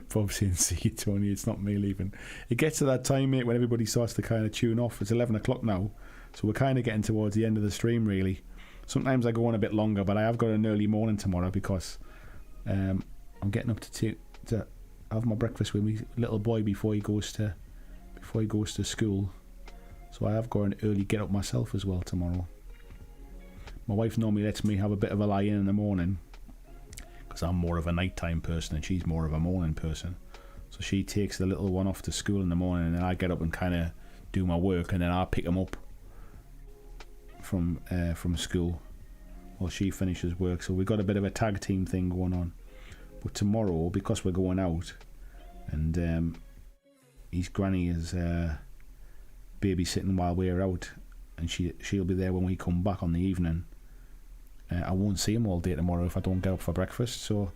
Bob saying, see you, Tony, it's not me leaving. It gets to that time, mate, when everybody starts to kind of tune off. It's 11 o'clock now, so we're kind of getting towards the end of the stream, really. Sometimes I go on a bit longer, but I have got an early morning tomorrow because I'm getting up to have my breakfast with my little boy before he goes to school. So I have got an early get up myself as well tomorrow. My wife normally lets me have a bit of a lie in the morning because I'm more of a nighttime person and she's more of a morning person. So she takes the little one off to school in the morning and then I get up and kind of do my work and then I pick him up from school while she finishes work. So we've got a bit of a tag team thing going on. But tomorrow, because we're going out and his granny is babysitting while we're out and she'll be there when we come back on the evening, I won't see him all day tomorrow if I don't get up for breakfast. So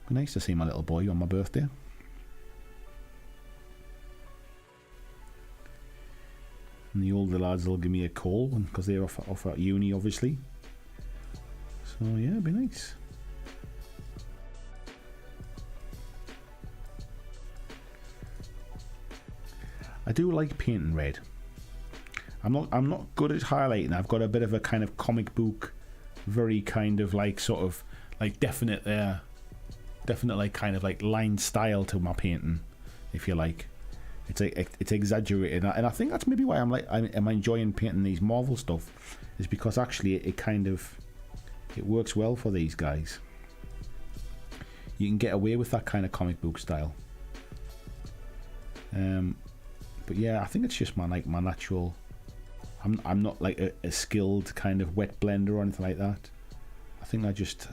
it'd be nice to see my little boy on my birthday. And the older lads will give me a call because they're off at uni, obviously. So yeah, it'd be nice. I do like painting red. I'm not good at highlighting. I've got a bit of a kind of comic book, very kind of like sort of like definite like kind of like line style to my painting, if you like. It's exaggerated, and I think that's maybe why I'm enjoying painting these Marvel stuff, is because actually it works well for these guys. You can get away with that kind of comic book style. But yeah, I think it's just my natural. I'm not like a skilled kind of wet blender or anything like that. I think I just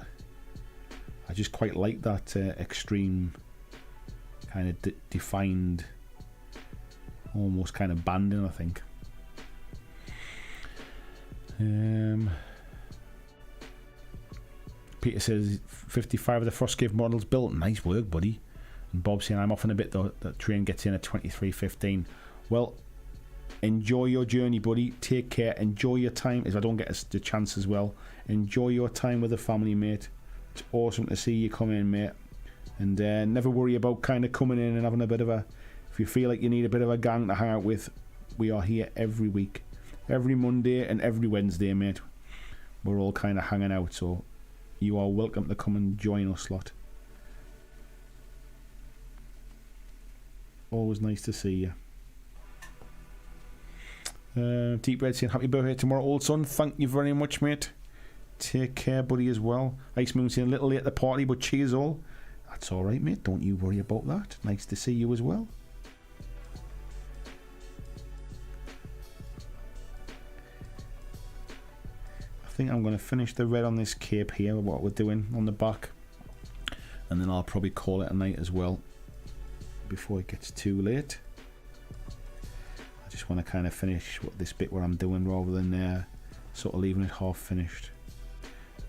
quite like that extreme kind of defined, almost kind of banding, I think. Peter says 55 of the Frostgrave models built. Nice work, buddy. And Bob saying I'm off in a bit though. That train gets in at 23:15. Well, enjoy your journey, buddy. Take care. Enjoy your time. If I don't get the chance as well, enjoy your time with the family, mate. It's awesome to see you come in, mate. And never worry about kind of coming in and having a bit of a. If you feel like you need a bit of a gang to hang out with, we are here every week, every Monday and every Wednesday, mate. We're all kind of hanging out, so you are welcome to come and join us, lot. Always nice to see you. Deep Red saying happy birthday tomorrow, old son. Thank you very much, mate. Take care, buddy, as well. Ice Moon saying a little late at the party, but cheers all. That's alright, mate. Don't you worry about that. Nice to see you as well. I think I'm going to finish the red on this cape here, what we're doing on the back, and then I'll probably call it a night as well before it gets too late. I just want to kind of finish this bit what I'm doing rather than sort of leaving it half finished.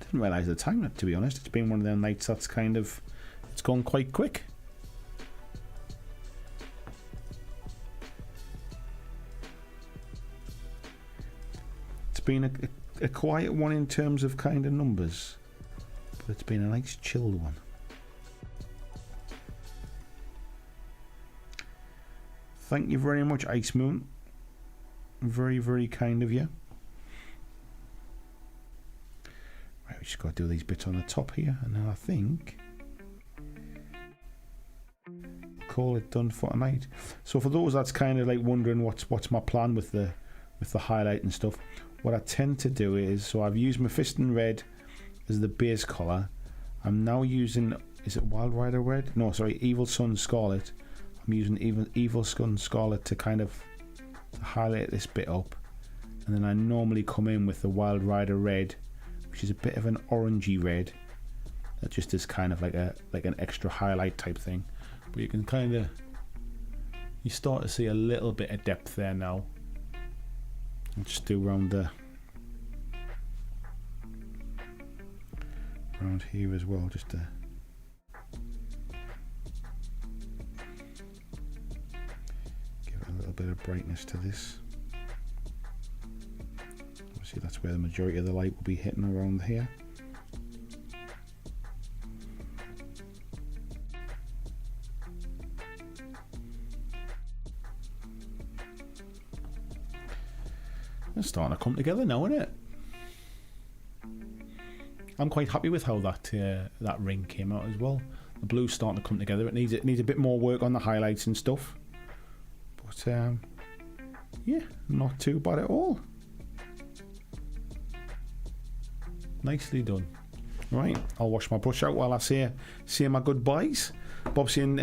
Didn't realise the time, to be honest. It's been one of them nights that's kind of, it's gone quite quick. It's been a quiet one in terms of kind of numbers, but it's been a nice chilled one. Thank you very much, Ice Moon. Very, very kind of you. Right, we just got to do these bits on the top here, and then I think call it done for tonight. So for those that's kind of like wondering what's my plan with the highlight and stuff, what I tend to do is, so I've used Mephiston Red as the base colour. I'm now using, is it Wild Rider Red? No, sorry, Evil Sun Scarlet. I'm using Evil Sun Scarlet to kind of highlight this bit up, and then I normally come in with the Wild Rider Red, which is a bit of an orangey red. That just is kind of like an extra highlight type thing. But you can kind of, you start to see a little bit of depth there now. I'll just do around here as well, just to give it a little bit of brightness to this. Obviously that's where the majority of the light will be hitting, around here. It's starting to come together now, isn't it? I'm quite happy with how that ring came out as well. The blue's starting to come together. It needs a bit more work on the highlights and stuff, but yeah, not too bad at all. Nicely done. Right, I'll wash my brush out while I say my goodbyes. Bob saying,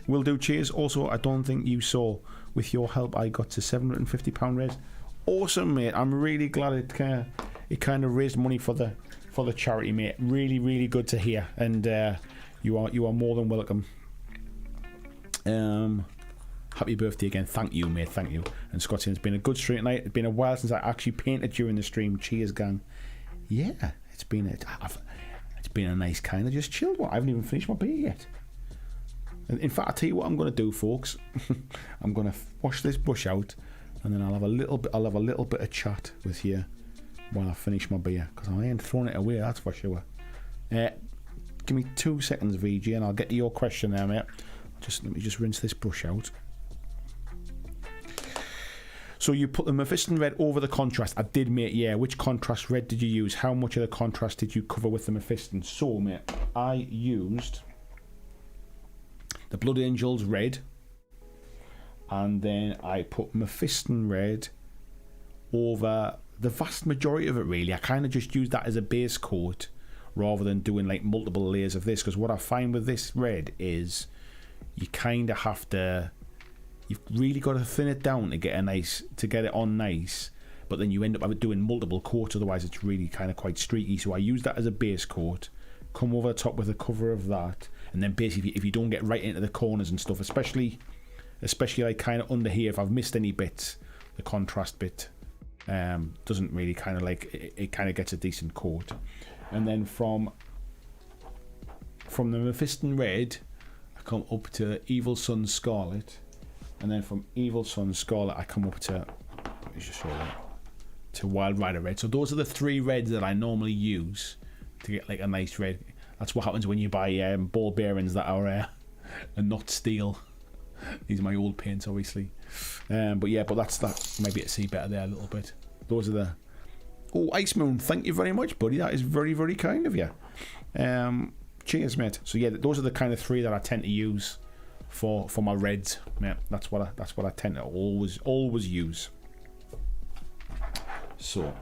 will do, cheers. Also, I don't think you saw, with your help I got to £750 raise. Awesome, mate. I'm really glad it kind of raised money for the charity, mate. Really, really good to hear, and you are more than welcome. Happy birthday again. Thank you, mate. Thank you. And Scott saying, it's been a good stream tonight. It's been a while since I actually painted during the stream. Cheers, gang. Yeah, it's been a nice kind of just chilled one. I haven't even finished my beer yet. In fact, I'll tell you what I'm going to do, folks. I'm going to wash this brush out, and then I'll have a little bit of chat with you while I finish my beer, because I ain't throwing it away, that's for sure. Give me 2 seconds, VG, and I'll get to your question there, mate. Let me just rinse this brush out. So you put the Mephiston Red over the contrast. I did, mate, yeah. Which contrast red did you use? How much of the contrast did you cover with the Mephiston? So, mate, I used the Blood Angels Red, and then I put Mephiston Red over the vast majority of it, really. I kind of just used that as a base coat rather than doing like multiple layers of this, because what I find with this red is you kind of have to, you've really got to thin it down to get it on nice, but then you end up doing multiple coats, otherwise it's really kind of quite streaky. So I use that as a base coat, come over the top with a cover of that, and then basically if you don't get right into the corners and stuff, especially like kind of under here, if I've missed any bits, the contrast bit doesn't really kind of like, it kind of gets a decent coat. And then from the Mephiston Red I come up to Evil Sun Scarlet, and then from Evil Sun Scarlet I come up to, let me just show that, to Wild Rider Red. So those are the 3 reds that I normally use to get like a nice red. That's what happens when you buy ball bearings that are not steel. These are my old paints, obviously. But yeah, but that maybe to see better there a little bit. Those are the... Oh, Ice Moon, thank you very much, buddy. That is very, very kind of you. Cheers, mate. So yeah, those are the kind of 3 that I tend to use for my reds, mate. That's what I tend to always use. So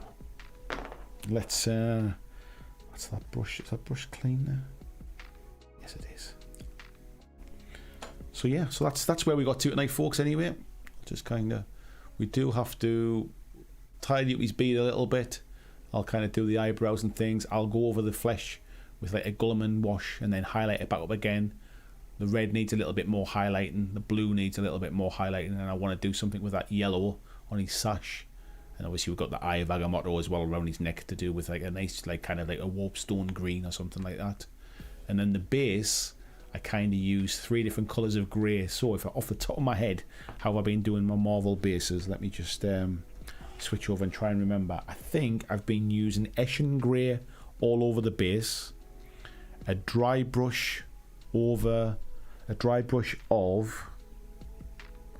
let's what's that brush? Is that brush clean there? Yes, it is. So yeah, so that's where we got to tonight, folks. Anyway, just kind of, we do have to tidy up his beard a little bit, I'll kind of do the eyebrows and things. I'll go over the flesh with like a Gulliman wash and then highlight it back up again. The red needs a little bit more highlighting. The blue needs a little bit more highlighting. And I want to do something with that yellow on his sash. And obviously we've got the eye of Agamotto as well around his neck to do with like a nice, like kind of like a warpstone green or something like that. And then the base, I kind of use 3 different colours of grey. So if I, off the top of my head, how I've been doing my Marvel bases, let me just switch over and try and remember. I think I've been using Eshin grey all over the base. A dry brush of, I'm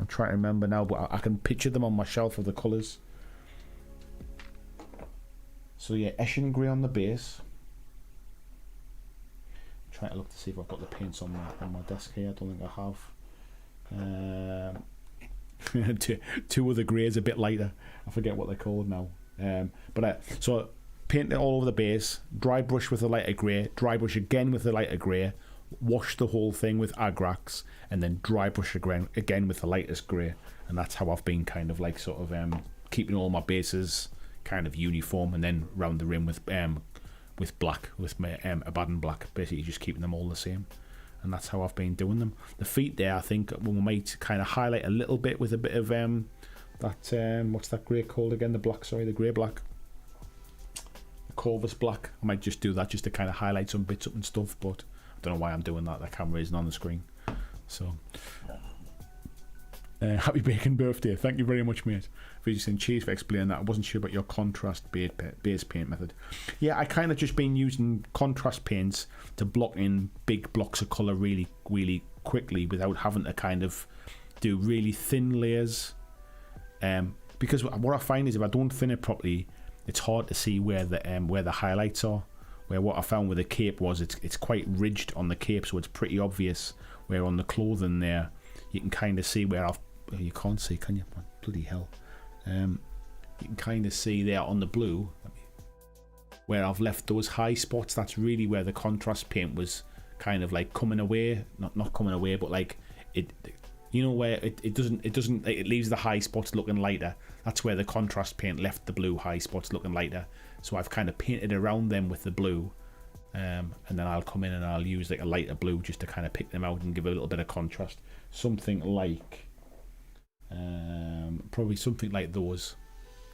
trying to remember now, but I can picture them on my shelf of the colours. So yeah, Eshin grey on the base. I'm trying to look to see if I've got the paints on my desk here. I don't think I have. Two of the greys a bit lighter. I forget what they're called now. So paint it all over the base. Dry brush with the lighter grey. Dry brush again with the lighter grey. Wash the whole thing with Agrax, and then dry brush again with the lightest grey. And that's how I've been kind of like sort of keeping all my bases kind of uniform, and then round the rim with black, with my Abaddon black, basically just keeping them all the same. And that's how I've been doing them. The feet there, I think we might kind of highlight a little bit with a bit of that what's that grey called again? The black, sorry, the grey black, the Corvus black. I might just do that just to kind of highlight some bits up and stuff, but I don't know why I'm doing that. The camera isn't on the screen. So happy bacon birthday. Thank you very much, mate. Vijay saying cheers for explaining that. I wasn't sure about your contrast base paint method. Yeah, I kind of just been using contrast paints to block in big blocks of colour really, really quickly without having to kind of do really thin layers. Because what I find is if I don't thin it properly, it's hard to see where the highlights are. Where what I found with the cape was it's quite ridged on the cape, so it's pretty obvious. Where on the clothing there, you can kind of see where you can't see, can you? Bloody hell. You can kind of see there on the blue where I've left those high spots. That's really where the contrast paint was kind of like coming away, not coming away, but like it, you know, where it doesn't it leaves the high spots looking lighter. That's where the contrast paint left the blue high spots looking lighter. So I've kind of painted around them with the blue, and then I'll come in and I'll use like a lighter blue just to kind of pick them out and give a little bit of contrast. Something like probably something like those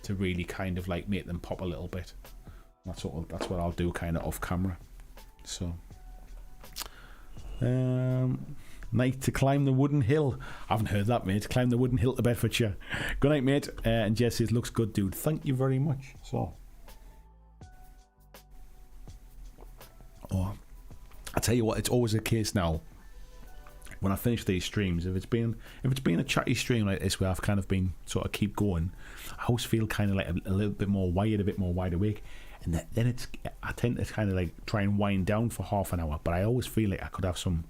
to really kind of like make them pop a little bit. That's what I'll do kind of off camera. So night to climb the wooden hill. I haven't heard that, mate. Climb the wooden hill to Bedfordshire. Good night, mate. And Jess says looks good, dude. Thank you very much. So I tell you what, it's always the case now when I finish these streams, if it's been a chatty stream like this where I've kind of been sort of keep going, I always feel kind of like a little bit more wired, a bit more wide awake, and then I tend to kind of like try and wind down for half an hour, but I always feel like I could have some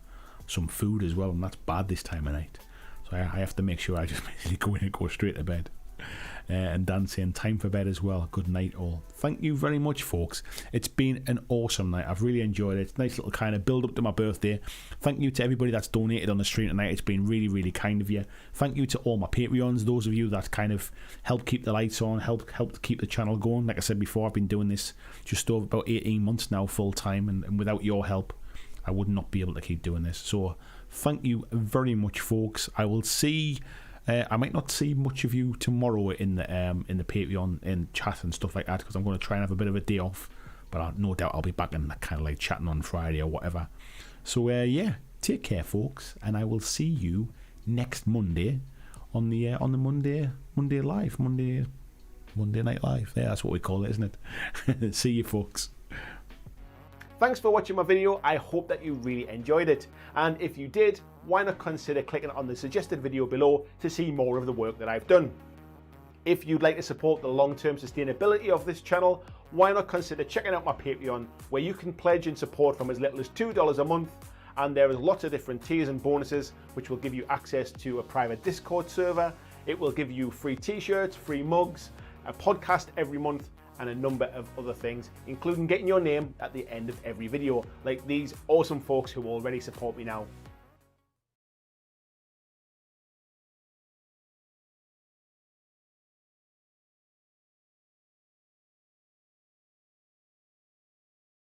food as well, and that's bad this time of night. So I have to make sure I just basically go in and go straight to bed. And Dan saying time for bed as well. Good night all. Thank you very much, folks. It's been an awesome night. I've really enjoyed it. It's a nice little kind of build up to my birthday. Thank you to everybody that's donated on the stream tonight. It's been really, really kind of you. Thank you to all my Patreons, those of you that kind of help keep the lights on, help keep the channel going. Like I said before, I've been doing this just over about 18 months now full time, and without your help I would not be able to keep doing this. So thank you very much, folks. I will see I might not see much of you tomorrow in the Patreon in chat and stuff like that, because I'm going to try and have a bit of a day off, but no doubt I'll be back and kind of like chatting on Friday or whatever. So yeah, take care, folks, and I will see you next Monday on the Monday Night Live. Yeah, that's what we call it, isn't it? See you, folks. Thanks for watching my video. I hope that you really enjoyed it. And if you did, why not consider clicking on the suggested video below to see more of the work that I've done. If you'd like to support the long-term sustainability of this channel, why not consider checking out my Patreon, where you can pledge and support from as little as $2 a month. And there is lots of different tiers and bonuses, which will give you access to a private Discord server. It will give you free t-shirts, free mugs, a podcast every month, and a number of other things, including getting your name at the end of every video, like these awesome folks who already support me now.